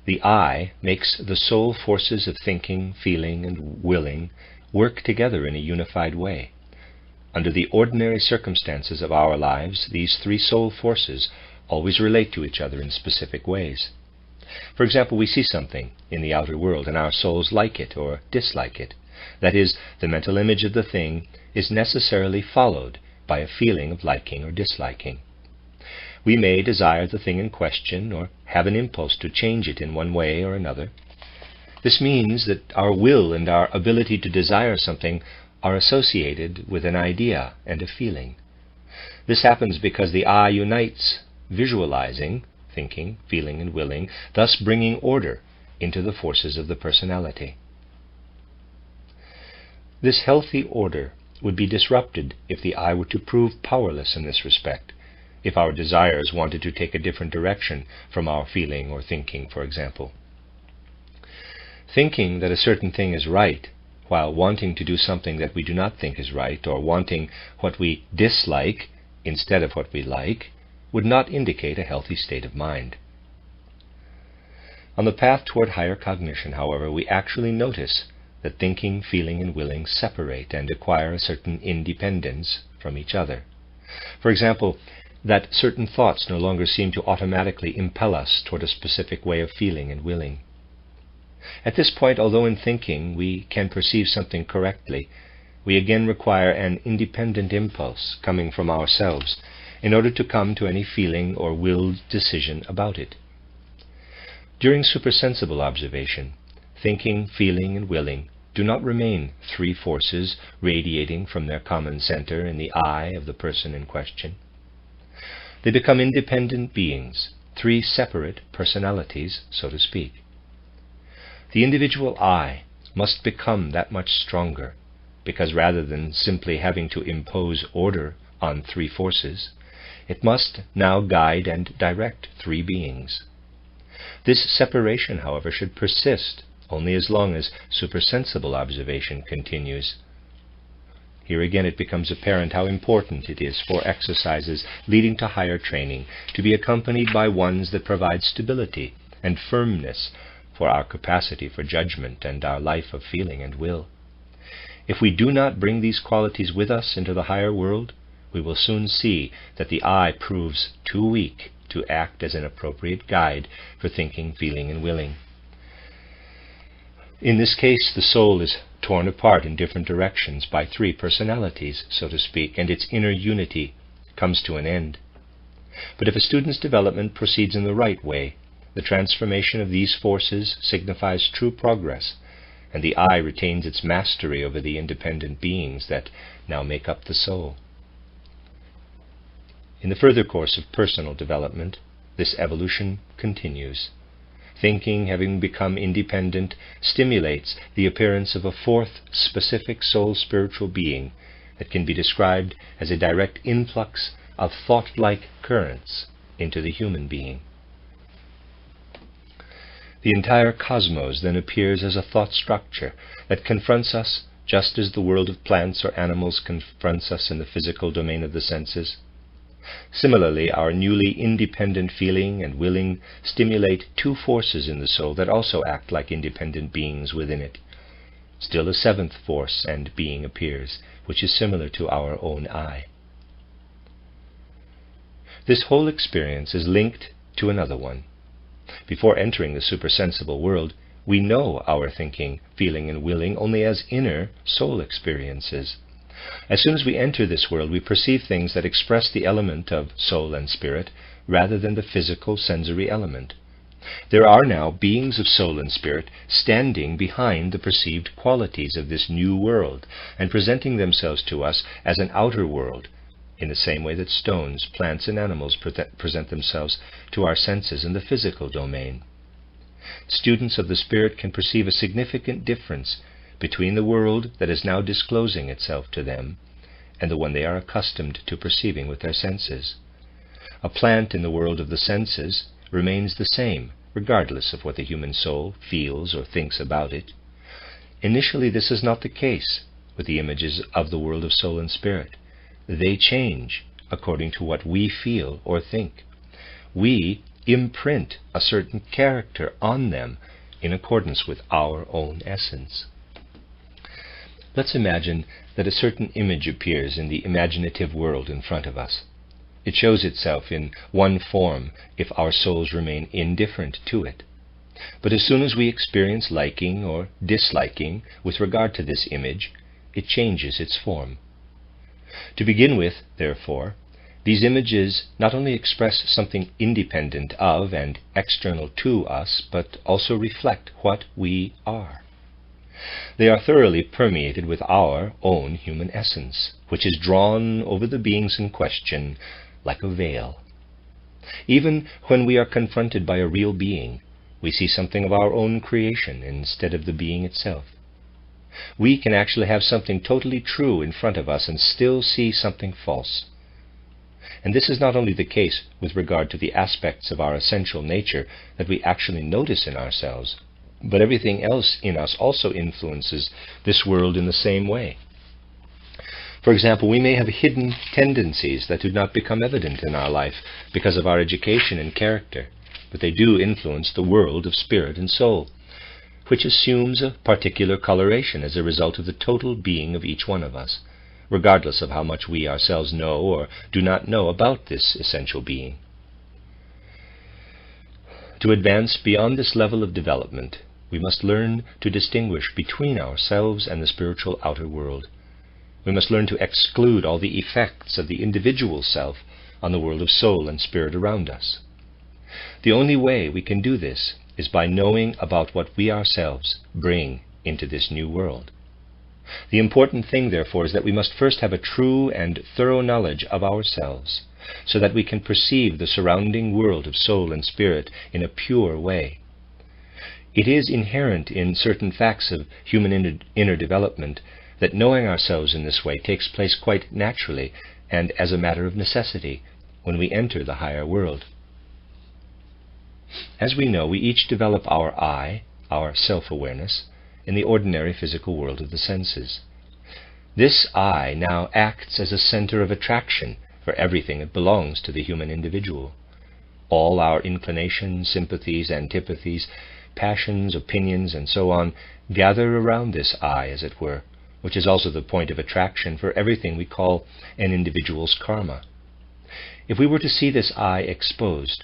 the I makes the soul forces of thinking, feeling, and willing work together in a unified way. Under the ordinary circumstances of our lives, these three soul forces always relate to each other in specific ways. For example, we see something in the outer world, and our souls like it or dislike it. That is, the mental image of the thing is necessarily followed by a feeling of liking or disliking. We may desire the thing in question or have an impulse to change it in one way or another. This means that our will and our ability to desire something are associated with an idea and a feeling. This happens because the I unites visualizing, thinking, feeling, and willing, thus bringing order into the forces of the personality. This healthy order would be disrupted if the I were to prove powerless in this respect, if our desires wanted to take a different direction from our feeling or thinking, for example. Thinking that a certain thing is right, while wanting to do something that we do not think is right, or wanting what we dislike instead of what we like, would not indicate a healthy state of mind. On the path toward higher cognition, however, we actually notice that thinking, feeling, and willing separate and acquire a certain independence from each other. For example, that certain thoughts no longer seem to automatically impel us toward a specific way of feeling and willing. At this point, although in thinking we can perceive something correctly, we again require an independent impulse coming from ourselves in order to come to any feeling or willed decision about it. During supersensible observation, thinking, feeling, and willing do not remain three forces radiating from their common center in the I of the person in question. They become independent beings, three separate personalities, so to speak. The individual I must become that much stronger, because rather than simply having to impose order on three forces, it must now guide and direct three beings. This separation, however, should persist only as long as supersensible observation continues. Here again it becomes apparent how important it is for exercises leading to higher training to be accompanied by ones that provide stability and firmness for our capacity for judgment and our life of feeling and will. If we do not bring these qualities with us into the higher world, we will soon see that the I proves too weak to act as an appropriate guide for thinking, feeling, and willing. In this case, the soul is torn apart in different directions by three personalities, so to speak, and its inner unity comes to an end. But if a student's development proceeds in the right way, the transformation of these forces signifies true progress, and the I retains its mastery over the independent beings that now make up the soul. In the further course of personal development, this evolution continues. Thinking, having become independent, stimulates the appearance of a fourth specific soul-spiritual being that can be described as a direct influx of thought-like currents into the human being. The entire cosmos then appears as a thought structure that confronts us just as the world of plants or animals confronts us in the physical domain of the senses. Similarly, our newly independent feeling and willing stimulate two forces in the soul that also act like independent beings within it. Still a seventh force and being appears, which is similar to our own I. This whole experience is linked to another one. Before entering the supersensible world, we know our thinking, feeling, and willing only as inner soul experiences. As soon as we enter this world, we perceive things that express the element of soul and spirit rather than the physical sensory element. There are now beings of soul and spirit standing behind the perceived qualities of this new world and presenting themselves to us as an outer world, in the same way that stones, plants, and animals present themselves to our senses in the physical domain. Students of the spirit can perceive a significant difference between the world that is now disclosing itself to them and the one they are accustomed to perceiving with their senses. A plant in the world of the senses remains the same, regardless of what the human soul feels or thinks about it. Initially, this is not the case with the images of the world of soul and spirit. They change according to what we feel or think. We imprint a certain character on them in accordance with our own essence. Let's imagine that a certain image appears in the imaginative world in front of us. It shows itself in one form if our souls remain indifferent to it. But as soon as we experience liking or disliking with regard to this image, it changes its form. To begin with, therefore, these images not only express something independent of and external to us, but also reflect what we are. They are thoroughly permeated with our own human essence, which is drawn over the beings in question like a veil. Even when we are confronted by a real being, we see something of our own creation instead of the being itself. We can actually have something totally true in front of us and still see something false. And this is not only the case with regard to the aspects of our essential nature that we actually notice in ourselves, but everything else in us also influences this world in the same way. For example, we may have hidden tendencies that do not become evident in our life because of our education and character, but they do influence the world of spirit and soul, which assumes a particular coloration as a result of the total being of each one of us, regardless of how much we ourselves know or do not know about this essential being. To advance beyond this level of development, we must learn to distinguish between ourselves and the spiritual outer world. We must learn to exclude all the effects of the individual self on the world of soul and spirit around us. The only way we can do this is by knowing about what we ourselves bring into this new world. The important thing, therefore, is that we must first have a true and thorough knowledge of ourselves, so that we can perceive the surrounding world of soul and spirit in a pure way. It is inherent in certain facts of human inner development that knowing ourselves in this way takes place quite naturally and as a matter of necessity when we enter the higher world. As we know, we each develop our I, our self-awareness, in the ordinary physical world of the senses. This I now acts as a center of attraction for everything that belongs to the human individual. All our inclinations, sympathies, antipathies, passions, opinions, and so on gather around this I, as it were, which is also the point of attraction for everything we call an individual's karma. If we were to see this I exposed,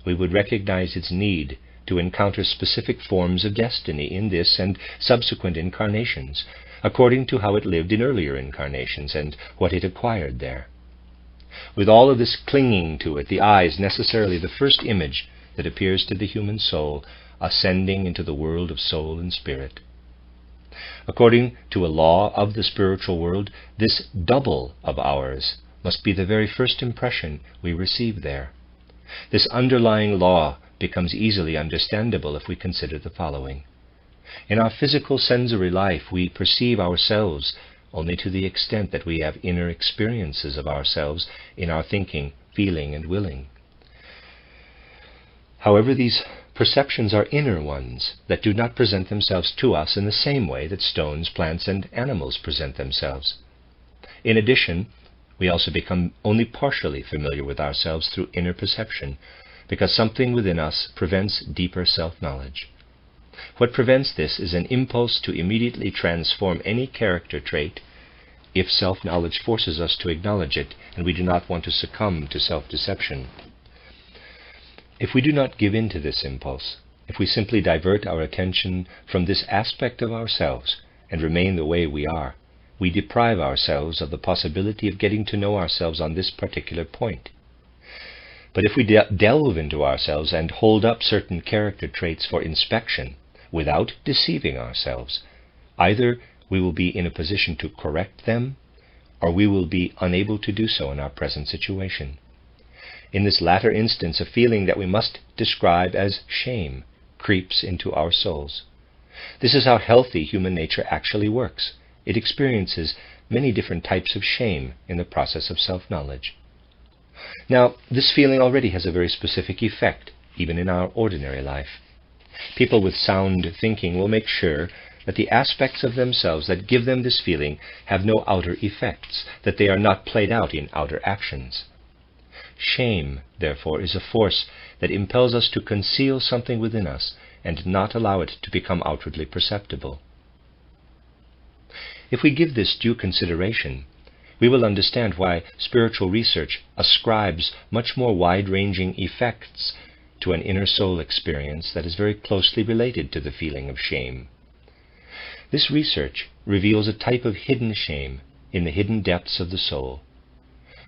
we would recognize its need to encounter specific forms of destiny in this and subsequent incarnations, according to how it lived in earlier incarnations and what it acquired there. With all of this clinging to it, the I is necessarily the first image that appears to the human soul, ascending into the world of soul and spirit. According to a law of the spiritual world, this double of ours must be the very first impression we receive there. This underlying law becomes easily understandable if we consider the following. In our physical sensory life, we perceive ourselves only to the extent that we have inner experiences of ourselves in our thinking, feeling, and willing. However, these perceptions are inner ones that do not present themselves to us in the same way that stones, plants, and animals present themselves. In addition, we also become only partially familiar with ourselves through inner perception, because something within us prevents deeper self-knowledge. What prevents this is an impulse to immediately transform any character trait if self-knowledge forces us to acknowledge it, and we do not want to succumb to self-deception. If we do not give in to this impulse, if we simply divert our attention from this aspect of ourselves and remain the way we are, we deprive ourselves of the possibility of getting to know ourselves on this particular point. But if we delve into ourselves and hold up certain character traits for inspection without deceiving ourselves, either we will be in a position to correct them, or we will be unable to do so in our present situation. In this latter instance, a feeling that we must describe as shame creeps into our souls. This is how healthy human nature actually works. It experiences many different types of shame in the process of self-knowledge. Now, this feeling already has a very specific effect, even in our ordinary life. People with sound thinking will make sure that the aspects of themselves that give them this feeling have no outer effects, that they are not played out in outer actions. Shame, therefore, is a force that impels us to conceal something within us and not allow it to become outwardly perceptible. If we give this due consideration, we will understand why spiritual research ascribes much more wide-ranging effects to an inner soul experience that is very closely related to the feeling of shame. This research reveals a type of hidden shame in the hidden depths of the soul,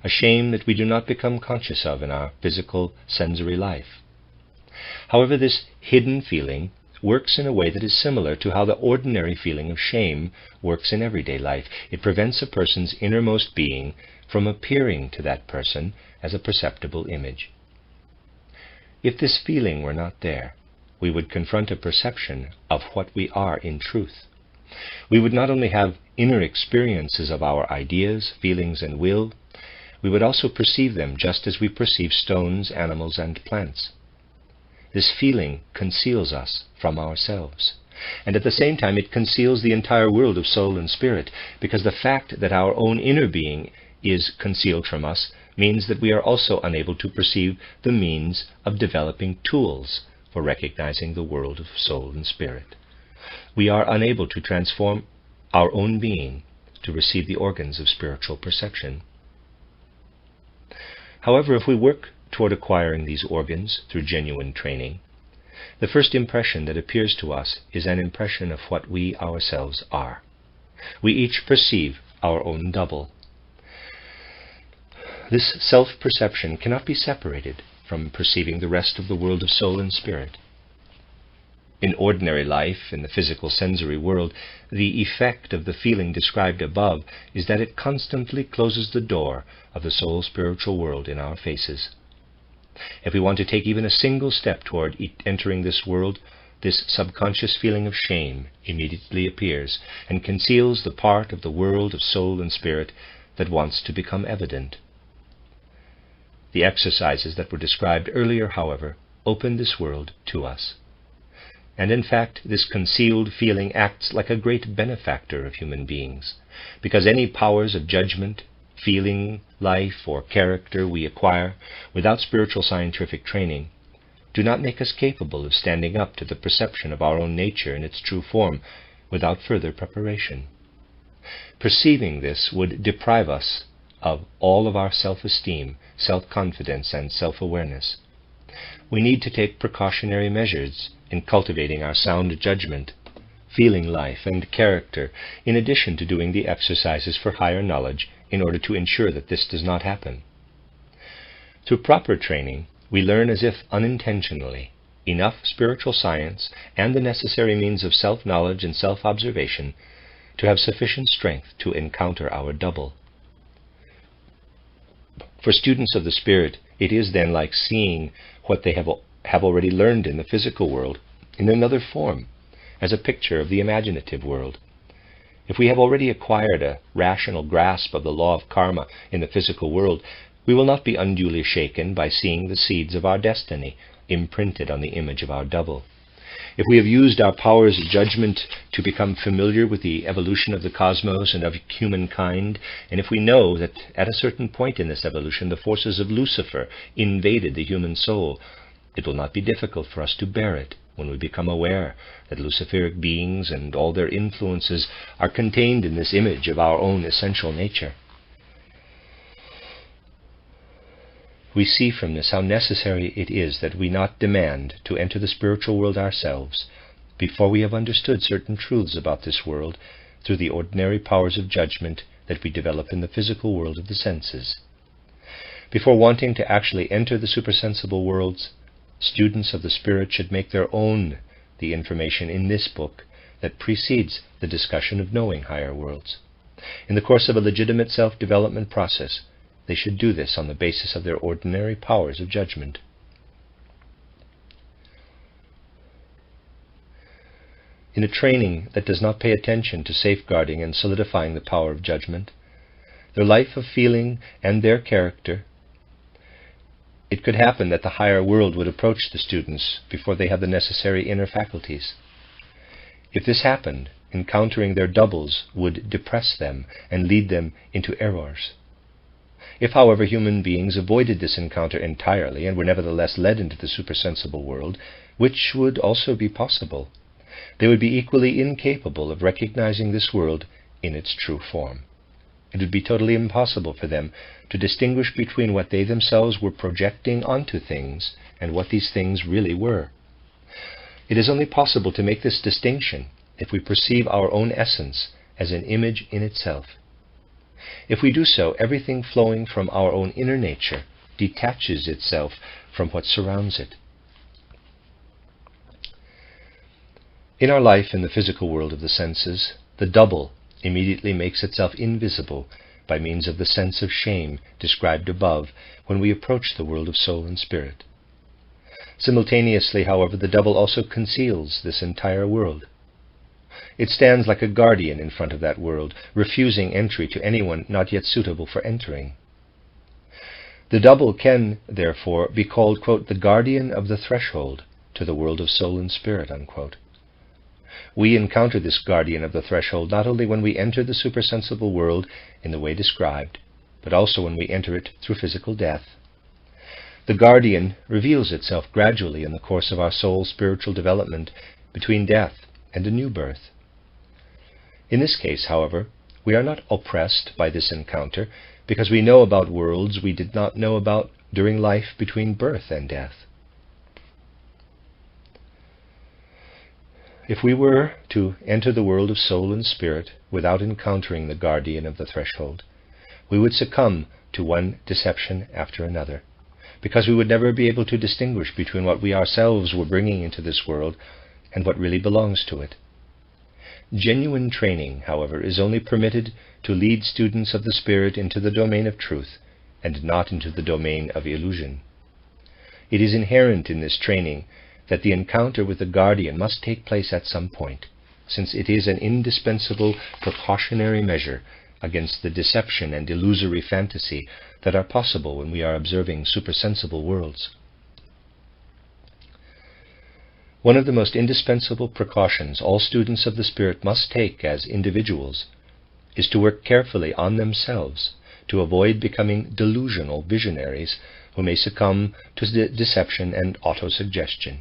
a shame that we do not become conscious of in our physical sensory life. However, this hidden feeling works in a way that is similar to how the ordinary feeling of shame works in everyday life. It prevents a person's innermost being from appearing to that person as a perceptible image. If this feeling were not there, we would confront a perception of what we are in truth. We would not only have inner experiences of our ideas, feelings, and will, we would also perceive them just as we perceive stones, animals, and plants. This feeling conceals us from ourselves, and at the same time it conceals the entire world of soul and spirit, because the fact that our own inner being is concealed from us means that we are also unable to perceive the means of developing tools for recognizing the world of soul and spirit. We are unable to transform our own being to receive the organs of spiritual perception. However, if we work toward acquiring these organs through genuine training, the first impression that appears to us is an impression of what we ourselves are. We each perceive our own double. This self-perception cannot be separated from perceiving the rest of the world of soul and spirit. In ordinary life, in the physical sensory world, the effect of the feeling described above is that it constantly closes the door of the soul-spiritual world in our faces. If we want to take even a single step toward entering this world, this subconscious feeling of shame immediately appears and conceals the part of the world of soul and spirit that wants to become evident. The exercises that were described earlier, however, open this world to us. And in fact, this concealed feeling acts like a great benefactor of human beings, because any powers of judgment, feeling, life, or character we acquire without spiritual scientific training do not make us capable of standing up to the perception of our own nature in its true form without further preparation. Perceiving this would deprive us of all of our self-esteem, self-confidence, and self-awareness. We need to take precautionary measures in cultivating our sound judgment, feeling life, and character, in addition to doing the exercises for higher knowledge in order to ensure that this does not happen. Through proper training, we learn as if unintentionally enough spiritual science and the necessary means of self-knowledge and self-observation to have sufficient strength to encounter our double. For students of the Spirit, it is then like seeing what they have already learned in the physical world in another form, as a picture of the imaginative world. If we have already acquired a rational grasp of the law of karma in the physical world, we will not be unduly shaken by seeing the seeds of our destiny imprinted on the image of our double. If we have used our powers of judgment to become familiar with the evolution of the cosmos and of humankind, and if we know that at a certain point in this evolution the forces of Lucifer invaded the human soul, it will not be difficult for us to bear it when we become aware that Luciferic beings and all their influences are contained in this image of our own essential nature. We see from this how necessary it is that we not demand to enter the spiritual world ourselves before we have understood certain truths about this world through the ordinary powers of judgment that we develop in the physical world of the senses. Before wanting to actually enter the supersensible worlds, students of the Spirit should make their own the information in this book that precedes the discussion of knowing higher worlds. In the course of a legitimate self-development process, they should do this on the basis of their ordinary powers of judgment. In a training that does not pay attention to safeguarding and solidifying the power of judgment, their life of feeling, and their character, it could happen that the higher world would approach the students before they have the necessary inner faculties. If this happened, encountering their doubles would depress them and lead them into errors. If, however, human beings avoided this encounter entirely and were nevertheless led into the supersensible world, which would also be possible, they would be equally incapable of recognizing this world in its true form. It would be totally impossible for them to distinguish between what they themselves were projecting onto things and what these things really were. It is only possible to make this distinction if we perceive our own essence as an image in itself. If we do so, everything flowing from our own inner nature detaches itself from what surrounds it. In our life in the physical world of the senses, the double immediately makes itself invisible by means of the sense of shame described above when we approach the world of soul and spirit. Simultaneously, however, the double also conceals this entire world. It stands like a guardian in front of that world, refusing entry to anyone not yet suitable for entering. The double can, therefore, be called, quote, the guardian of the threshold to the world of soul and spirit, unquote. We encounter this guardian of the threshold not only when we enter the supersensible world in the way described, but also when we enter it through physical death. The guardian reveals itself gradually in the course of our soul's spiritual development between death and a new birth. In this case, however, we are not oppressed by this encounter because we know about worlds we did not know about during life between birth and death. If we were to enter the world of soul and spirit without encountering the guardian of the threshold, we would succumb to one deception after another, because we would never be able to distinguish between what we ourselves were bringing into this world and what really belongs to it. Genuine training, however, is only permitted to lead students of the spirit into the domain of truth and not into the domain of illusion. It is inherent in this training that the encounter with the guardian must take place at some point, since it is an indispensable precautionary measure against the deception and illusory fantasy that are possible when we are observing supersensible worlds. One of the most indispensable precautions all students of the spirit must take as individuals is to work carefully on themselves to avoid becoming delusional visionaries who may succumb to deception and autosuggestion.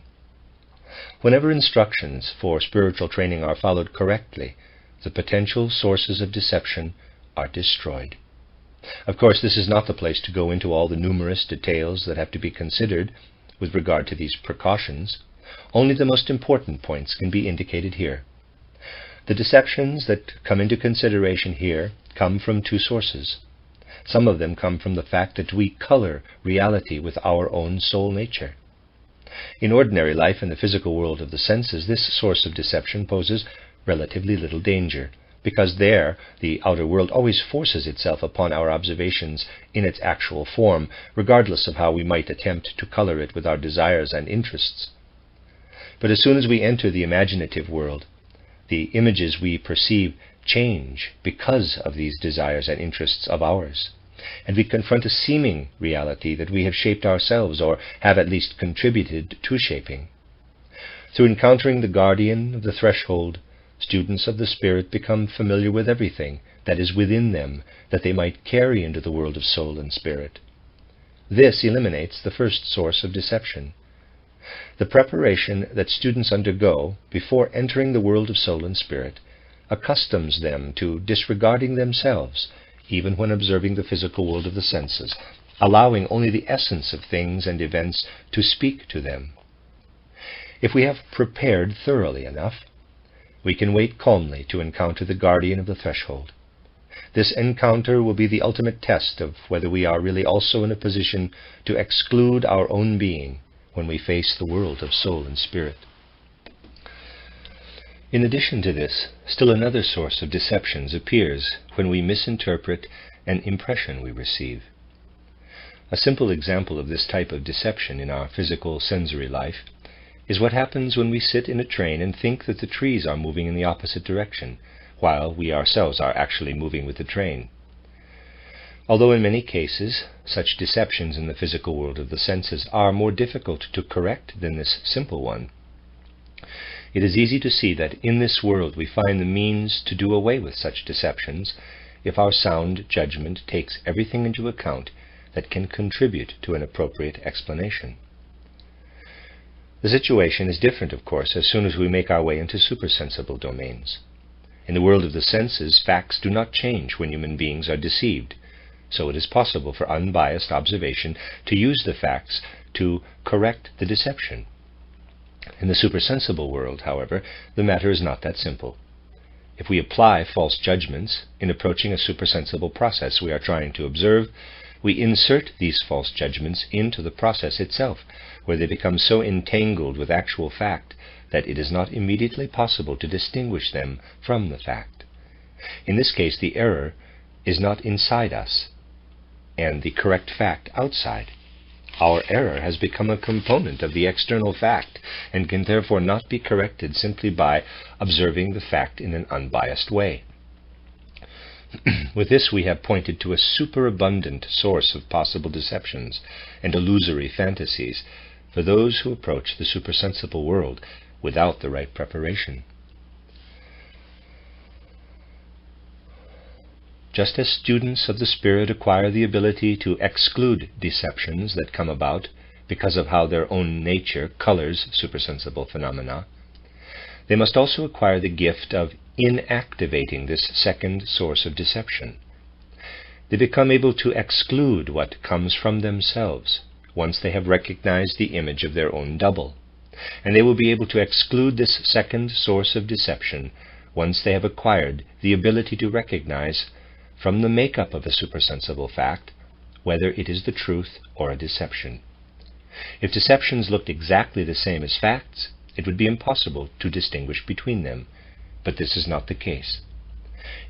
Whenever instructions for spiritual training are followed correctly, the potential sources of deception are destroyed. Of course, this is not the place to go into all the numerous details that have to be considered with regard to these precautions. Only the most important points can be indicated here. The deceptions that come into consideration here come from two sources. Some of them come from the fact that we color reality with our own soul nature. In ordinary life in the physical world of the senses, this source of deception poses relatively little danger, because there the outer world always forces itself upon our observations in its actual form, regardless of how we might attempt to color it with our desires and interests. But as soon as we enter the imaginative world, the images we perceive change because of these desires and interests of ours, and we confront a seeming reality that we have shaped ourselves, or have at least contributed to shaping. Through encountering the guardian of the threshold, students of the spirit become familiar with everything that is within them that they might carry into the world of soul and spirit. This eliminates the first source of deception. The preparation that students undergo before entering the world of soul and spirit accustoms them to disregarding themselves, even when observing the physical world of the senses, allowing only the essence of things and events to speak to them. If we have prepared thoroughly enough, we can wait calmly to encounter the guardian of the threshold. This encounter will be the ultimate test of whether we are really also in a position to exclude our own being when we face the world of soul and spirit. In addition to this, still another source of deceptions appears when we misinterpret an impression we receive. A simple example of this type of deception in our physical sensory life is what happens when we sit in a train and think that the trees are moving in the opposite direction, while we ourselves are actually moving with the train. Although in many cases such deceptions in the physical world of the senses are more difficult to correct than this simple one, it is easy to see that in this world we find the means to do away with such deceptions if our sound judgment takes everything into account that can contribute to an appropriate explanation. The situation is different, of course, as soon as we make our way into supersensible domains. In the world of the senses, facts do not change when human beings are deceived, so it is possible for unbiased observation to use the facts to correct the deception. In the supersensible world, however, the matter is not that simple. If we apply false judgments in approaching a supersensible process we are trying to observe, we insert these false judgments into the process itself, where they become so entangled with actual fact that it is not immediately possible to distinguish them from the fact. In this case, the error is not inside us, and the correct fact outside. Our error has become a component of the external fact, and can therefore not be corrected simply by observing the fact in an unbiased way. With this we have pointed to a superabundant source of possible deceptions and illusory fantasies for those who approach the supersensible world without the right preparation. Just as students of the Spirit acquire the ability to exclude deceptions that come about because of how their own nature colors supersensible phenomena, they must also acquire the gift of inactivating this second source of deception. They become able to exclude what comes from themselves once they have recognized the image of their own double, and they will be able to exclude this second source of deception once they have acquired the ability to recognize from the makeup of a supersensible fact whether it is the truth or a deception. If deceptions looked exactly the same as facts, it would be impossible to distinguish between them, but this is not the case.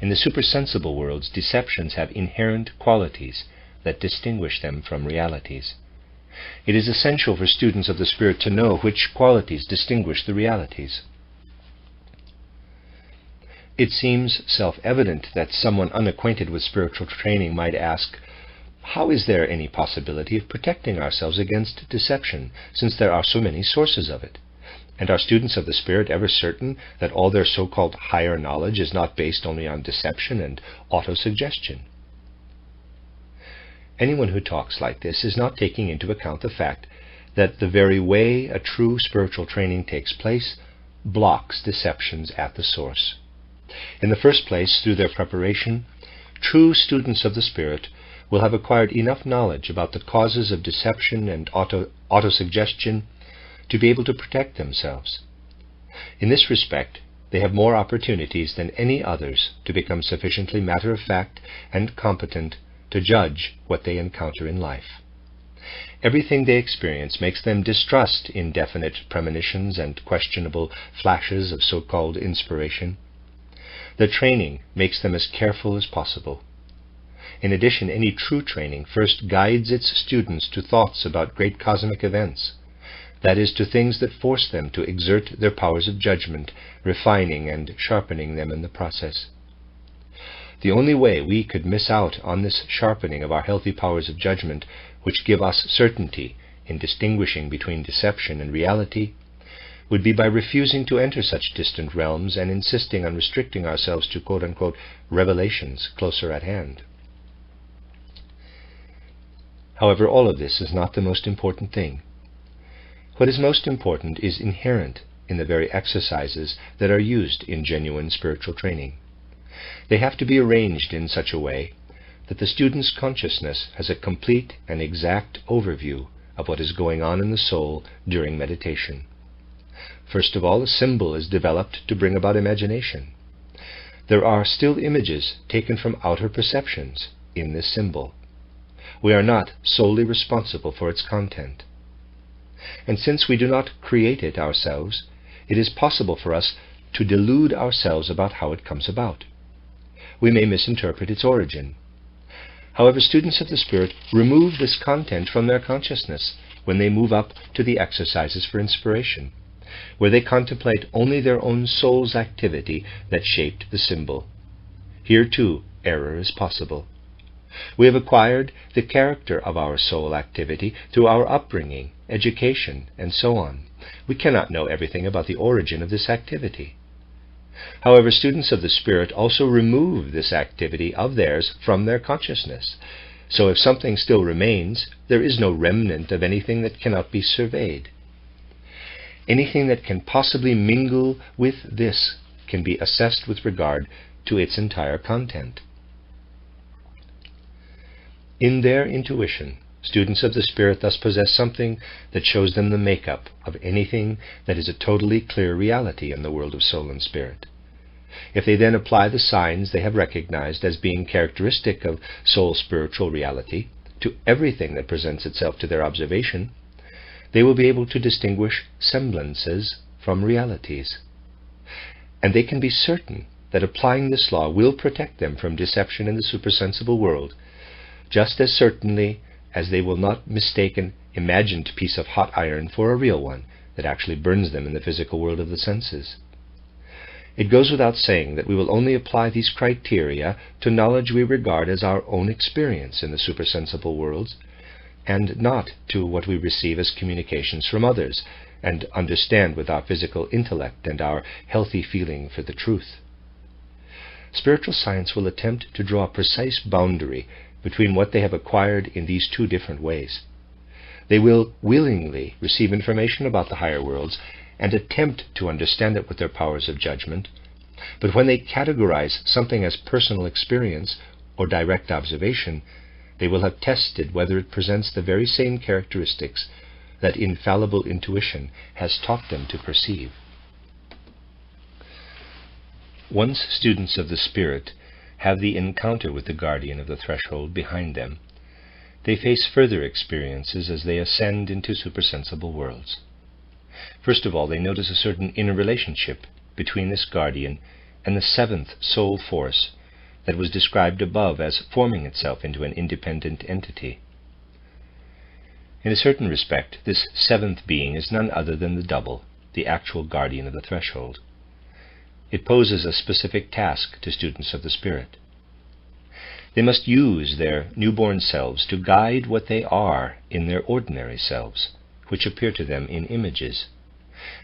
In the supersensible worlds, deceptions have inherent qualities that distinguish them from realities. It is essential for students of the Spirit to know which qualities distinguish the realities. It seems self-evident that someone unacquainted with spiritual training might ask, how is there any possibility of protecting ourselves against deception, since there are so many sources of it? And are students of the Spirit ever certain that all their so-called higher knowledge is not based only on deception and autosuggestion? Anyone who talks like this is not taking into account the fact that the very way a true spiritual training takes place blocks deceptions at the source. In the first place, through their preparation, true students of the Spirit will have acquired enough knowledge about the causes of deception and autosuggestion to be able to protect themselves. In this respect, they have more opportunities than any others to become sufficiently matter-of-fact and competent to judge what they encounter in life. Everything they experience makes them distrust indefinite premonitions and questionable flashes of so-called inspiration. The training makes them as careful as possible. In addition, any true training first guides its students to thoughts about great cosmic events, that is, to things that force them to exert their powers of judgment, refining and sharpening them in the process. The only way we could miss out on this sharpening of our healthy powers of judgment, which give us certainty in distinguishing between deception and reality, would be by refusing to enter such distant realms and insisting on restricting ourselves to quote-unquote revelations closer at hand. However, all of this is not the most important thing. What is most important is inherent in the very exercises that are used in genuine spiritual training. They have to be arranged in such a way that the student's consciousness has a complete and exact overview of what is going on in the soul during meditation. First of all, a symbol is developed to bring about imagination. There are still images taken from outer perceptions in this symbol. We are not solely responsible for its content. And since we do not create it ourselves, it is possible for us to delude ourselves about how it comes about. We may misinterpret its origin. However, students of the Spirit remove this content from their consciousness when they move up to the exercises for inspiration, where they contemplate only their own soul's activity that shaped the symbol. Here, too, error is possible. We have acquired the character of our soul activity through our upbringing, education, and so on. We cannot know everything about the origin of this activity. However, students of the Spirit also remove this activity of theirs from their consciousness. So if something still remains, there is no remnant of anything that cannot be surveyed. Anything that can possibly mingle with this can be assessed with regard to its entire content. In their intuition, Students of the Spirit thus possess something that shows them the makeup of anything that is a totally clear reality in the world of soul and spirit. If they then apply the signs they have recognized as being characteristic of soul spiritual reality to everything that presents itself to their observation, they will be able to distinguish semblances from realities. And they can be certain that applying this law will protect them from deception in the supersensible world, just as certainly as they will not mistake an imagined piece of hot iron for a real one that actually burns them in the physical world of the senses. It goes without saying that we will only apply these criteria to knowledge we regard as our own experience in the supersensible worlds, and not to what we receive as communications from others, and understand with our physical intellect and our healthy feeling for the truth. Spiritual science will attempt to draw a precise boundary between what they have acquired in these two different ways. They will willingly receive information about the higher worlds and attempt to understand it with their powers of judgment, but when they categorize something as personal experience or direct observation, they will have tested whether it presents the very same characteristics that infallible intuition has taught them to perceive. Once students of the Spirit have the encounter with the guardian of the threshold behind them, they face further experiences as they ascend into supersensible worlds. First of all, they notice a certain inner relationship between this guardian and the seventh soul force that was described above as forming itself into an independent entity. In a certain respect, this seventh being is none other than the double, the actual guardian of the threshold. It poses a specific task to students of the Spirit. They must use their newborn selves to guide what they are in their ordinary selves, which appear to them in images.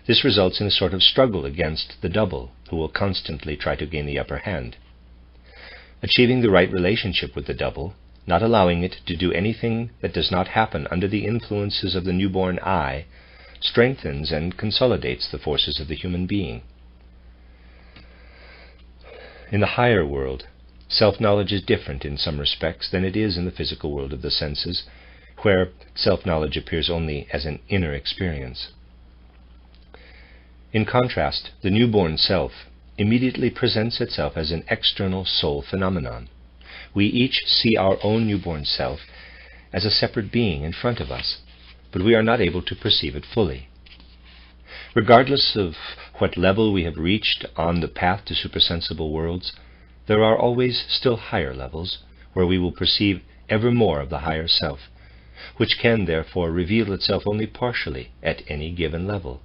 This results in a sort of struggle against the double, who will constantly try to gain the upper hand. Achieving the right relationship with the double, not allowing it to do anything that does not happen under the influences of the newborn I, strengthens and consolidates the forces of the human being. In the higher world, self-knowledge is different in some respects than it is in the physical world of the senses, where self-knowledge appears only as an inner experience. In contrast, the newborn self immediately presents itself as an external soul phenomenon. We each see our own newborn self as a separate being in front of us, but we are not able to perceive it fully. Regardless of what level we have reached on the path to supersensible worlds, there are always still higher levels where we will perceive ever more of the higher self, which can therefore reveal itself only partially at any given level.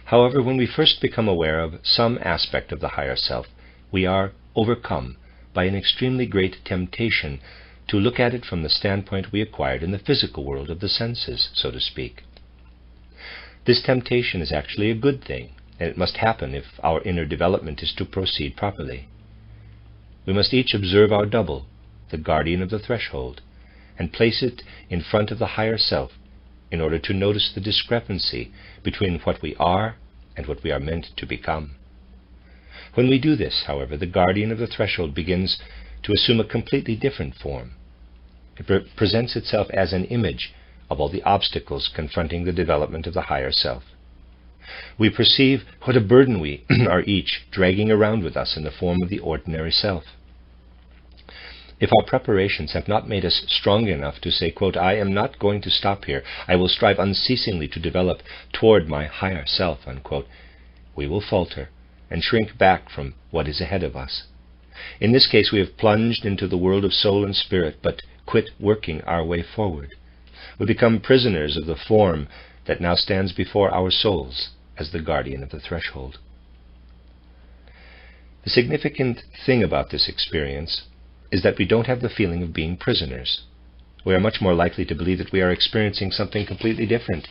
However, when we first become aware of some aspect of the higher self, we are overcome by an extremely great temptation to look at it from the standpoint we acquired in the physical world of the senses, so to speak. This temptation is actually a good thing, and it must happen if our inner development is to proceed properly. We must each observe our double, the guardian of the threshold, and place it in front of the higher self in order to notice the discrepancy between what we are and what we are meant to become. When we do this, however, the guardian of the threshold begins to assume a completely different form. It presents itself as an image of all the obstacles confronting the development of the higher self. We perceive what a burden we are each dragging around with us in the form of the ordinary self. If our preparations have not made us strong enough to say, quote, "I am not going to stop here, I will strive unceasingly to develop toward my higher self," unquote, we will falter and shrink back from what is ahead of us. In this case, we have plunged into the world of soul and spirit, but quit working our way forward. We become prisoners of the form that now stands before our souls as the guardian of the threshold. The significant thing about this experience is that we don't have the feeling of being prisoners. We are much more likely to believe that we are experiencing something completely different.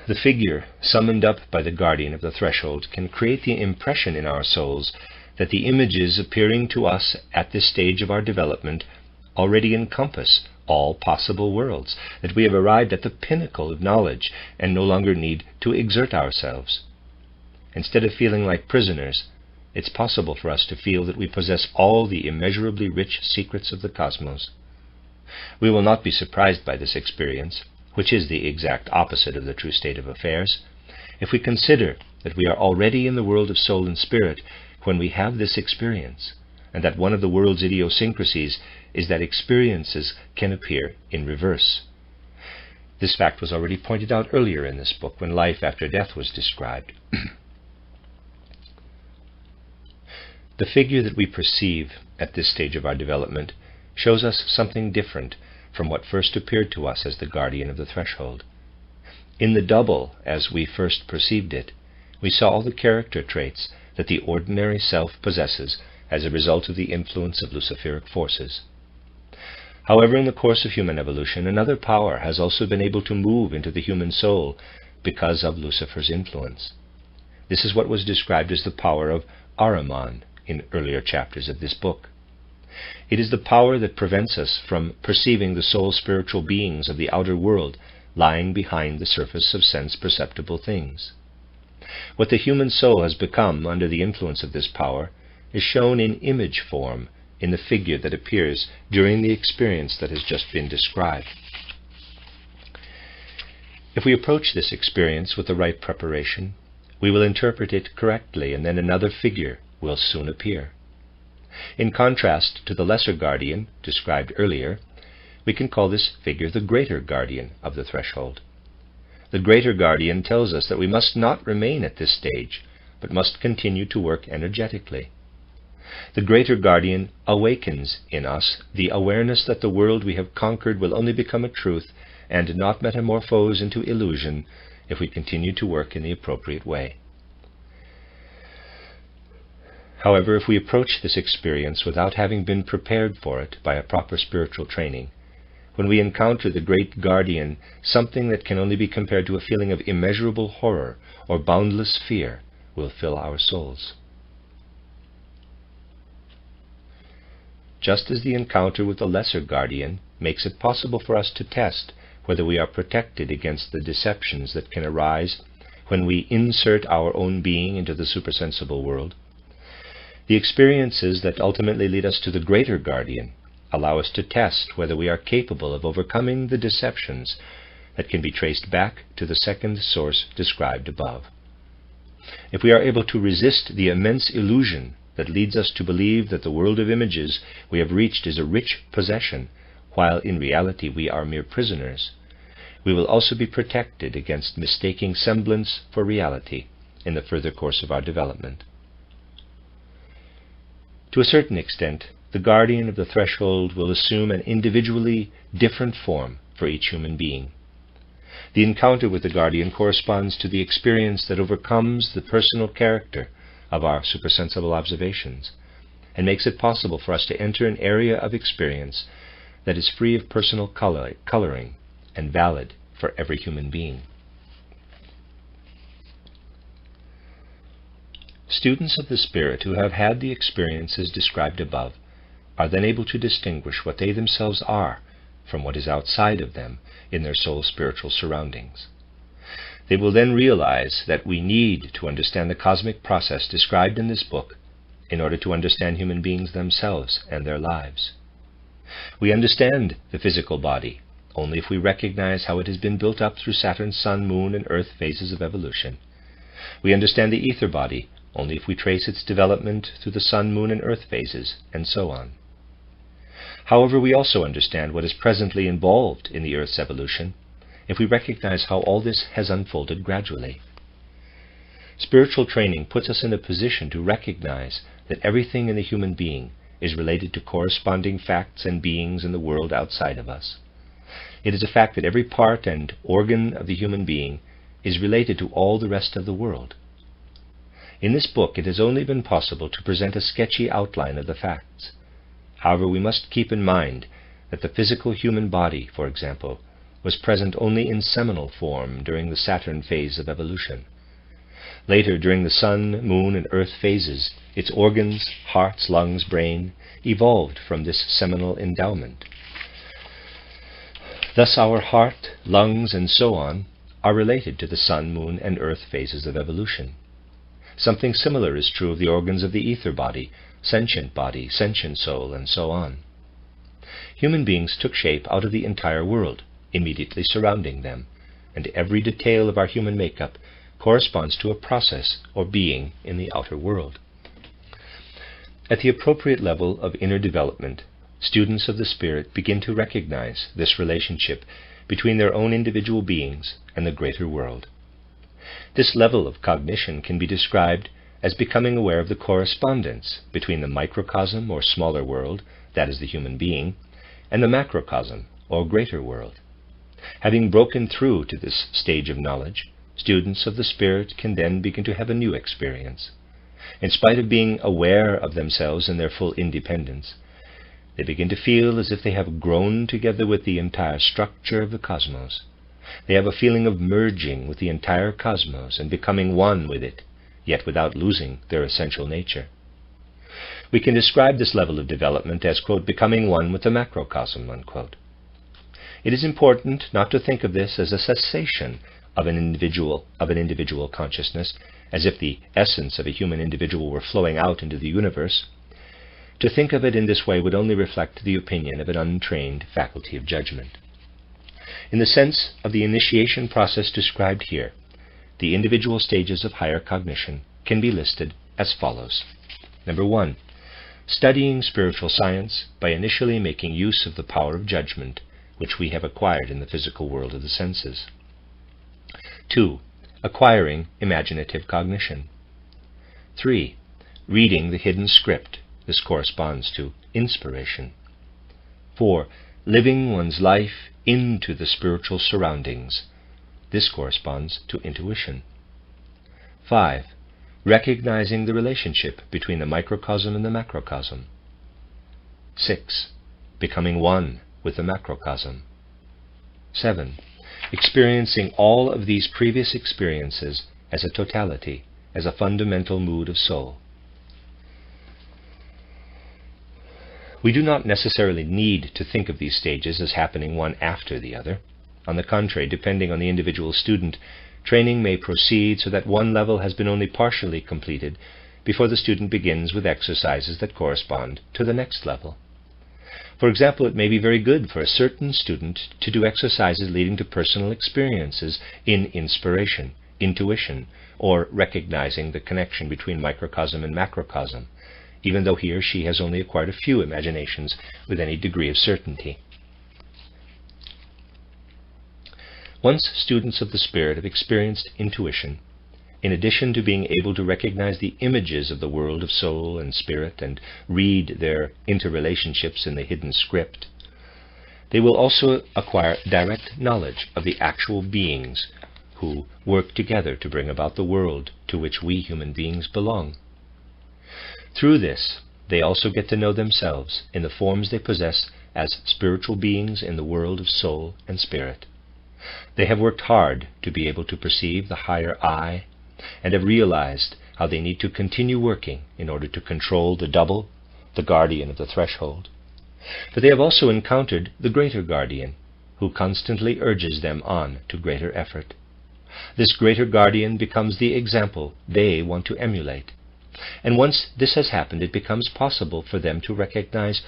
The figure summoned up by the guardian of the threshold can create the impression in our souls that the images appearing to us at this stage of our development already encompass all possible worlds, that we have arrived at the pinnacle of knowledge and no longer need to exert ourselves. Instead of feeling like prisoners, it's possible for us to feel that we possess all the immeasurably rich secrets of the cosmos. We will not be surprised by this experience, which is the exact opposite of the true state of affairs, if we consider that we are already in the world of soul and spirit when we have this experience, and that one of the world's idiosyncrasies is that experiences can appear in reverse. This fact was already pointed out earlier in this book when life after death was described. The figure that we perceive at this stage of our development shows us something different from what first appeared to us as the guardian of the threshold. In the double, as we first perceived it, we saw all the character traits that the ordinary self possesses as a result of the influence of Luciferic forces. However, in the course of human evolution, another power has also been able to move into the human soul because of Lucifer's influence. This is what was described as the power of Ahriman in earlier chapters of this book. It is the power that prevents us from perceiving the soul-spiritual beings of the outer world lying behind the surface of sense-perceptible things. What the human soul has become under the influence of this power is shown in image form in the figure that appears during the experience that has just been described. If we approach this experience with the right preparation, we will interpret it correctly, and then another figure will soon appear. In contrast to the lesser guardian described earlier, we can call this figure the greater guardian of the threshold. The greater guardian tells us that we must not remain at this stage, but must continue to work energetically. The greater guardian awakens in us the awareness that the world we have conquered will only become a truth and not metamorphose into illusion if we continue to work in the appropriate way. However, if we approach this experience without having been prepared for it by a proper spiritual training, when we encounter the great guardian, something that can only be compared to a feeling of immeasurable horror or boundless fear will fill our souls. Just as the encounter with the lesser guardian makes it possible for us to test whether we are protected against the deceptions that can arise when we insert our own being into the supersensible world, the experiences that ultimately lead us to the greater guardian allow us to test whether we are capable of overcoming the deceptions that can be traced back to the second source described above. If we are able to resist the immense illusion that leads us to believe that the world of images we have reached is a rich possession, while in reality we are mere prisoners, we will also be protected against mistaking semblance for reality in the further course of our development. To a certain extent, the guardian of the threshold will assume an individually different form for each human being. The encounter with the guardian corresponds to the experience that overcomes the personal character of our supersensible observations and makes it possible for us to enter an area of experience that is free of personal coloring and valid for every human being. Students of the Spirit who have had the experiences described above are then able to distinguish what they themselves are from what is outside of them in their soul's spiritual surroundings. They will then realize that we need to understand the cosmic process described in this book in order to understand human beings themselves and their lives. We understand the physical body only if we recognize how it has been built up through Saturn's sun, moon, and earth phases of evolution. We understand the ether body only if we trace its development through the sun, moon, and earth phases, and so on. However, we also understand what is presently involved in the earth's evolution if we recognize how all this has unfolded gradually. Spiritual training puts us in a position to recognize that everything in the human being is related to corresponding facts and beings in the world outside of us. It is a fact that every part and organ of the human being is related to all the rest of the world. In this book, it has only been possible to present a sketchy outline of the facts. However, we must keep in mind that the physical human body, for example, was present only in seminal form during the Saturn phase of evolution. Later, during the sun, moon, and earth phases, its organs, hearts, lungs, brain, evolved from this seminal endowment. Thus our heart, lungs, and so on are related to the sun, moon, and earth phases of evolution. Something similar is true of the organs of the ether body, sentient soul, and so on. Human beings took shape out of the entire world, immediately surrounding them, and every detail of our human makeup corresponds to a process or being in the outer world. At the appropriate level of inner development, students of the spirit begin to recognize this relationship between their own individual beings and the greater world. This level of cognition can be described as becoming aware of the correspondence between the microcosm or smaller world, that is the human being, and the macrocosm or greater world. Having broken through to this stage of knowledge, students of the spirit can then begin to have a new experience. In spite of being aware of themselves in their full independence, they begin to feel as if they have grown together with the entire structure of the cosmos. They have a feeling of merging with the entire cosmos and becoming one with it, yet without losing their essential nature. We can describe this level of development as, quote, becoming one with the macrocosm, unquote. It is important not to think of this as a cessation of an individual consciousness, as if the essence of a human individual were flowing out into the universe. To think of it in this way would only reflect the opinion of an untrained faculty of judgment. In the sense of the initiation process described here, the individual stages of higher cognition can be listed as follows. Number 1, studying spiritual science by initially making use of the power of judgment which we have acquired in the physical world of the senses. 2, acquiring imaginative cognition. 3, reading the hidden script. This corresponds to inspiration. 4, living one's life into the spiritual surroundings. This corresponds to intuition. 5, recognizing the relationship between the microcosm and the macrocosm. 6, becoming one with the macrocosm. 7, experiencing all of these previous experiences as a totality, as a fundamental mood of soul. We do not necessarily need to think of these stages as happening one after the other. On the contrary, depending on the individual student, training may proceed so that one level has been only partially completed before the student begins with exercises that correspond to the next level. For example, it may be very good for a certain student to do exercises leading to personal experiences in inspiration, intuition, or recognizing the connection between microcosm and macrocosm, even though he or she has only acquired a few imaginations with any degree of certainty. Once students of the spirit have experienced intuition, in addition to being able to recognize the images of the world of soul and spirit and read their interrelationships in the hidden script, they will also acquire direct knowledge of the actual beings who work together to bring about the world to which we human beings belong. Through this, they also get to know themselves in the forms they possess as spiritual beings in the world of soul and spirit. They have worked hard to be able to perceive the higher I, and have realized how they need to continue working in order to control the double, the guardian of the threshold. But they have also encountered the greater guardian, who constantly urges them on to greater effort. This greater guardian becomes the example they want to emulate. And once this has happened, it becomes possible for them to recognize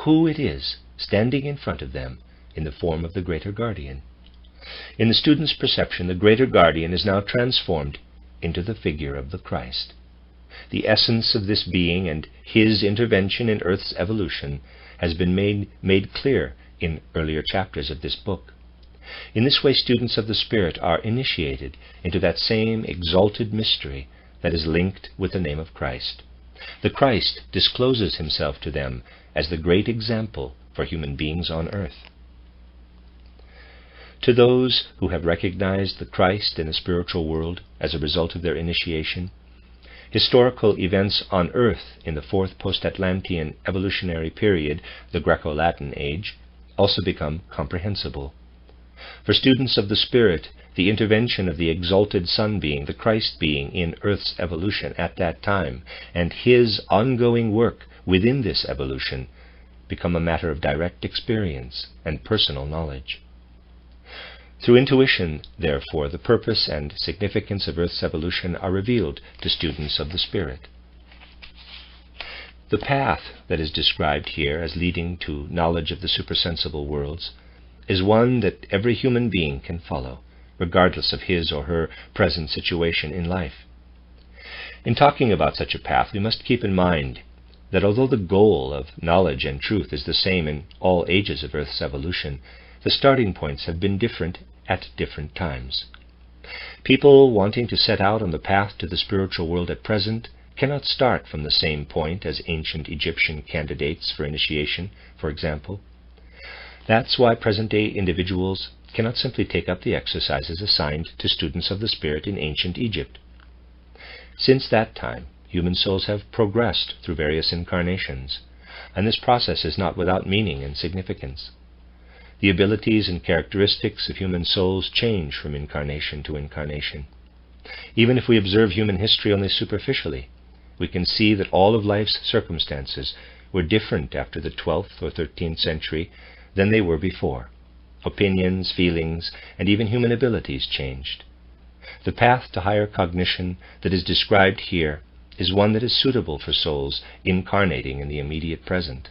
who it is standing in front of them in the form of the greater guardian. In the student's perception, the greater guardian is now transformed into the figure of the Christ. The essence of this being and his intervention in Earth's evolution has been made clear in earlier chapters of this book. In this way, students of the Spirit are initiated into that same exalted mystery that is linked with the name of Christ. The Christ discloses himself to them as the great example for human beings on earth. To those who have recognized the Christ in the spiritual world as a result of their initiation, historical events on earth in the fourth post-Atlantean evolutionary period, the Greco-Latin age, also become comprehensible. For students of the Spirit, the intervention of the exalted Sun being, the Christ being in Earth's evolution at that time, and his ongoing work within this evolution, become a matter of direct experience and personal knowledge. Through intuition, therefore, the purpose and significance of Earth's evolution are revealed to students of the Spirit. The path that is described here as leading to knowledge of the supersensible worlds is one that every human being can follow, regardless of his or her present situation in life. In talking about such a path, we must keep in mind that although the goal of knowledge and truth is the same in all ages of Earth's evolution, the starting points have been different at different times. People wanting to set out on the path to the spiritual world at present cannot start from the same point as ancient Egyptian candidates for initiation, for example. That's why present-day individuals cannot simply take up the exercises assigned to students of the spirit in ancient Egypt. Since that time, human souls have progressed through various incarnations, and this process is not without meaning and significance. The abilities and characteristics of human souls change from incarnation to incarnation. Even if we observe human history only superficially, we can see that all of life's circumstances were different after the 12th or 13th century than they were before. Opinions, feelings, and even human abilities changed. The path to higher cognition that is described here is one that is suitable for souls incarnating in the immediate present.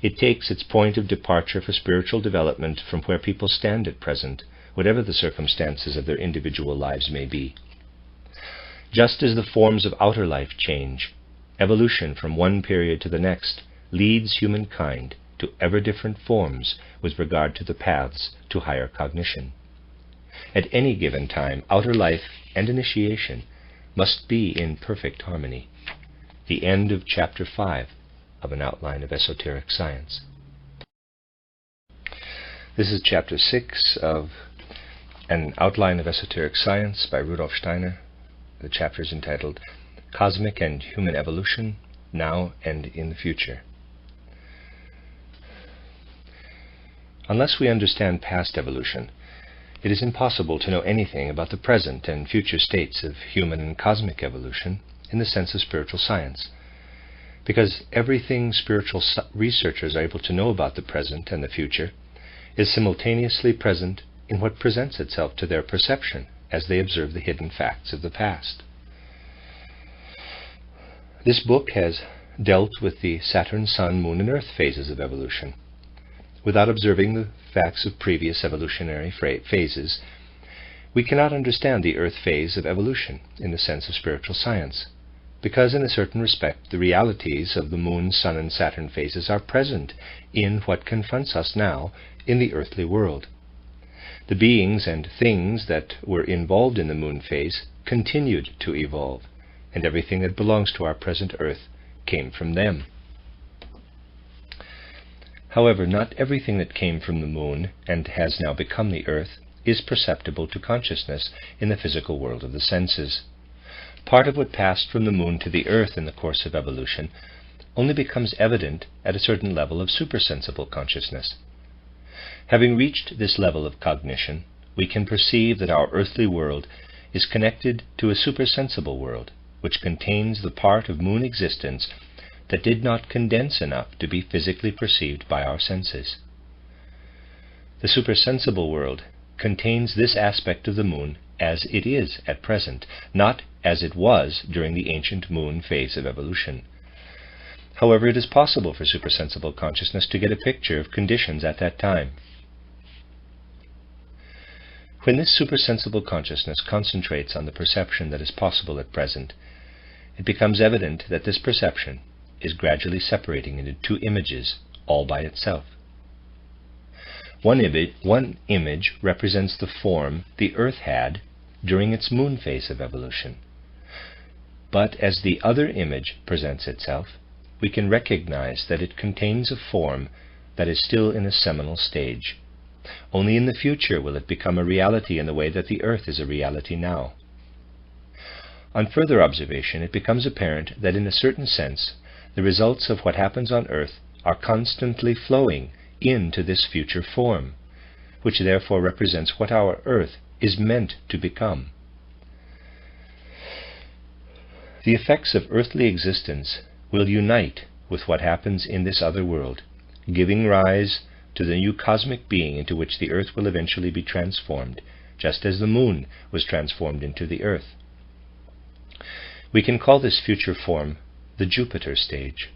It takes its point of departure for spiritual development from where people stand at present, whatever the circumstances of their individual lives may be. Just as the forms of outer life change, evolution from one period to the next leads humankind to ever different forms with regard to the paths to higher cognition. At any given time, outer life and initiation must be in perfect harmony. The end of Chapter 5 of An Outline of Esoteric Science. This is Chapter 6 of An Outline of Esoteric Science by Rudolf Steiner. The chapter is entitled Cosmic and Human Evolution, Now and in the Future. Unless we understand past evolution, it is impossible to know anything about the present and future states of human and cosmic evolution in the sense of spiritual science, because everything spiritual researchers are able to know about the present and the future is simultaneously present in what presents itself to their perception as they observe the hidden facts of the past. This book has dealt with the Saturn, Sun, Moon, and Earth phases of evolution. Without observing the facts of previous evolutionary phases, we cannot understand the Earth phase of evolution in the sense of spiritual science, because in a certain respect the realities of the Moon, Sun, and Saturn phases are present in what confronts us now in the earthly world. The beings and things that were involved in the Moon phase continued to evolve, and everything that belongs to our present Earth came from them. However, not everything that came from the Moon and has now become the Earth is perceptible to consciousness in the physical world of the senses. Part of what passed from the Moon to the Earth in the course of evolution only becomes evident at a certain level of supersensible consciousness. Having reached this level of cognition, we can perceive that our earthly world is connected to a supersensible world, which contains the part of Moon existence that did not condense enough to be physically perceived by our senses. The supersensible world contains this aspect of the Moon as it is at present, not as it was during the ancient Moon phase of evolution. However, it is possible for supersensible consciousness to get a picture of conditions at that time. When this supersensible consciousness concentrates on the perception that is possible at present, it becomes evident that this perception is gradually separating into two images, all by itself. One image represents the form the Earth had during its Moon phase of evolution. But as the other image presents itself, we can recognize that it contains a form that is still in a seminal stage. Only in the future will it become a reality in the way that the Earth is a reality now. On further observation, it becomes apparent that in a certain sense, the results of what happens on Earth are constantly flowing into this future form, which therefore represents what our Earth is meant to become. The effects of earthly existence will unite with what happens in this other world, giving rise to the new cosmic being into which the Earth will eventually be transformed, just as the Moon was transformed into the Earth. We can call this future form the Jupiter stage.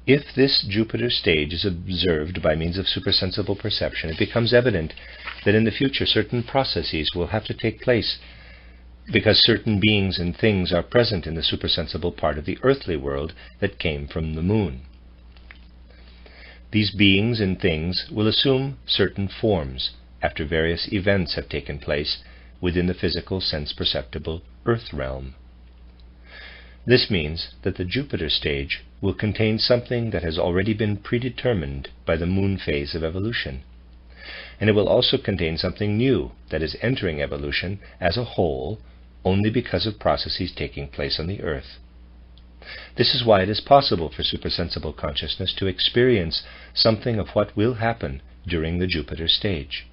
If this Jupiter stage is observed by means of supersensible perception, it becomes evident that in the future certain processes will have to take place because certain beings and things are present in the supersensible part of the earthly world that came from the moon. These beings and things will assume certain forms after various events have taken place within the physical, sense-perceptible earth realm. This means that the Jupiter stage will contain something that has already been predetermined by the moon phase of evolution, and it will also contain something new that is entering evolution as a whole only because of processes taking place on the earth. This is why it is possible for supersensible consciousness to experience something of what will happen during the Jupiter stage.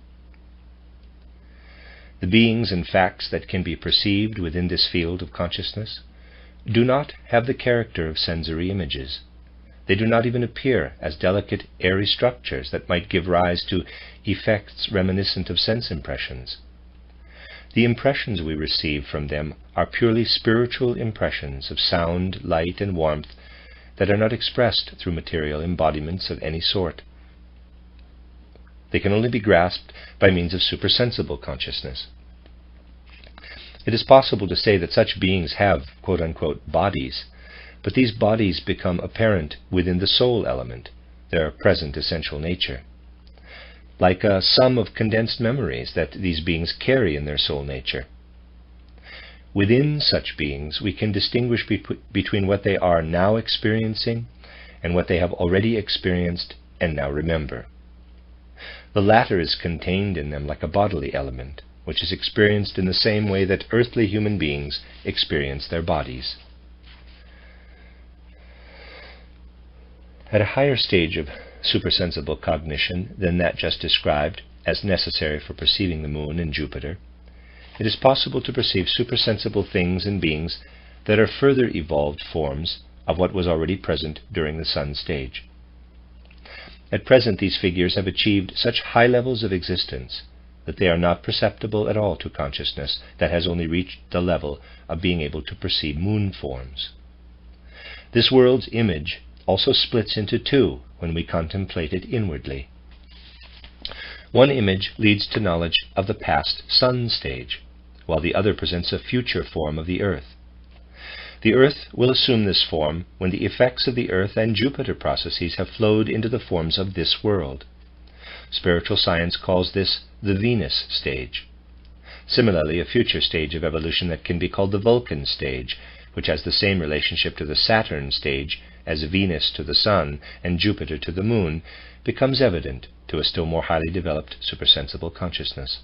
The beings and facts that can be perceived within this field of consciousness do not have the character of sensory images. They do not even appear as delicate, airy structures that might give rise to effects reminiscent of sense impressions. The impressions we receive from them are purely spiritual impressions of sound, light, and warmth that are not expressed through material embodiments of any sort. They can only be grasped by means of supersensible consciousness. It is possible to say that such beings have, quote-unquote, bodies, but these bodies become apparent within the soul element, their present essential nature, like a sum of condensed memories that these beings carry in their soul nature. Within such beings, we can distinguish between what they are now experiencing and what they have already experienced and now remember. The latter is contained in them like a bodily element, which is experienced in the same way that earthly human beings experience their bodies. At a higher stage of supersensible cognition than that just described as necessary for perceiving the moon and Jupiter, it is possible to perceive supersensible things and beings that are further evolved forms of what was already present during the sun stage. At present, these figures have achieved such high levels of existence that they are not perceptible at all to consciousness that has only reached the level of being able to perceive moon forms. This world's image also splits into two when we contemplate it inwardly. One image leads to knowledge of the past sun stage, while the other presents a future form of the earth. The earth will assume this form when the effects of the earth and Jupiter processes have flowed into the forms of this world. Spiritual science calls this the Venus stage. Similarly, a future stage of evolution that can be called the Vulcan stage, which has the same relationship to the Saturn stage as Venus to the Sun and Jupiter to the Moon, becomes evident to a still more highly developed supersensible consciousness.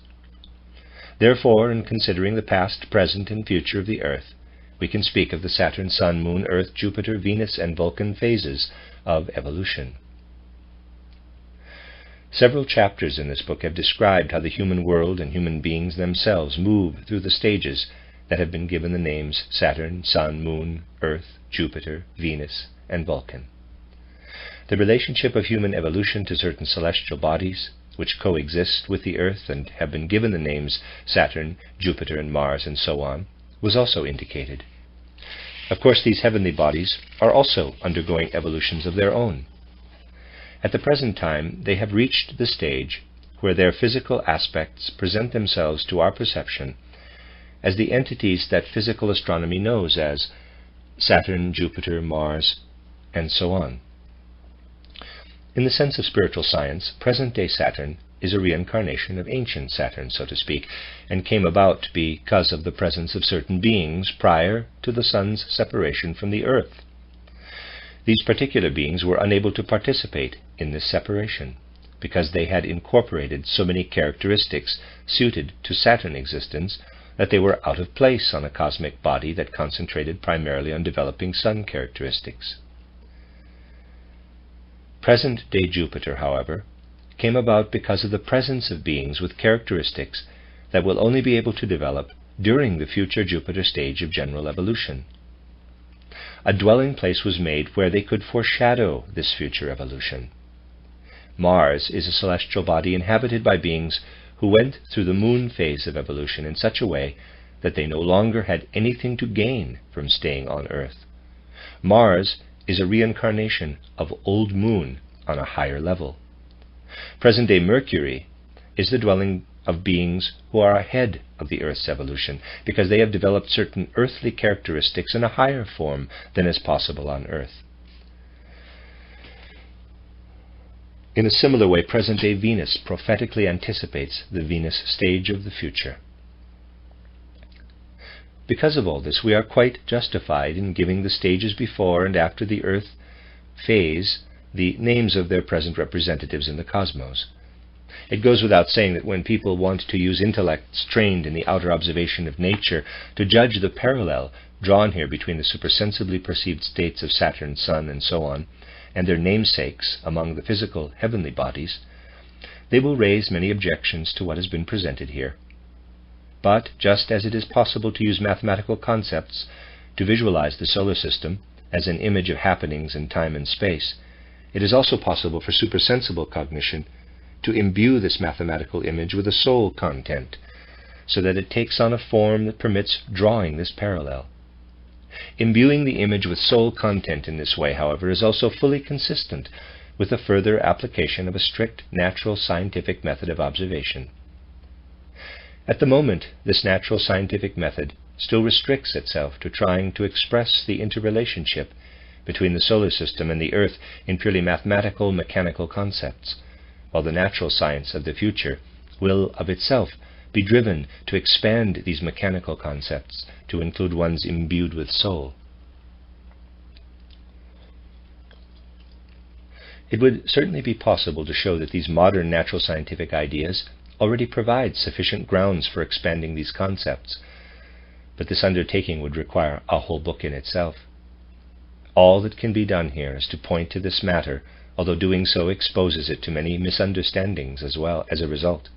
Therefore, in considering the past, present, and future of the earth, we can speak of the Saturn, Sun, Moon, Earth, Jupiter, Venus, and Vulcan phases of evolution. Several chapters in this book have described how the human world and human beings themselves move through the stages that have been given the names Saturn, Sun, Moon, Earth, Jupiter, Venus, and Vulcan. The relationship of human evolution to certain celestial bodies, which coexist with the Earth and have been given the names Saturn, Jupiter, and Mars, and so on, was also indicated. Of course, these heavenly bodies are also undergoing evolutions of their own. At the present time, they have reached the stage where their physical aspects present themselves to our perception as the entities that physical astronomy knows as Saturn, Jupiter, Mars, and so on. In the sense of spiritual science, present-day Saturn is a reincarnation of ancient Saturn, so to speak, and came about because of the presence of certain beings prior to the Sun's separation from the Earth. These particular beings were unable to participate in this separation because they had incorporated so many characteristics suited to Saturn existence that they were out of place on a cosmic body that concentrated primarily on developing Sun characteristics. Present-day Jupiter, however, came about because of the presence of beings with characteristics that will only be able to develop during the future Jupiter stage of general evolution. A dwelling place was made where they could foreshadow this future evolution. Mars is a celestial body inhabited by beings who went through the moon phase of evolution in such a way that they no longer had anything to gain from staying on Earth. Mars is a reincarnation of Old Moon on a higher level. Present-day Mercury is the dwelling of beings who are ahead of the Earth's evolution, because they have developed certain earthly characteristics in a higher form than is possible on Earth. In a similar way, present-day Venus prophetically anticipates the Venus stage of the future. Because of all this, we are quite justified in giving the stages before and after the Earth phase the names of their present representatives in the cosmos. It goes without saying that when people want to use intellects trained in the outer observation of nature to judge the parallel drawn here between the supersensibly perceived states of Saturn, Sun, and so on, and their namesakes among the physical heavenly bodies, they will raise many objections to what has been presented here. But just as it is possible to use mathematical concepts to visualize the solar system as an image of happenings in time and space, it is also possible for supersensible cognition to imbue this mathematical image with a soul content, so that it takes on a form that permits drawing this parallel. Imbuing the image with soul content in this way, however, is also fully consistent with the further application of a strict natural scientific method of observation. At the moment, this natural scientific method still restricts itself to trying to express the interrelationship between the solar system and the Earth in purely mathematical, mechanical concepts, while the natural science of the future will of itself be driven to expand these mechanical concepts to include ones imbued with soul. It would certainly be possible to show that these modern natural scientific ideas already provide sufficient grounds for expanding these concepts, but this undertaking would require a whole book in itself. All that can be done here is to point to this matter, although doing so exposes it to many misunderstandings as well as a result.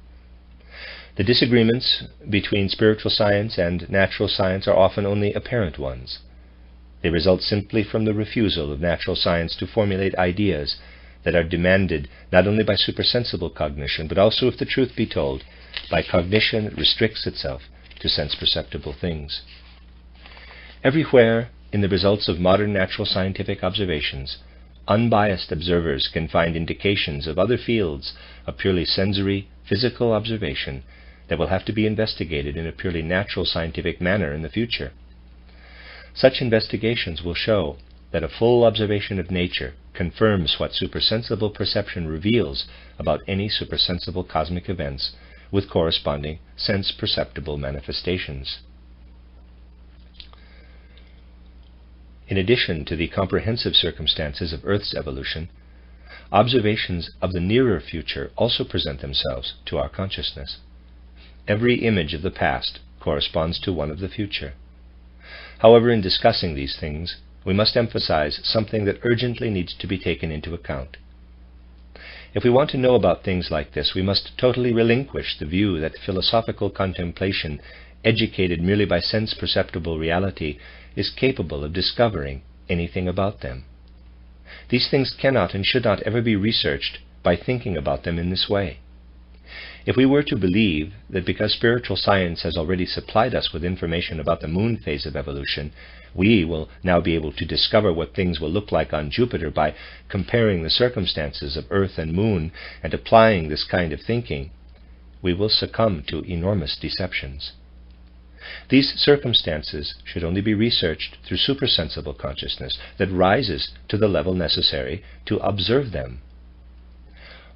The disagreements between spiritual science and natural science are often only apparent ones. They result simply from the refusal of natural science to formulate ideas that are demanded not only by supersensible cognition, but also, if the truth be told, by cognition that restricts itself to sense-perceptible things. Everywhere in the results of modern natural scientific observations, unbiased observers can find indications of other fields of purely sensory, physical observation that will have to be investigated in a purely natural scientific manner in the future. Such investigations will show that a full observation of nature confirms what supersensible perception reveals about any supersensible cosmic events with corresponding sense-perceptible manifestations. In addition to the comprehensive circumstances of Earth's evolution, observations of the nearer future also present themselves to our consciousness. Every image of the past corresponds to one of the future. However, in discussing these things, we must emphasize something that urgently needs to be taken into account. If we want to know about things like this, we must totally relinquish the view that philosophical contemplation, educated merely by sense-perceptible reality, is capable of discovering anything about them. These things cannot and should not ever be researched by thinking about them in this way. If we were to believe that because spiritual science has already supplied us with information about the moon phase of evolution, we will now be able to discover what things will look like on Jupiter by comparing the circumstances of Earth and Moon and applying this kind of thinking, we will succumb to enormous deceptions. These circumstances should only be researched through supersensible consciousness that rises to the level necessary to observe them.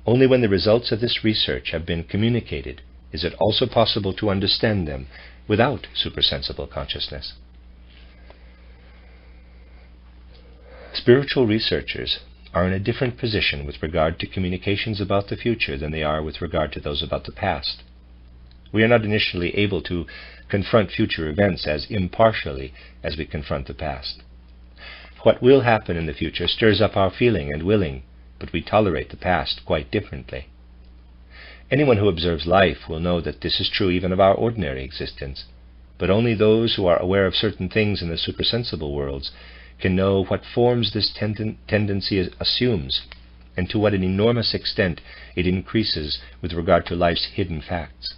Only when the results of this research have been communicated is it also possible to understand them without supersensible consciousness. Spiritual researchers are in a different position with regard to communications about the future than they are with regard to those about the past. We are not initially able to confront future events as impartially as we confront the past. What will happen in the future stirs up our feeling and willing, but we tolerate the past quite differently. Anyone who observes life will know that this is true even of our ordinary existence, but only those who are aware of certain things in the supersensible worlds can know what forms this tendency assumes, and to what an enormous extent it increases with regard to life's hidden facts.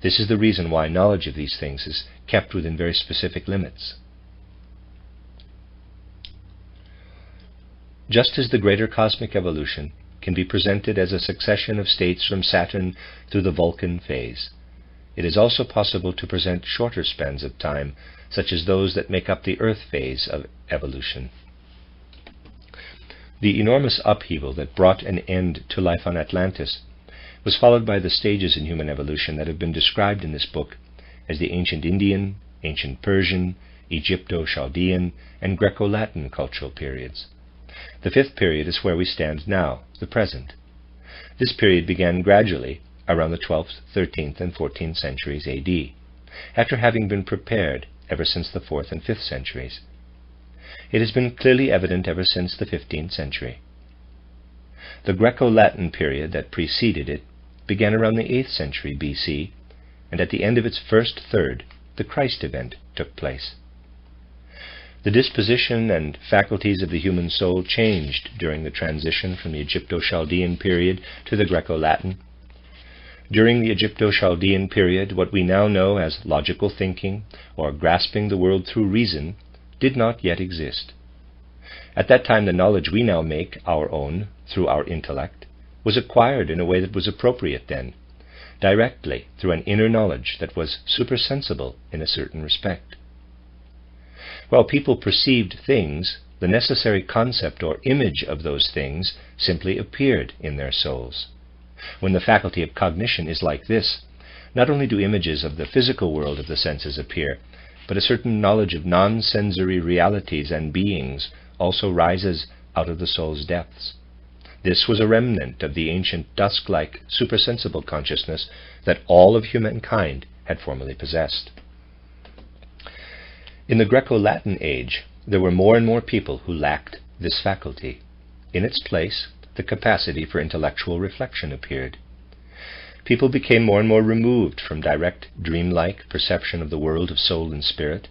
This is the reason why knowledge of these things is kept within very specific limits. Just as the greater cosmic evolution can be presented as a succession of states from Saturn through the Vulcan phase, it is also possible to present shorter spans of time, such as those that make up the Earth phase of evolution. The enormous upheaval that brought an end to life on Atlantis was followed by the stages in human evolution that have been described in this book as the ancient Indian, ancient Persian, Egypto-Chaldean, and Greco-Latin cultural periods. The fifth period is where we stand now, the present. This period began gradually around the 12th, 13th, and 14th centuries AD, after having been prepared ever since the 4th and 5th centuries. It has been clearly evident ever since the 15th century. The Greco-Latin period that preceded it began around the 8th century BC, and at the end of its first third, the Christ event took place. The disposition and faculties of the human soul changed during the transition from the Egypto-Chaldean period to the Greco-Latin. During the Egypto-Chaldean period, what we now know as logical thinking, or grasping the world through reason, did not yet exist. At that time, the knowledge we now make our own through our intellect was acquired in a way that was appropriate then, directly through an inner knowledge that was supersensible in a certain respect. While people perceived things, the necessary concept or image of those things simply appeared in their souls. When the faculty of cognition is like this, not only do images of the physical world of the senses appear, but a certain knowledge of non-sensory realities and beings also rises out of the soul's depths. This was a remnant of the ancient dusk-like supersensible consciousness that all of humankind had formerly possessed. In the Greco-Latin age, there were more and more people who lacked this faculty. In its place, the capacity for intellectual reflection appeared. People became more and more removed from direct, dreamlike perception of the world of soul and spirit,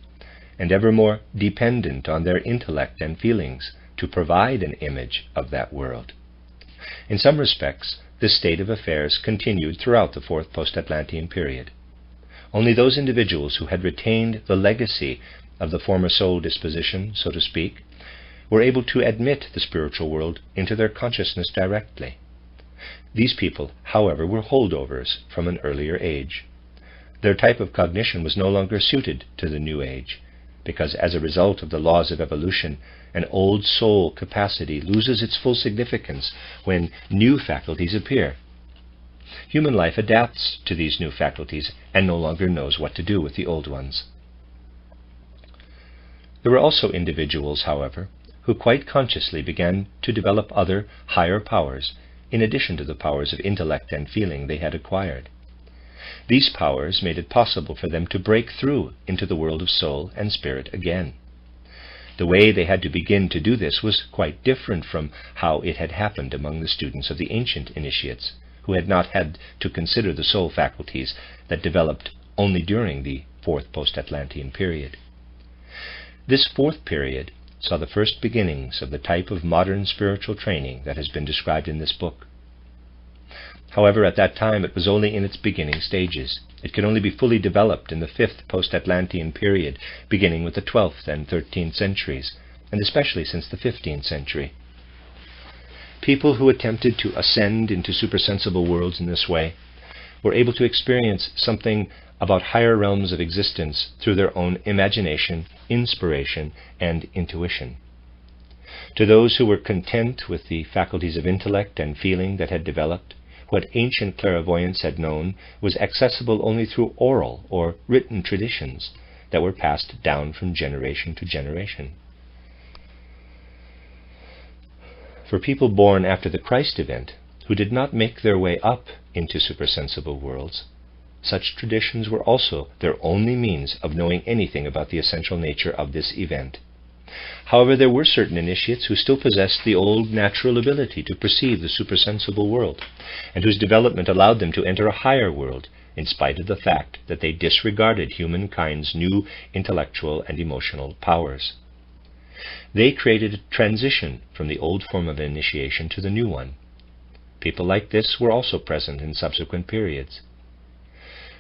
and ever more dependent on their intellect and feelings to provide an image of that world. In some respects, this state of affairs continued throughout the fourth post-Atlantean period. Only those individuals who had retained the legacy of the former soul disposition, so to speak, were able to admit the spiritual world into their consciousness directly. These people, however, were holdovers from an earlier age. Their type of cognition was no longer suited to the new age, because as a result of the laws of evolution, an old soul capacity loses its full significance when new faculties appear. Human life adapts to these new faculties and no longer knows what to do with the old ones. There were also individuals, however, who quite consciously began to develop other, higher powers, in addition to the powers of intellect and feeling they had acquired. These powers made it possible for them to break through into the world of soul and spirit again. The way they had to begin to do this was quite different from how it had happened among the students of the ancient initiates, who had not had to consider the soul faculties that developed only during the fourth post-Atlantean period. This fourth period saw the first beginnings of the type of modern spiritual training that has been described in this book. However, at that time it was only in its beginning stages. It could only be fully developed in the fifth post-Atlantean period, beginning with the 12th and 13th centuries, and especially since the 15th century. People who attempted to ascend into supersensible worlds in this way were able to experience something about higher realms of existence through their own imagination, inspiration, and intuition. To those who were content with the faculties of intellect and feeling that had developed, what ancient clairvoyants had known was accessible only through oral or written traditions that were passed down from generation to generation. For people born after the Christ event, who did not make their way up into supersensible worlds, such traditions were also their only means of knowing anything about the essential nature of this event. However, there were certain initiates who still possessed the old natural ability to perceive the supersensible world, and whose development allowed them to enter a higher world, in spite of the fact that they disregarded humankind's new intellectual and emotional powers. They created a transition from the old form of initiation to the new one. People like this were also present in subsequent periods.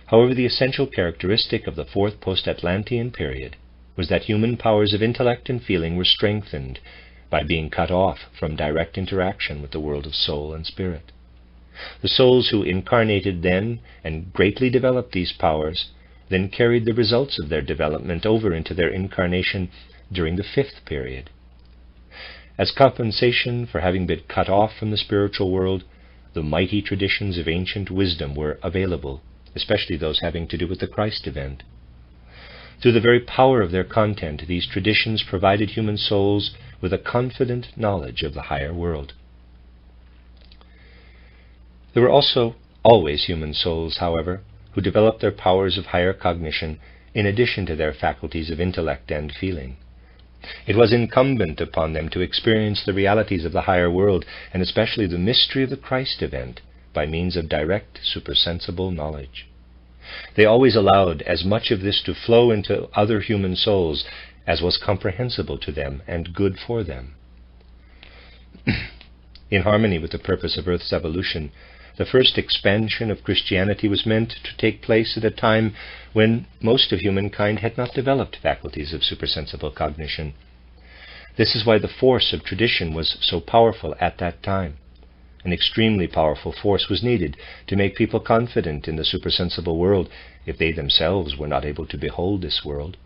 However, the essential characteristic of the fourth post-Atlantean period was that human powers of intellect and feeling were strengthened by being cut off from direct interaction with the world of soul and spirit. The souls who incarnated then and greatly developed these powers then carried the results of their development over into their incarnation during the fifth period. As compensation for having been cut off from the spiritual world, the mighty traditions of ancient wisdom were available, especially those having to do with the Christ event. Through the very power of their content, these traditions provided human souls with a confident knowledge of the higher world. There were also always human souls, however, who developed their powers of higher cognition in addition to their faculties of intellect and feeling. It was incumbent upon them to experience the realities of the higher world, and especially the mystery of the Christ event, by means of direct supersensible knowledge. They always allowed as much of this to flow into other human souls as was comprehensible to them and good for them. In harmony with the purpose of Earth's evolution, the first expansion of Christianity was meant to take place at a time when most of humankind had not developed faculties of supersensible cognition. This is why the force of tradition was so powerful at that time. An extremely powerful force was needed to make people confident in the supersensible world if they themselves were not able to behold this world.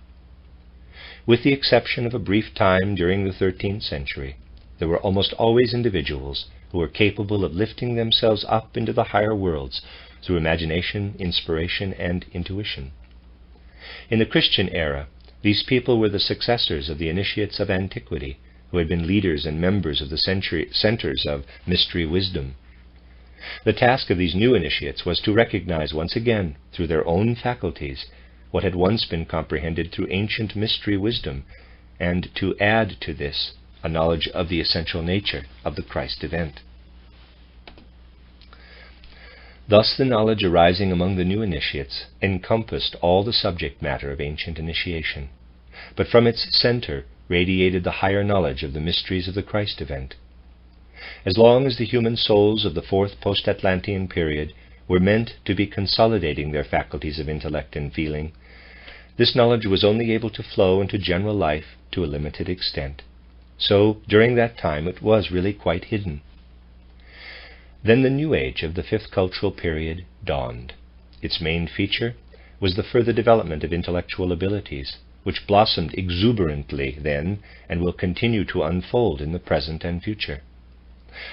With the exception of a brief time during the 13th century, there were almost always individuals who were capable of lifting themselves up into the higher worlds through imagination, inspiration, and intuition. In the Christian era, these people were the successors of the initiates of antiquity, who had been leaders and members of the centers of mystery wisdom. The task of these new initiates was to recognize once again, through their own faculties, what had once been comprehended through ancient mystery wisdom, and to add to this a knowledge of the essential nature of the Christ event. Thus the knowledge arising among the new initiates encompassed all the subject matter of ancient initiation, but from its center radiated the higher knowledge of the mysteries of the Christ event. As long as the human souls of the fourth post-Atlantean period were meant to be consolidating their faculties of intellect and feeling, this knowledge was only able to flow into general life to a limited extent. So, during that time, it was really quite hidden. Then the new age of the fifth cultural period dawned. Its main feature was the further development of intellectual abilities, which blossomed exuberantly then and will continue to unfold in the present and future.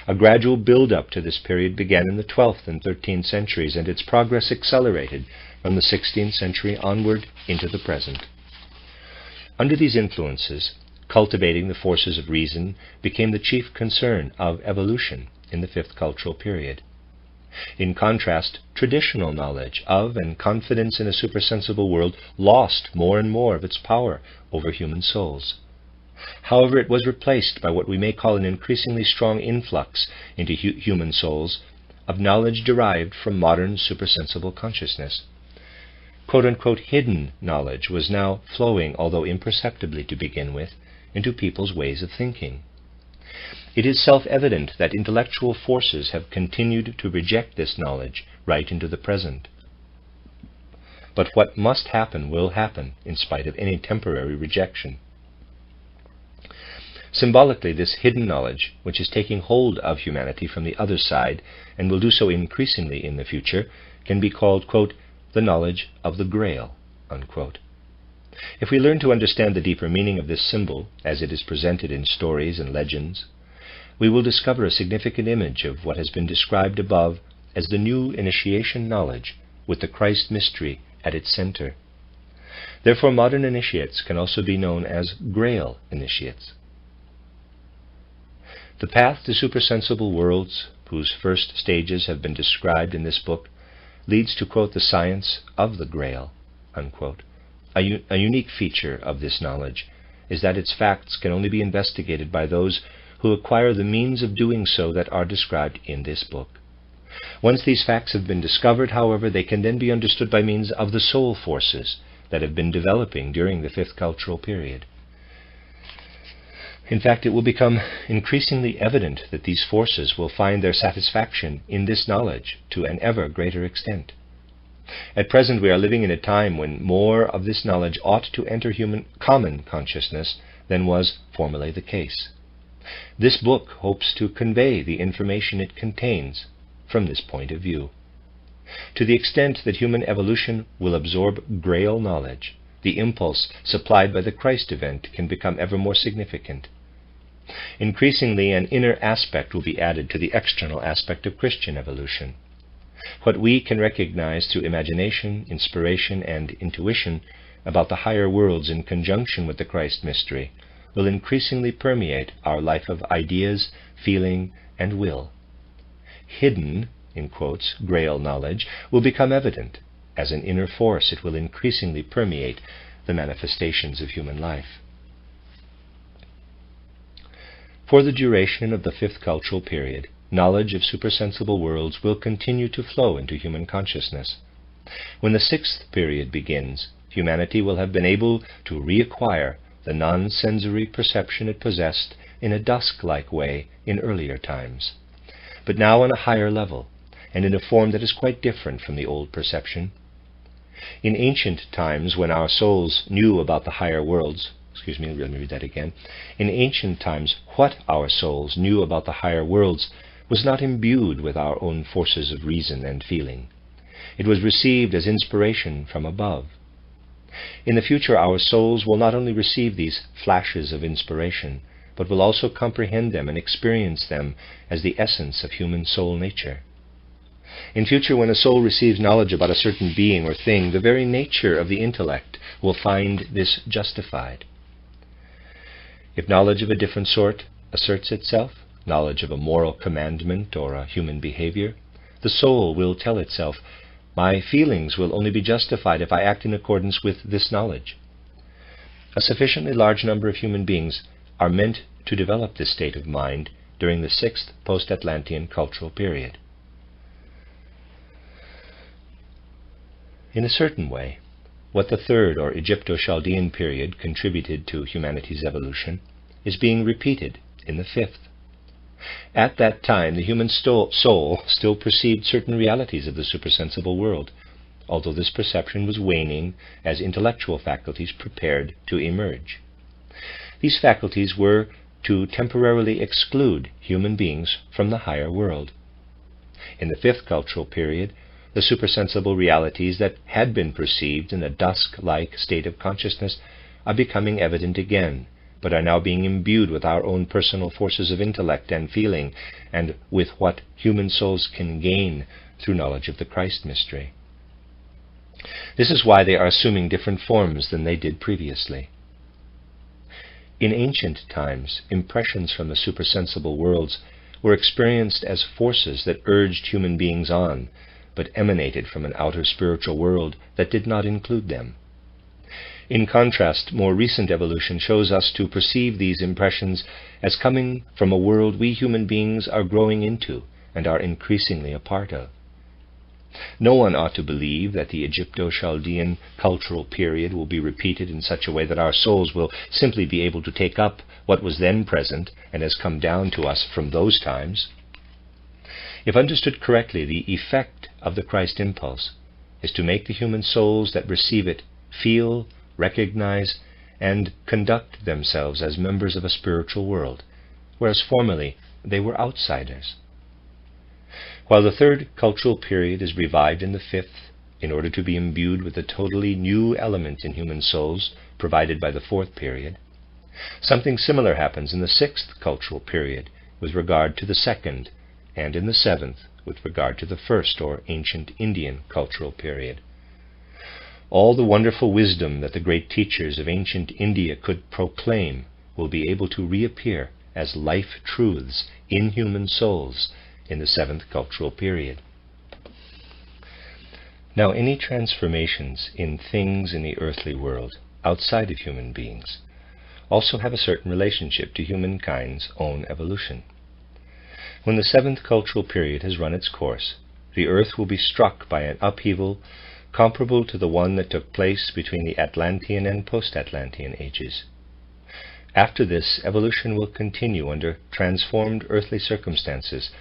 A gradual build-up to this period began in the 12th and 13th centuries, and its progress accelerated from the 16th century onward into the present. Under these influences, cultivating the forces of reason became the chief concern of evolution in the fifth cultural period. In contrast, traditional knowledge of and confidence in a supersensible world lost more and more of its power over human souls. However, it was replaced by what we may call an increasingly strong influx into human souls of knowledge derived from modern supersensible consciousness. Quote-unquote hidden knowledge was now flowing, although imperceptibly to begin with, into people's ways of thinking. It is self-evident that intellectual forces have continued to reject this knowledge right into the present. But what must happen will happen in spite of any temporary rejection. Symbolically, this hidden knowledge, which is taking hold of humanity from the other side, and will do so increasingly in the future, can be called, quote, the knowledge of the Grail, unquote. If we learn to understand the deeper meaning of this symbol, as it is presented in stories and legends, we will discover a significant image of what has been described above as the new initiation knowledge, with the Christ mystery at its center. Therefore, modern initiates can also be known as Grail initiates. The path to supersensible worlds, whose first stages have been described in this book, leads to, quote, the science of the Grail, unquote. A unique feature of this knowledge is that its facts can only be investigated by those who acquire the means of doing so that are described in this book. Once these facts have been discovered, however, they can then be understood by means of the soul forces that have been developing during the fifth cultural period. In fact, it will become increasingly evident that these forces will find their satisfaction in this knowledge to an ever greater extent. At present, we are living in a time when more of this knowledge ought to enter human common consciousness than was formerly the case. This book hopes to convey the information it contains from this point of view. To the extent that human evolution will absorb Grail knowledge, the impulse supplied by the Christ event can become ever more significant. Increasingly, an inner aspect will be added to the external aspect of Christian evolution. What we can recognize through imagination, inspiration, and intuition about the higher worlds in conjunction with the Christ mystery will increasingly permeate our life of ideas, feeling, and will. Hidden, in quotes, Grail knowledge will become evident. As an inner force, it will increasingly permeate the manifestations of human life. For the duration of the fifth cultural period, knowledge of supersensible worlds will continue to flow into human consciousness. When the sixth period begins, humanity will have been able to reacquire the non-sensory perception it possessed in a dusk-like way in earlier times, but now on a higher level, and in a form that is quite different from the old perception. In ancient times, when our souls knew about the higher worlds, let me read that again. In ancient times, what our souls knew about the higher worlds was not imbued with our own forces of reason and feeling. It was received as inspiration from above. In the future, our souls will not only receive these flashes of inspiration, but will also comprehend them and experience them as the essence of human soul nature. In future, when a soul receives knowledge about a certain being or thing, the very nature of the intellect will find this justified. If knowledge of a different sort asserts itself, knowledge of a moral commandment or a human behavior, the soul will tell itself, my feelings will only be justified if I act in accordance with this knowledge. A sufficiently large number of human beings are meant to develop this state of mind during the sixth post-Atlantean cultural period. In a certain way, what the third or Egypto-Chaldean period contributed to humanity's evolution is being repeated in the fifth. At that time, the human soul still perceived certain realities of the supersensible world, although this perception was waning as intellectual faculties prepared to emerge. These faculties were to temporarily exclude human beings from the higher world. In the fifth cultural period, the supersensible realities that had been perceived in a dusk-like state of consciousness are becoming evident again, but are now being imbued with our own personal forces of intellect and feeling, and with what human souls can gain through knowledge of the Christ mystery. This is why they are assuming different forms than they did previously. In ancient times, impressions from the supersensible worlds were experienced as forces that urged human beings on, but emanated from an outer spiritual world that did not include them. In contrast, more recent evolution shows us to perceive these impressions as coming from a world we human beings are growing into and are increasingly a part of. No one ought to believe that the Egypto-Chaldean cultural period will be repeated in such a way that our souls will simply be able to take up what was then present and has come down to us from those times. If understood correctly, the effect of the Christ impulse is to make the human souls that receive it feel, recognize, and conduct themselves as members of a spiritual world, whereas formerly they were outsiders. While the third cultural period is revived in the fifth, in order to be imbued with a totally new element in human souls provided by the fourth period, something similar happens in the sixth cultural period with regard to the second, and in the seventh with regard to the first or ancient Indian cultural period. All the wonderful wisdom that the great teachers of ancient India could proclaim will be able to reappear as life truths in human souls in the seventh cultural period. Now, any transformations in things in the earthly world outside of human beings also have a certain relationship to humankind's own evolution. When the seventh cultural period has run its course, the earth will be struck by an upheaval comparable to the one that took place between the Atlantean and post-Atlantean ages. After this, evolution will continue under transformed earthly circumstances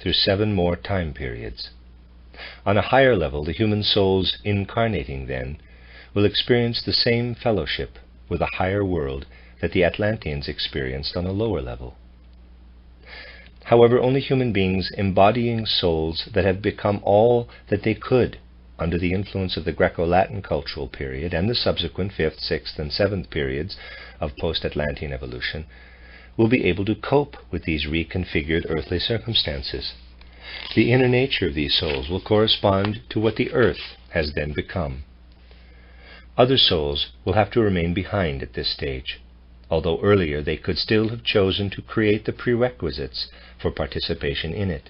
through 7 more time periods. On a higher level, the human souls incarnating then will experience the same fellowship with a higher world that the Atlanteans experienced on a lower level. However, only human beings embodying souls that have become all that they could under the influence of the Greco-Latin cultural period and the subsequent 5th, 6th, and 7th periods of post-Atlantean evolution will be able to cope with these reconfigured earthly circumstances. The inner nature of these souls will correspond to what the earth has then become. Other souls will have to remain behind at this stage, although earlier they could still have chosen to create the prerequisites for participation in it.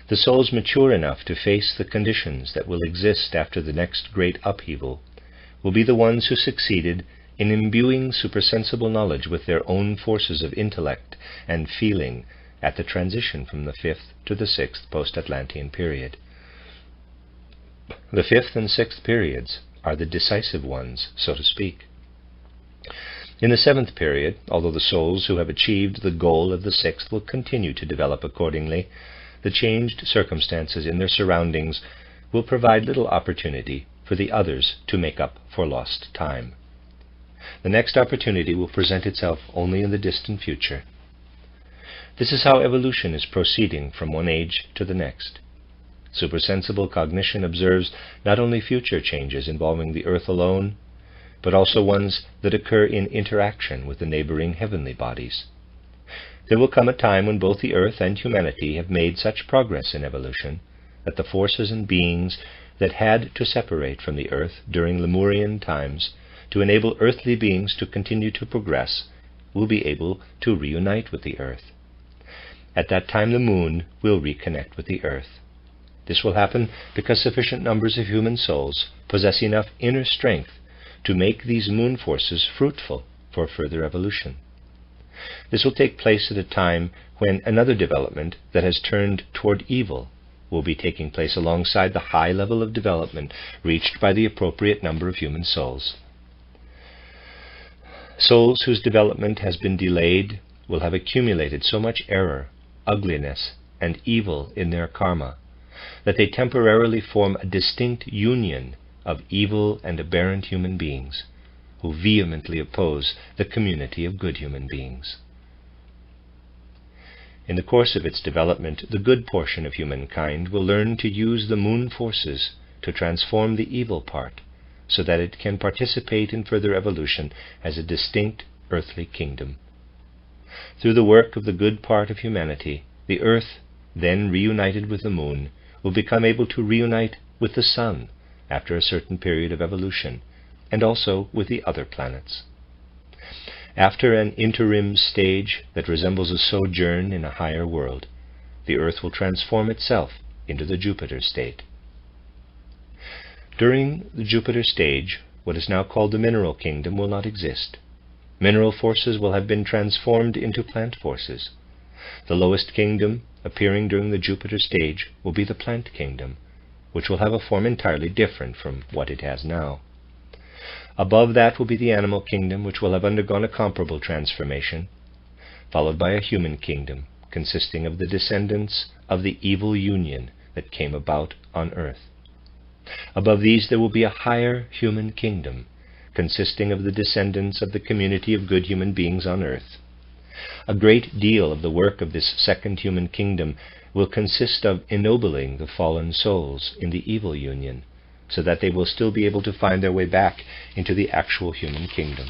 The souls mature enough to face the conditions that will exist after the next great upheaval will be the ones who succeeded in imbuing supersensible knowledge with their own forces of intellect and feeling at the transition from the 5th to the 6th post-Atlantean period. The 5th and 6th periods are the decisive ones, so to speak. In the 7th period, although the souls who have achieved the goal of the 6th will continue to develop accordingly, the changed circumstances in their surroundings will provide little opportunity for the others to make up for lost time. The next opportunity will present itself only in the distant future. This is how evolution is proceeding from one age to the next. Supersensible cognition observes not only future changes involving the earth alone, but also ones that occur in interaction with the neighboring heavenly bodies. There will come a time when both the earth and humanity have made such progress in evolution that the forces and beings that had to separate from the earth during Lemurian times to enable earthly beings to continue to progress will be able to reunite with the earth. At that time the moon will reconnect with the earth. This will happen because sufficient numbers of human souls possess enough inner strength to make these moon forces fruitful for further evolution. This will take place at a time when another development that has turned toward evil will be taking place alongside the high level of development reached by the appropriate number of human souls. Souls whose development has been delayed will have accumulated so much error, ugliness, and evil in their karma that they temporarily form a distinct union of evil and aberrant human beings who vehemently oppose the community of good human beings. In the course of its development, the good portion of humankind will learn to use the moon forces to transform the evil part so that it can participate in further evolution as a distinct earthly kingdom. Through the work of the good part of humanity, the earth, then reunited with the moon, will become able to reunite with the sun after a certain period of evolution, and also with the other planets. After an interim stage that resembles a sojourn in a higher world, the earth will transform itself into the Jupiter state. During the Jupiter stage, what is now called the mineral kingdom will not exist. Mineral forces will have been transformed into plant forces. The lowest kingdom appearing during the Jupiter stage will be the plant kingdom, which will have a form entirely different from what it has now. Above that will be the animal kingdom, which will have undergone a comparable transformation, followed by a human kingdom, consisting of the descendants of the evil union that came about on earth. Above these there will be a higher human kingdom, consisting of the descendants of the community of good human beings on earth. A great deal of the work of this second human kingdom will consist of ennobling the fallen souls in the evil union, so that they will still be able to find their way back into the actual human kingdom.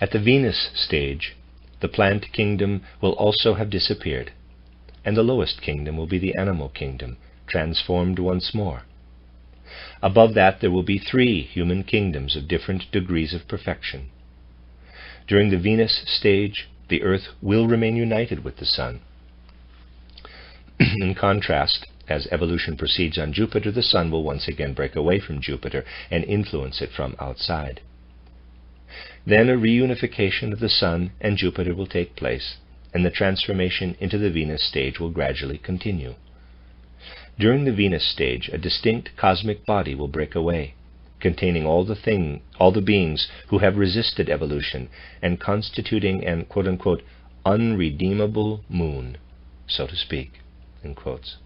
At the Venus stage, the plant kingdom will also have disappeared, and the lowest kingdom will be the animal kingdom, transformed once more. Above that there will be 3 human kingdoms of different degrees of perfection. During the Venus stage, the earth will remain united with the sun. In contrast, as evolution proceeds on Jupiter, the sun will once again break away from Jupiter and influence it from outside. Then a reunification of the sun and Jupiter will take place, and the transformation into the Venus stage will gradually continue. During the Venus stage, a distinct cosmic body will break away, containing all the beings who have resisted evolution and constituting an quote-unquote unredeemable moon, so to speak, in quotes.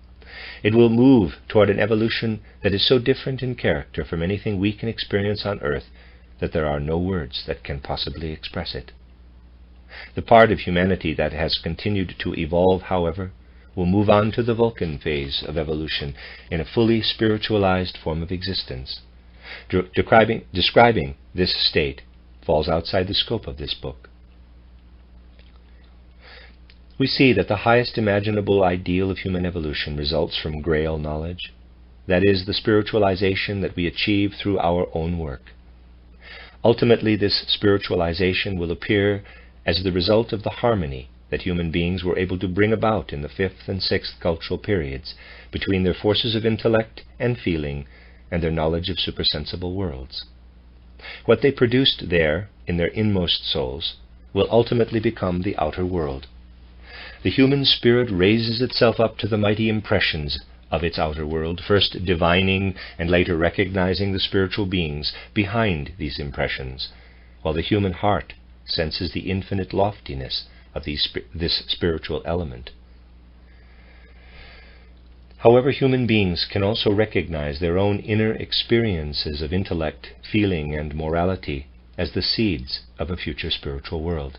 It will move toward an evolution that is so different in character from anything we can experience on earth that there are no words that can possibly express it. The part of humanity that has continued to evolve, however, will move on to the Vulcan phase of evolution in a fully spiritualized form of existence. Describing this state falls outside the scope of this book. We see that the highest imaginable ideal of human evolution results from Grail knowledge, that is, the spiritualization that we achieve through our own work. Ultimately, this spiritualization will appear as the result of the harmony that human beings were able to bring about in the 5th and 6th cultural periods between their forces of intellect and feeling and their knowledge of supersensible worlds. What they produced there in their inmost souls will ultimately become the outer world. The human spirit raises itself up to the mighty impressions of its outer world, first divining and later recognizing the spiritual beings behind these impressions, while the human heart senses the infinite loftiness of this spiritual element. However, human beings can also recognize their own inner experiences of intellect, feeling, and morality as the seeds of a future spiritual world.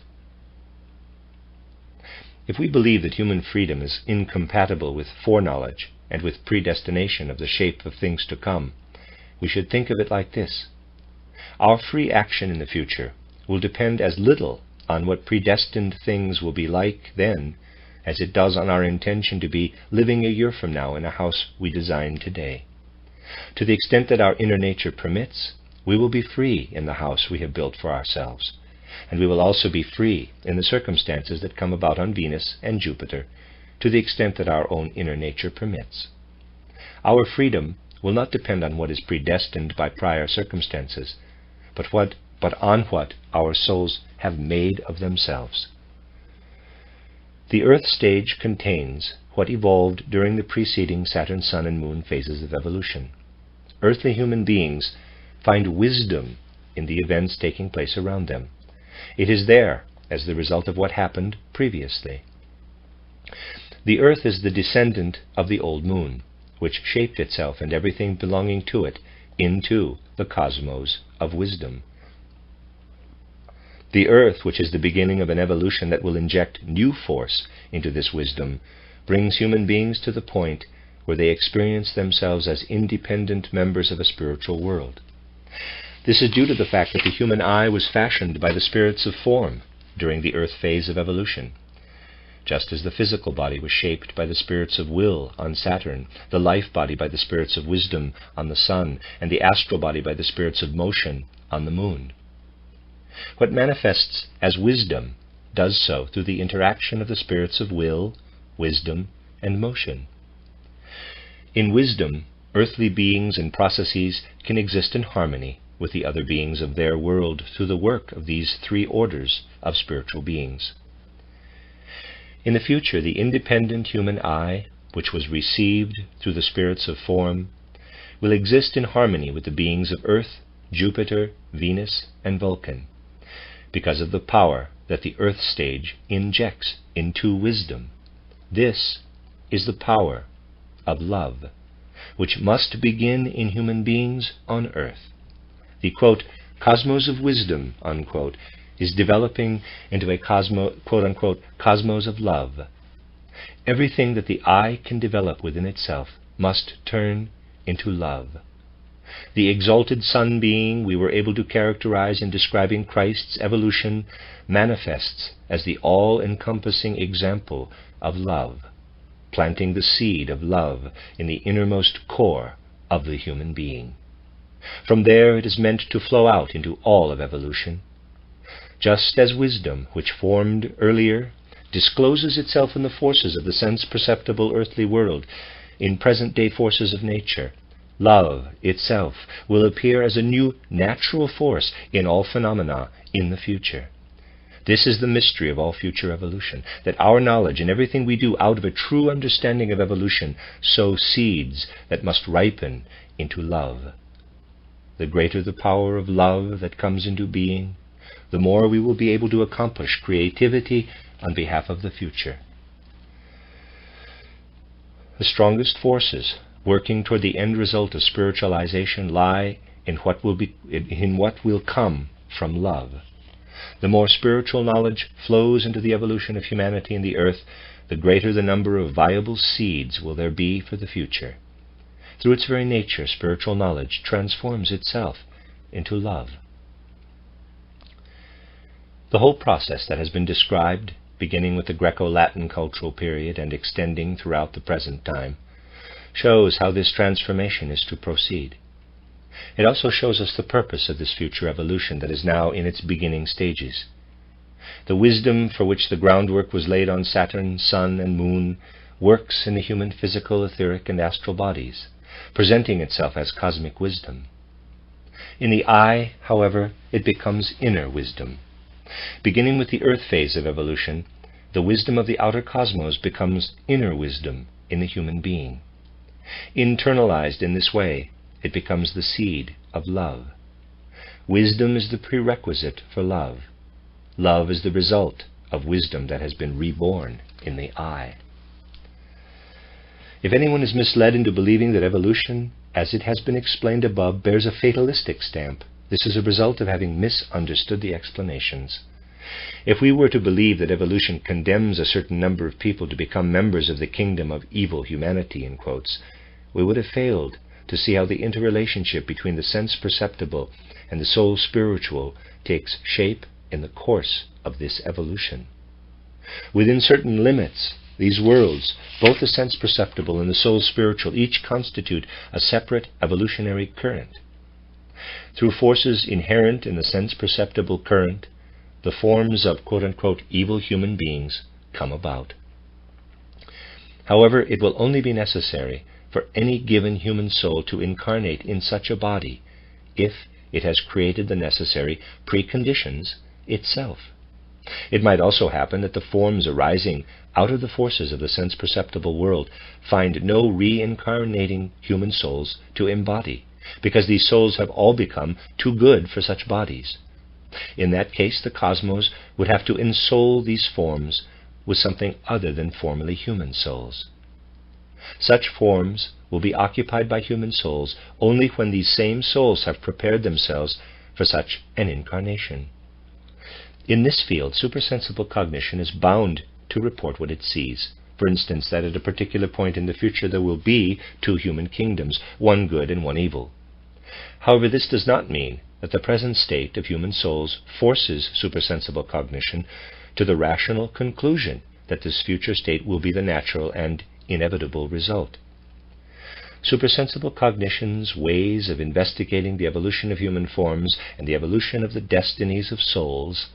If we believe that human freedom is incompatible with foreknowledge and with predestination of the shape of things to come, we should think of it like this. Our free action in the future will depend as little on what predestined things will be like then as it does on our intention to be living a year from now in a house we design today. To the extent that our inner nature permits, we will be free in the house we have built for ourselves, and we will also be free in the circumstances that come about on Venus and Jupiter, to the extent that our own inner nature permits. Our freedom will not depend on what is predestined by prior circumstances, but on what our souls have made of themselves. The Earth stage contains what evolved during the preceding Saturn, Sun, and Moon phases of evolution. Earthly human beings find wisdom in the events taking place around them. It is there as the result of what happened previously. The Earth is the descendant of the old Moon, which shaped itself and everything belonging to it into the cosmos of wisdom. The Earth, which is the beginning of an evolution that will inject new force into this wisdom, brings human beings to the point where they experience themselves as independent members of a spiritual world. This is due to the fact that the human eye was fashioned by the spirits of form during the Earth phase of evolution. Just as the physical body was shaped by the spirits of will on Saturn, the life body by the spirits of wisdom on the Sun, and the astral body by the spirits of motion on the Moon. What manifests as wisdom does so through the interaction of the spirits of will, wisdom, and motion. In wisdom, earthly beings and processes can exist in harmony with the other beings of their world through the work of these three orders of spiritual beings. In the future, the independent human eye, which was received through the spirits of form, will exist in harmony with the beings of Earth, Jupiter, Venus, and Vulcan, because of the power that the Earth stage injects into wisdom. This is the power of love, which must begin in human beings on Earth. The, quote, cosmos of wisdom, unquote, is developing into a quote unquote, cosmos of love. Everything that the eye can develop within itself must turn into love. The exalted sun being we were able to characterize in describing Christ's evolution manifests as the all-encompassing example of love, planting the seed of love in the innermost core of the human being. From there it is meant to flow out into all of evolution. Just as wisdom, which formed earlier, discloses itself in the forces of the sense-perceptible earthly world, in present-day forces of nature, love itself will appear as a new natural force in all phenomena in the future. This is the mystery of all future evolution, that our knowledge and everything we do out of a true understanding of evolution sow seeds that must ripen into love. The greater the power of love that comes into being, the more we will be able to accomplish creativity on behalf of the future. The strongest forces working toward the end result of spiritualization lie in what will come from love. The more spiritual knowledge flows into the evolution of humanity and the earth, the greater the number of viable seeds will there be for the future. Through its very nature, spiritual knowledge transforms itself into love. The whole process that has been described, beginning with the Greco-Latin cultural period and extending throughout the present time, shows how this transformation is to proceed. It also shows us the purpose of this future evolution that is now in its beginning stages. The wisdom for which the groundwork was laid on Saturn, Sun, and Moon works in the human physical, etheric, and astral bodies, presenting itself as cosmic wisdom. In the eye, however, it becomes inner wisdom. Beginning with the earth phase of evolution, the wisdom of the outer cosmos becomes inner wisdom in the human being. Internalized in this way, it becomes the seed of love. Wisdom is the prerequisite for love. Love is the result of wisdom that has been reborn in the eye. If anyone is misled into believing that evolution, as it has been explained above, bears a fatalistic stamp, this is a result of having misunderstood the explanations. If we were to believe that evolution condemns a certain number of people to become members of the kingdom of evil humanity, in quotes, we would have failed to see how the interrelationship between the sense perceptible and the soul spiritual takes shape in the course of this evolution. Within certain limits, these worlds, both the sense perceptible and the soul spiritual, each constitute a separate evolutionary current. Through forces inherent in the sense perceptible current, the forms of quote-unquote evil human beings come about. However, it will only be necessary for any given human soul to incarnate in such a body if it has created the necessary preconditions itself. It might also happen that the forms arising out of the forces of the sense-perceptible world find no reincarnating human souls to embody, because these souls have all become too good for such bodies. In that case, the cosmos would have to ensoul these forms with something other than formerly human souls. Such forms will be occupied by human souls only when these same souls have prepared themselves for such an incarnation. In this field, supersensible cognition is bound to report what it sees. For instance, that at a particular point in the future there will be two human kingdoms, one good and one evil. However, this does not mean that the present state of human souls forces supersensible cognition to the rational conclusion that this future state will be the natural and inevitable result. Supersensible cognition's ways of investigating the evolution of human forms and the evolution of the destinies of souls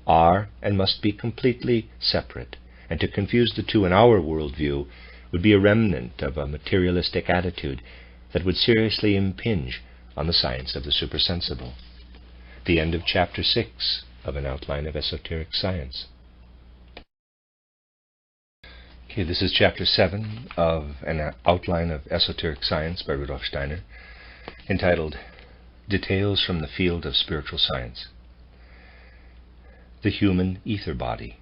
are and must be completely separate, and to confuse the two in our worldview would be a remnant of a materialistic attitude that would seriously impinge on the science of the supersensible. The end of Chapter 6 of An Outline of Esoteric Science. Okay, this is Chapter 7 of An Outline of Esoteric Science by Rudolf Steiner, entitled Details from the Field of Spiritual Science. The human ether body.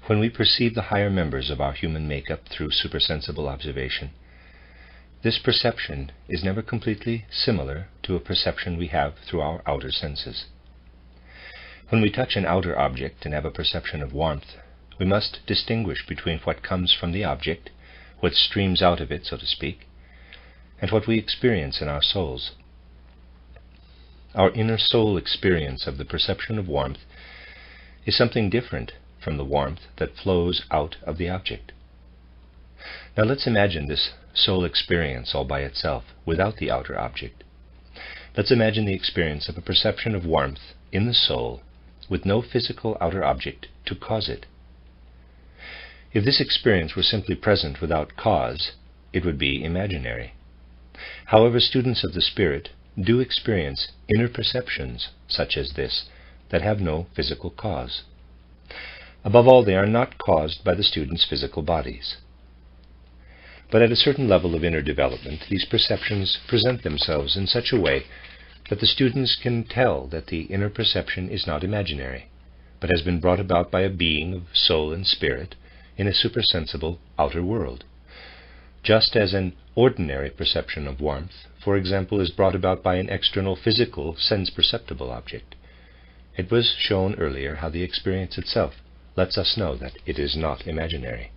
When we perceive the higher members of our human makeup through supersensible observation, this perception is never completely similar to a perception we have through our outer senses. When we touch an outer object and have a perception of warmth, we must distinguish between what comes from the object, what streams out of it, so to speak, and what we experience in our souls. Our inner soul experience of the perception of warmth is something different from the warmth that flows out of the object. Now let's imagine this soul experience all by itself, without the outer object. Let's imagine the experience of a perception of warmth in the soul with no physical outer object to cause it. If this experience were simply present without cause, it would be imaginary. However, students of the spirit do experience inner perceptions such as this that have no physical cause. Above all, they are not caused by the student's physical bodies. But at a certain level of inner development, these perceptions present themselves in such a way that the students can tell that the inner perception is not imaginary, but has been brought about by a being of soul and spirit in a supersensible outer world. Just as an ordinary perception of warmth, for example, is brought about by an external physical sense-perceptible object. It was shown earlier how the experience itself lets us know that it is not imaginary.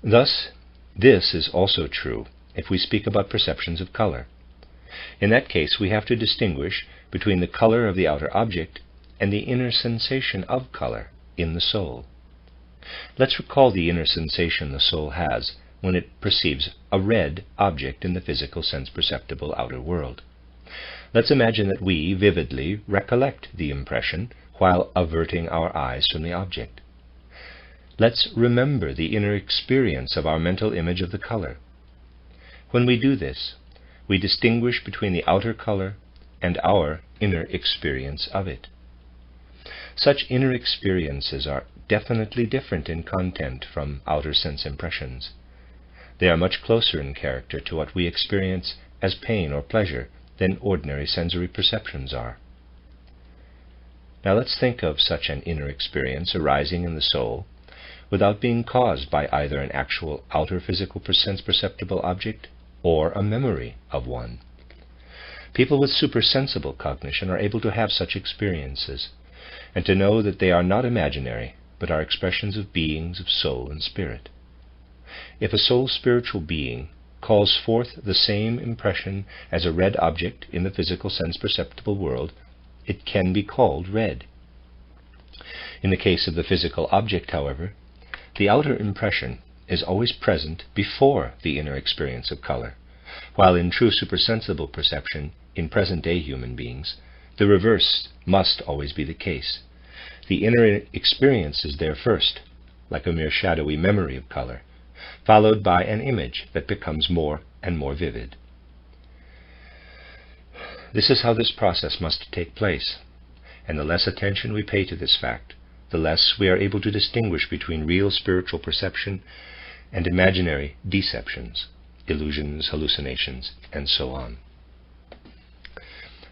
Thus, this is also true if we speak about perceptions of color. In that case, we have to distinguish between the color of the outer object and the inner sensation of color in the soul. Let's recall the inner sensation the soul has when it perceives a red object in the physical sense-perceptible outer world. Let's imagine that we vividly recollect the impression while averting our eyes from the object. Let's remember the inner experience of our mental image of the color. When we do this, we distinguish between the outer color and our inner experience of it. Such inner experiences are definitely different in content from outer sense impressions. They are much closer in character to what we experience as pain or pleasure than ordinary sensory perceptions are. Now let's think of such an inner experience arising in the soul without being caused by either an actual outer physical sense-perceptible object or a memory of one. People with supersensible cognition are able to have such experiences and to know that they are not imaginary, but are expressions of beings of soul and spirit. If a soul-spiritual being calls forth the same impression as a red object in the physical sense-perceptible world, it can be called red. In the case of the physical object, however, the outer impression is always present before the inner experience of color, while in true supersensible perception in present-day human beings, the reverse must always be the case. The inner experience is there first, like a mere shadowy memory of color, followed by an image that becomes more and more vivid. This is how this process must take place, and the less attention we pay to this fact, the less we are able to distinguish between real spiritual perception and imaginary deceptions, illusions, hallucinations, and so on.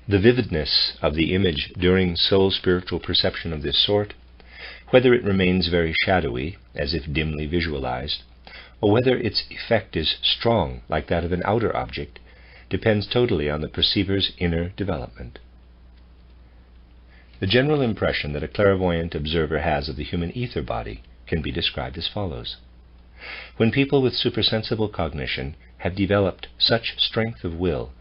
The vividness of the image during soul-spiritual perception of this sort, whether it remains very shadowy, as if dimly visualized, or whether its effect is strong, like that of an outer object, depends totally on the perceiver's inner development. The general impression that a clairvoyant observer has of the human ether body can be described as follows. When people with supersensible cognition have developed such strength of will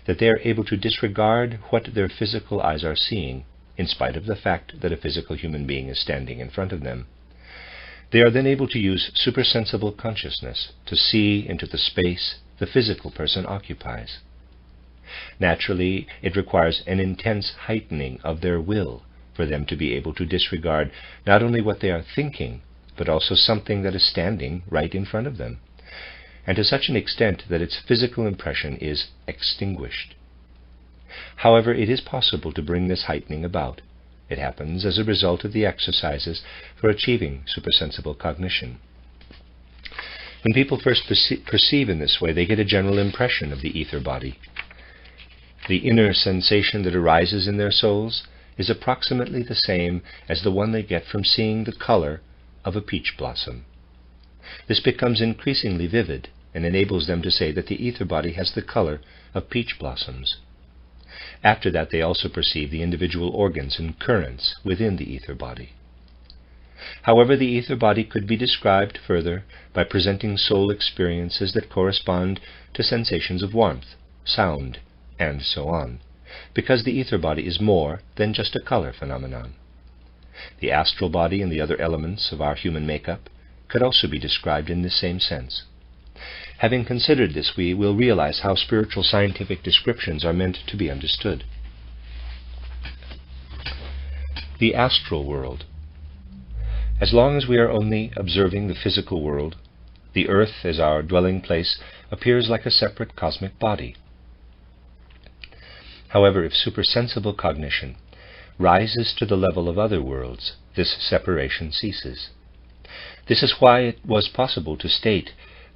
that they are able to disregard what their physical eyes are seeing, in spite of the fact that a physical human being is standing in front of them, they are then able to use supersensible consciousness to see into the space the physical person occupies. Naturally, it requires an intense heightening of their will for them to be able to disregard not only what they are thinking, but also something that is standing right in front of them, and to such an extent that its physical impression is extinguished. However, it is possible to bring this heightening about. It happens as a result of the exercises for achieving supersensible cognition. When people first perceive in this way, they get a general impression of the ether body. The inner sensation that arises in their souls is approximately the same as the one they get from seeing the color of a peach blossom. This becomes increasingly vivid and enables them to say that the ether body has the color of peach blossoms. After that, they also perceive the individual organs and currents within the ether body. However, the ether body could be described further by presenting soul experiences that correspond to sensations of warmth, sound, and so on, because the ether body is more than just a color phenomenon. The astral body and the other elements of our human makeup could also be described in this same sense. Having considered this, we will realize how spiritual scientific descriptions are meant to be understood. The astral world. As long as we are only observing the physical world, the earth as our dwelling place appears like a separate cosmic body. However, if supersensible cognition rises to the level of other worlds, this separation ceases. This is why it was possible to state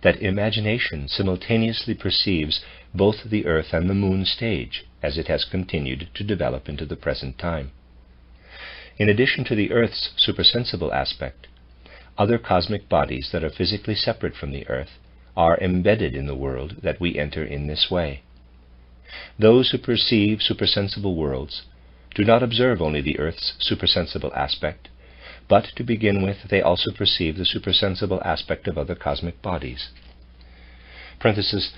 that imagination simultaneously perceives both the earth and the moon stage as it has continued to develop into the present time. In addition to the earth's supersensible aspect, other cosmic bodies that are physically separate from the earth are embedded in the world that we enter in this way. Those who perceive supersensible worlds do not observe only the Earth's supersensible aspect, but, to begin with, they also perceive the supersensible aspect of other cosmic bodies. Parenthesis,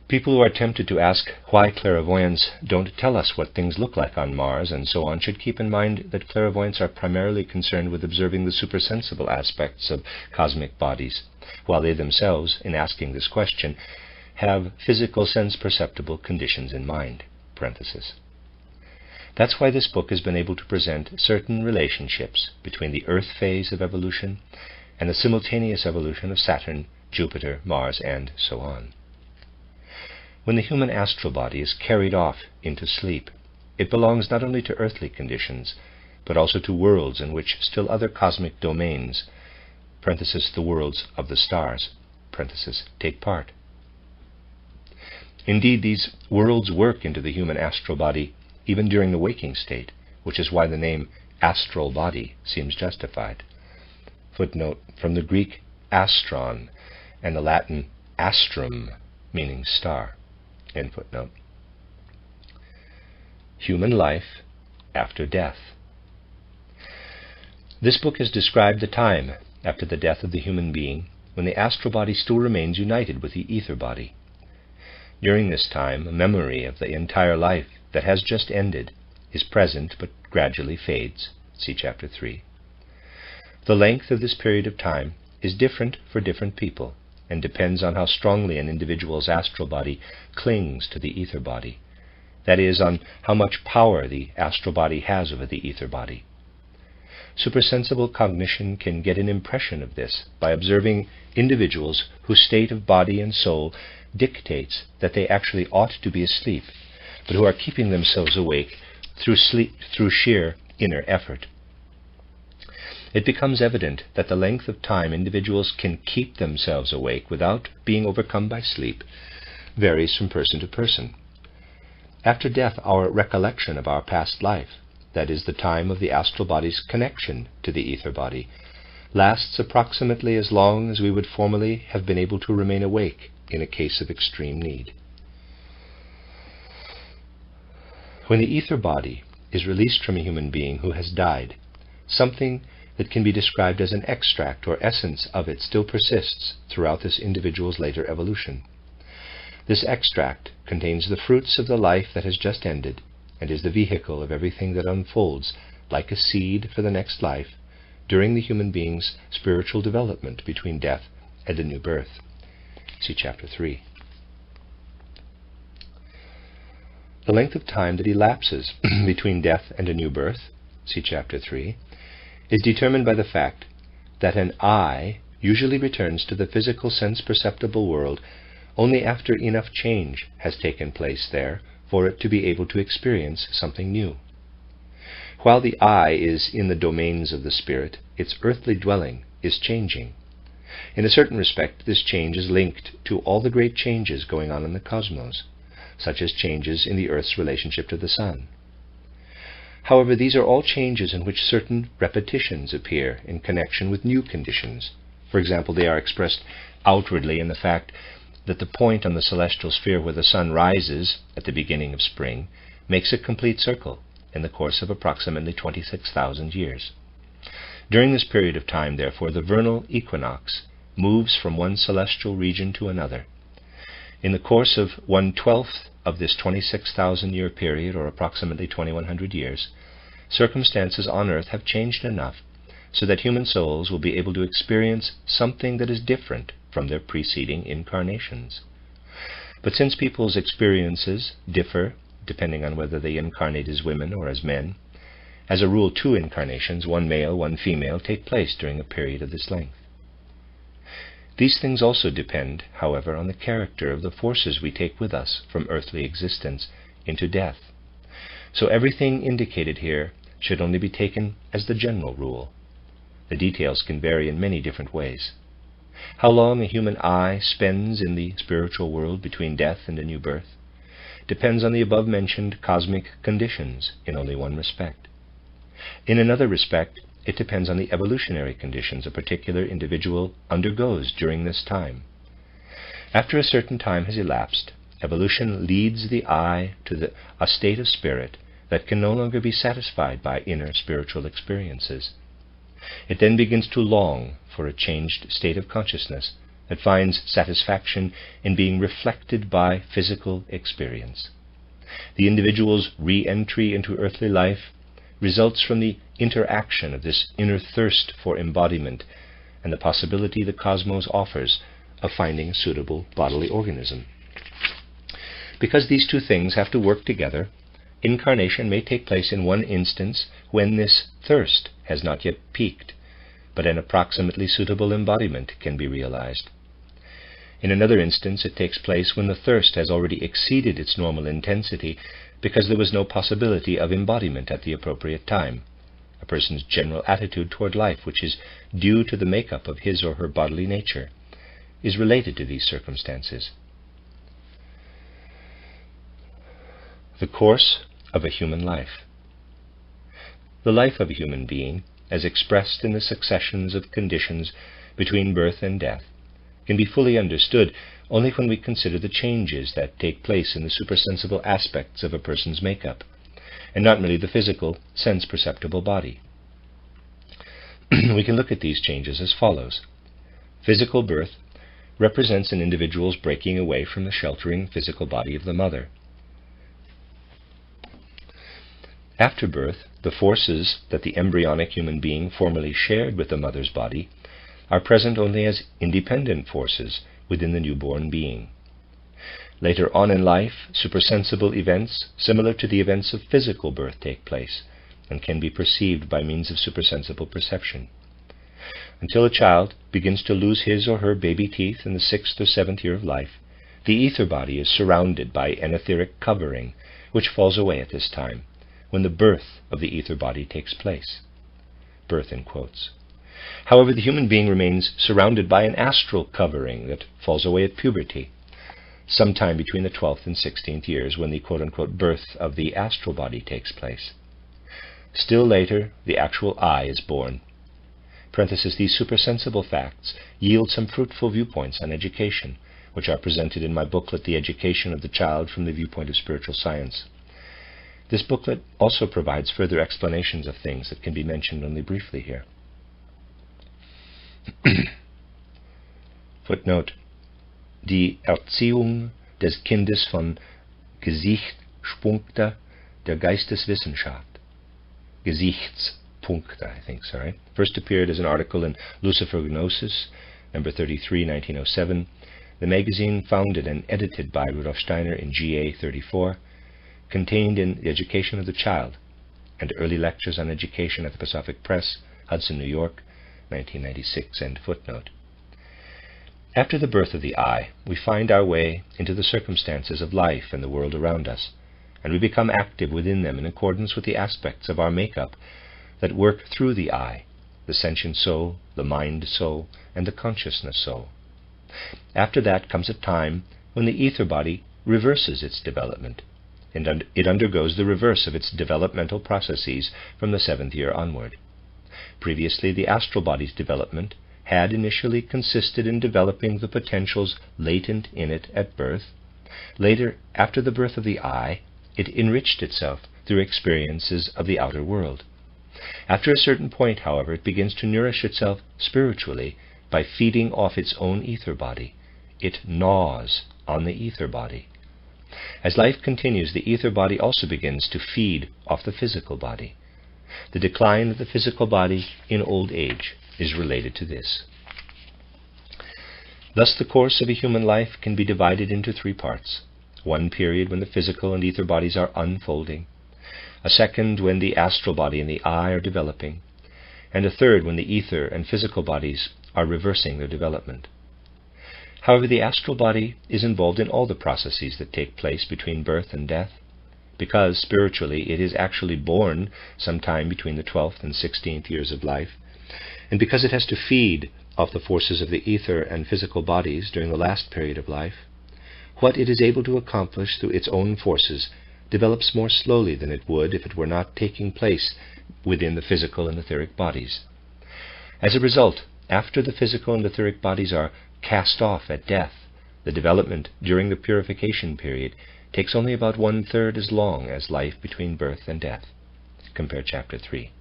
people who are tempted to ask why clairvoyants don't tell us what things look like on Mars and so on should keep in mind that clairvoyants are primarily concerned with observing the supersensible aspects of cosmic bodies, while they themselves, in asking this question, have physical sense-perceptible conditions in mind. Parenthesis. That's why this book has been able to present certain relationships between the Earth phase of evolution and the simultaneous evolution of Saturn, Jupiter, Mars, and so on. When the human astral body is carried off into sleep, it belongs not only to earthly conditions, but also to worlds in which still other cosmic domains, parenthesis, the worlds of the stars, parenthesis, take part. Indeed, these worlds work into the human astral body even during the waking state, which is why the name astral body seems justified. Footnote, from the Greek astron and the Latin astrum, meaning star. End footnote. Human life after death. This book has described the time after the death of the human being when the astral body still remains united with the ether body. During this time, a memory of the entire life that has just ended is present but gradually fades. See Chapter 3. The length of this period of time is different for different people and depends on how strongly an individual's astral body clings to the ether body. That is, on how much power the astral body has over the ether body. Supersensible cognition can get an impression of this by observing individuals whose state of body and soul dictates that they actually ought to be asleep, but who are keeping themselves awake through sheer inner effort. It becomes evident that the length of time individuals can keep themselves awake without being overcome by sleep varies from person to person. After death, our recollection of our past life, that is, the time of the astral body's connection to the ether body, lasts approximately as long as we would formerly have been able to remain awake in a case of extreme need. When the ether body is released from a human being who has died, something that can be described as an extract or essence of it still persists throughout this individual's later evolution. This extract contains the fruits of the life that has just ended and is the vehicle of everything that unfolds like a seed for the next life during the human being's spiritual development between death and a new birth. See Chapter 3. The length of time that elapses between death and a new birth, see Chapter 3, is determined by the fact that an I usually returns to the physical sense-perceptible world only after enough change has taken place there for it to be able to experience something new. While the I is in the domains of the spirit, its earthly dwelling is changing. In a certain respect, this change is linked to all the great changes going on in the cosmos, such as changes in the Earth's relationship to the Sun. However, these are all changes in which certain repetitions appear in connection with new conditions. For example, they are expressed outwardly in the fact that the point on the celestial sphere where the sun rises at the beginning of spring makes a complete circle in the course of approximately 26,000 years. During this period of time, therefore, the vernal equinox moves from one celestial region to another. In the course of 1/12 of this 26,000-year period, or approximately 2,100 years, circumstances on earth have changed enough so that human souls will be able to experience something that is different from their preceding incarnations. But since people's experiences differ depending on whether they incarnate as women or as men, as a rule 2 incarnations, one male, one female, take place during a period of this length. These things also depend, however, on the character of the forces we take with us from earthly existence into death. So everything indicated here should only be taken as the general rule. The details can vary in many different ways. How long a human eye spends in the spiritual world between death and a new birth depends on the above-mentioned cosmic conditions in only one respect. In another respect, it depends on the evolutionary conditions a particular individual undergoes during this time. After a certain time has elapsed, evolution leads the eye to a state of spirit that can no longer be satisfied by inner spiritual experiences. It then begins to long for a changed state of consciousness that finds satisfaction in being reflected by physical experience. The individual's re-entry into earthly life results from the interaction of this inner thirst for embodiment and the possibility the cosmos offers of finding a suitable bodily organism. Because these two things have to work together, incarnation may take place in one instance when this thirst has not yet peaked, but an approximately suitable embodiment can be realized. In another instance, it takes place when the thirst has already exceeded its normal intensity because there was no possibility of embodiment at the appropriate time. A person's general attitude toward life, which is due to the makeup of his or her bodily nature, is related to these circumstances. The course of a human life. The life of a human being, as expressed in the successions of conditions between birth and death, can be fully understood only when we consider the changes that take place in the supersensible aspects of a person's makeup, and not merely the physical, sense-perceptible body. We can look at these changes as follows. Physical birth represents an individual's breaking away from the sheltering physical body of the mother. After birth, the forces that the embryonic human being formerly shared with the mother's body are present only as independent forces within the newborn being. Later on in life, supersensible events similar to the events of physical birth take place and can be perceived by means of supersensible perception. Until a child begins to lose his or her baby teeth in the 6th or 7th year of life, the ether body is surrounded by an etheric covering, which falls away at this time, when the birth of the ether body takes place. Birth in quotes. However, the human being remains surrounded by an astral covering that falls away at puberty, sometime between the 12th and 16th years, when the quote-unquote birth of the astral body takes place. Still later, the actual I is born. These supersensible facts yield some fruitful viewpoints on education, which are presented in my booklet, The Education of the Child from the Viewpoint of Spiritual Science. This booklet also provides further explanations of things that can be mentioned only briefly here. Footnote: Die Erziehung des Kindes von Gesichtspunkte der Geisteswissenschaft. Gesichtspunkte, I think, sorry. First appeared as an article in Lucifer Gnosis, number 33, 1907, the magazine founded and edited by Rudolf Steiner in GA 34, contained in The Education of the Child, and Early Lectures on Education at the Pacific Press, Hudson, New York, 1996, end footnote. After the birth of the I, we find our way into the circumstances of life and the world around us, and we become active within them in accordance with the aspects of our makeup that work through the I, the sentient soul, the mind soul, and the consciousness soul. After that comes a time when the ether body reverses its development, and it undergoes the reverse of its developmental processes from the 7th year onward. Previously, the astral body's development had initially consisted in developing the potentials latent in it at birth. Later, after the birth of the I, it enriched itself through experiences of the outer world. After a certain point, however, it begins to nourish itself spiritually by feeding off its own ether body. It gnaws on the ether body. As life continues, the ether body also begins to feed off the physical body. The decline of the physical body in old age is related to this. Thus, the course of a human life can be divided into 3 parts. One period when the physical and ether bodies are unfolding, a second when the astral body and the I are developing, and a third when the ether and physical bodies are reversing their development. However, the astral body is involved in all the processes that take place between birth and death, because spiritually it is actually born sometime between the 12th and 16th years of life, and because it has to feed off the forces of the ether and physical bodies during the last period of life, what it is able to accomplish through its own forces develops more slowly than it would if it were not taking place within the physical and etheric bodies. As a result, after the physical and etheric bodies are cast off at death, the development during the purification period takes only about 1/3 as long as life between birth and death. Compare Chapter 3.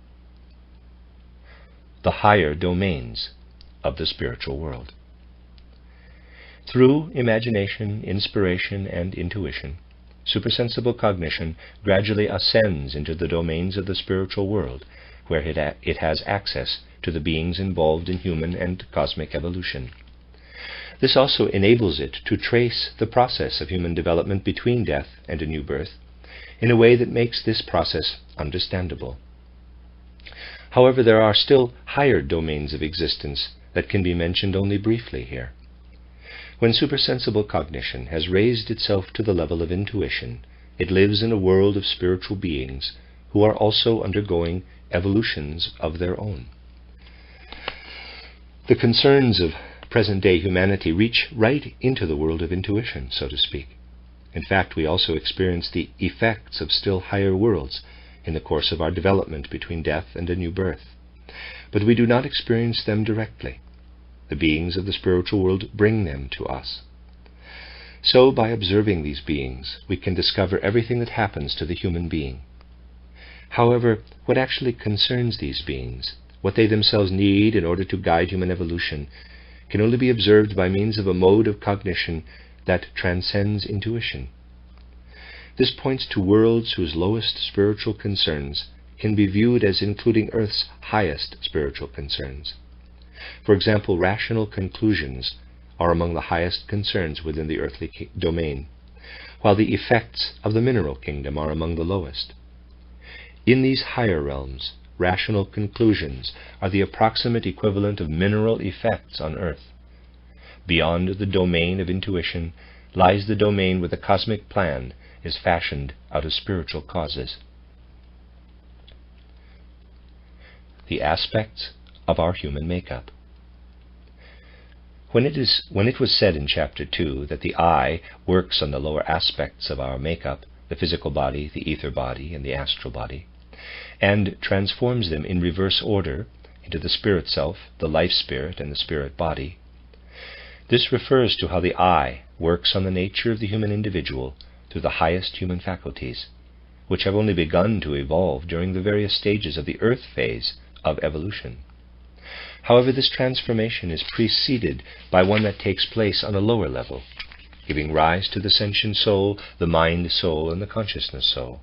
The higher domains of the spiritual world. Through imagination, inspiration, and intuition, supersensible cognition gradually ascends into the domains of the spiritual world, where it has access to the beings involved in human and cosmic evolution. This also enables it to trace the process of human development between death and a new birth in a way that makes this process understandable. However, there are still higher domains of existence that can be mentioned only briefly here. When supersensible cognition has raised itself to the level of intuition, it lives in a world of spiritual beings who are also undergoing evolutions of their own. The concerns of present-day humanity reach right into the world of intuition, so to speak. In fact, we also experience the effects of still higher worlds in the course of our development between death and a new birth. But we do not experience them directly. The beings of the spiritual world bring them to us. So, by observing these beings, we can discover everything that happens to the human being. However, what actually concerns these beings, what they themselves need in order to guide human evolution, can only be observed by means of a mode of cognition that transcends intuition. This points to worlds whose lowest spiritual concerns can be viewed as including Earth's highest spiritual concerns. For example, rational conclusions are among the highest concerns within the earthly domain, while the effects of the mineral kingdom are among the lowest. In these higher realms, rational conclusions are the approximate equivalent of mineral effects on Earth. Beyond the domain of intuition lies the domain where the cosmic plan is fashioned out of spiritual causes. The aspects of our human makeup. When it was said in Chapter 2 that the I works on the lower aspects of our makeup, the physical body, the ether body, and the astral body, and transforms them in reverse order into the spirit self, the life spirit, and the spirit body, this refers to how the I works on the nature of the human individual through the highest human faculties, which have only begun to evolve during the various stages of the earth phase of evolution. However, this transformation is preceded by one that takes place on a lower level, giving rise to the sentient soul, the mind soul, and the consciousness soul.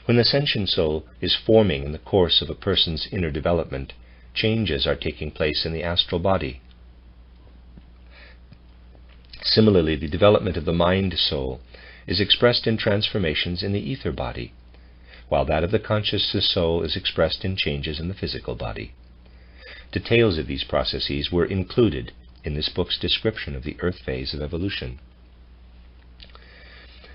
When the sentient soul is forming in the course of a person's inner development, changes are taking place in the astral body. Similarly, the development of the mind soul is expressed in transformations in the ether body, while that of the consciousness soul is expressed in changes in the physical body. Details of these processes were included in this book's description of the earth phase of evolution.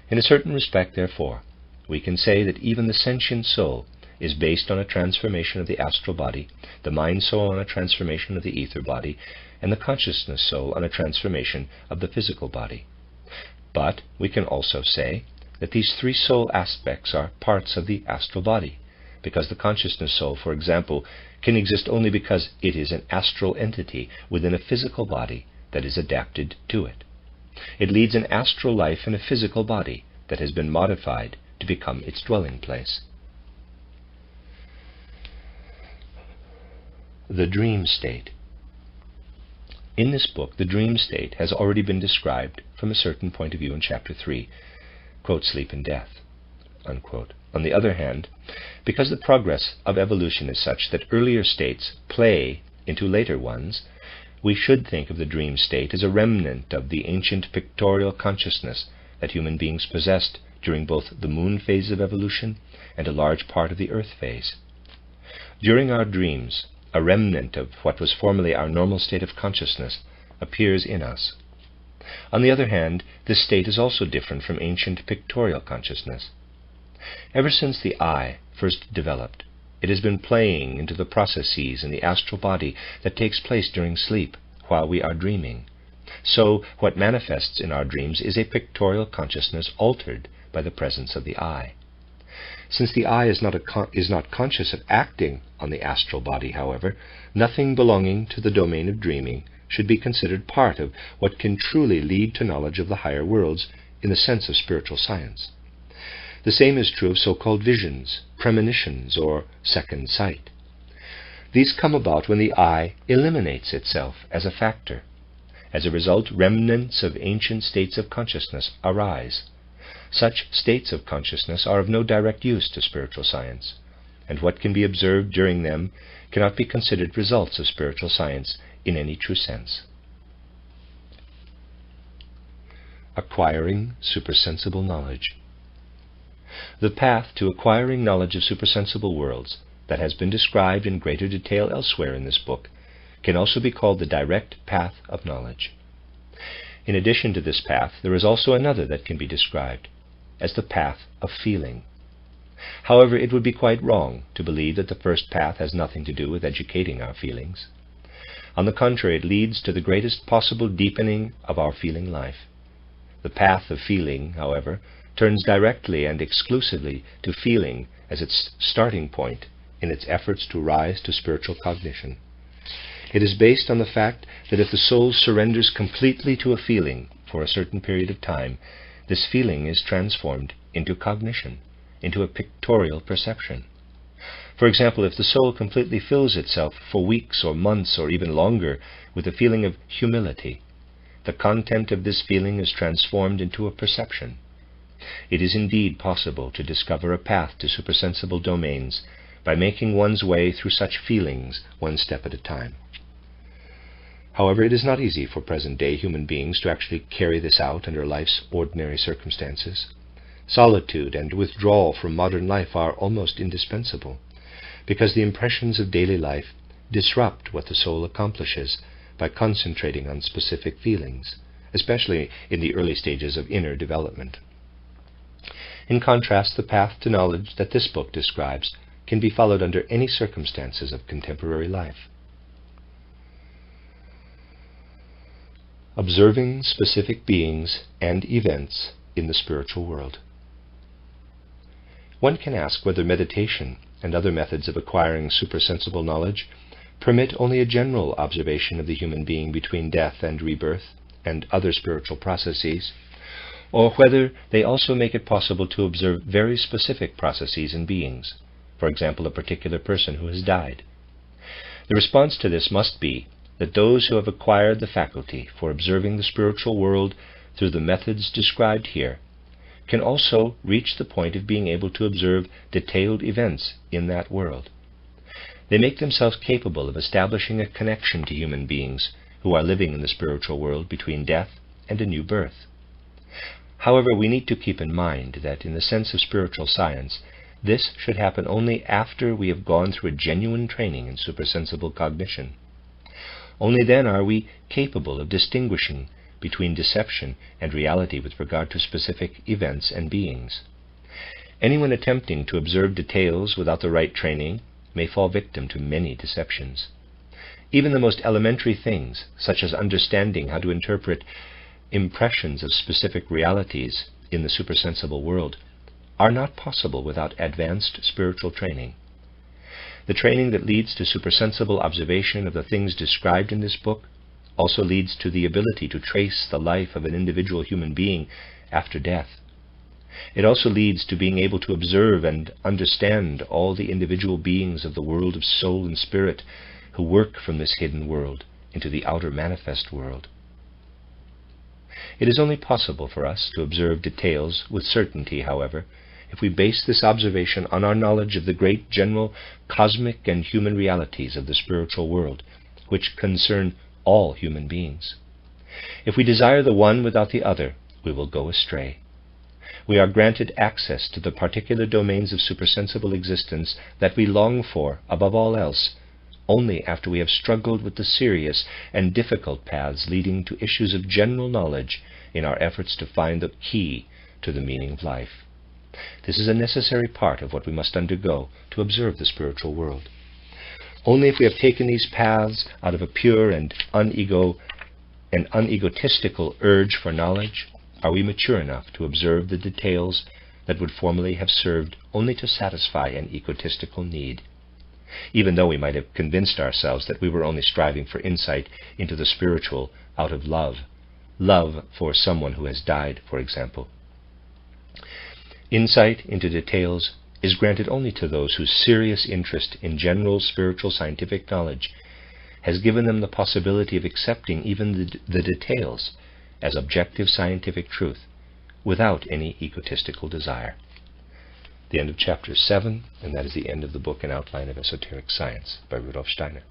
In a certain respect, therefore, we can say that even the sentient soul is based on a transformation of the astral body, the mind soul on a transformation of the ether body, and the consciousness soul on a transformation of the physical body. But we can also say that these three soul aspects are parts of the astral body, because the consciousness soul, for example, can exist only because it is an astral entity within a physical body that is adapted to it. It leads an astral life in a physical body that has been modified to become its dwelling place. The dream state. In this book, the dream state has already been described from a certain point of view in Chapter 3, quote, sleep and death, unquote. On the other hand, because the progress of evolution is such that earlier states play into later ones, we should think of the dream state as a remnant of the ancient pictorial consciousness that human beings possessed during both the moon phase of evolution and a large part of the earth phase. During our dreams, a remnant of what was formerly our normal state of consciousness appears in us. On the other hand, this state is also different from ancient pictorial consciousness. Ever since the I first developed, it has been playing into the processes in the astral body that takes place during sleep while we are dreaming. So, what manifests in our dreams is a pictorial consciousness altered by the presence of the I. Since the I is not conscious of acting on the astral body, however, nothing belonging to the domain of dreaming should be considered part of what can truly lead to knowledge of the higher worlds in the sense of spiritual science. The same is true of so-called visions, premonitions, or second sight. These come about when the I eliminates itself as a factor. As a result, remnants of ancient states of consciousness arise. Such states of consciousness are of no direct use to spiritual science, and what can be observed during them cannot be considered results of spiritual science in any true sense. Acquiring supersensible knowledge. The path to acquiring knowledge of supersensible worlds that has been described in greater detail elsewhere in this book can also be called the direct path of knowledge. In addition to this path, there is also another that can be described as the path of feeling. However, it would be quite wrong to believe that the first path has nothing to do with educating our feelings. On the contrary, it leads to the greatest possible deepening of our feeling life. The path of feeling, however, turns directly and exclusively to feeling as its starting point in its efforts to rise to spiritual cognition. It is based on the fact that if the soul surrenders completely to a feeling for a certain period of time, this feeling is transformed into cognition, into a pictorial perception. For example, if the soul completely fills itself for weeks or months or even longer with a feeling of humility, the content of this feeling is transformed into a perception. It is indeed possible to discover a path to supersensible domains by making one's way through such feelings one step at a time. However, it is not easy for present-day human beings to actually carry this out under life's ordinary circumstances. Solitude and withdrawal from modern life are almost indispensable, because the impressions of daily life disrupt what the soul accomplishes by concentrating on specific feelings, especially in the early stages of inner development. In contrast, the path to knowledge that this book describes can be followed under any circumstances of contemporary life. Observing specific beings and events in the spiritual world. One can ask whether meditation and other methods of acquiring supersensible knowledge permit only a general observation of the human being between death and rebirth and other spiritual processes, or whether they also make it possible to observe very specific processes in beings, for example, a particular person who has died. The response to this must be that those who have acquired the faculty for observing the spiritual world through the methods described here can also reach the point of being able to observe detailed events in that world. They make themselves capable of establishing a connection to human beings who are living in the spiritual world between death and a new birth. However, we need to keep in mind that in the sense of spiritual science, this should happen only after we have gone through a genuine training in supersensible cognition. Only then are we capable of distinguishing between deception and reality with regard to specific events and beings. Anyone attempting to observe details without the right training may fall victim to many deceptions. Even the most elementary things, such as understanding how to interpret impressions of specific realities in the supersensible world, are not possible without advanced spiritual training. The training that leads to supersensible observation of the things described in this book also leads to the ability to trace the life of an individual human being after death. It also leads to being able to observe and understand all the individual beings of the world of soul and spirit who work from this hidden world into the outer manifest world. It is only possible for us to observe details with certainty, however, if we base this observation on our knowledge of the great general cosmic and human realities of the spiritual world, which concern all human beings. If we desire the one without the other, we will go astray. We are granted access to the particular domains of supersensible existence that we long for above all else, only after we have struggled with the serious and difficult paths leading to issues of general knowledge in our efforts to find the key to the meaning of life. This is a necessary part of what we must undergo to observe the spiritual world. Only if we have taken these paths out of a pure and unegotistical urge for knowledge are we mature enough to observe the details that would formerly have served only to satisfy an egotistical need, even though we might have convinced ourselves that we were only striving for insight into the spiritual out of love love for someone who has died, for example. Insight into details is granted only to those whose serious interest in general spiritual scientific knowledge has given them the possibility of accepting even the details as objective scientific truth without any egotistical desire. The end of chapter 7, and that is the end of the book An Outline of Esoteric Science by Rudolf Steiner.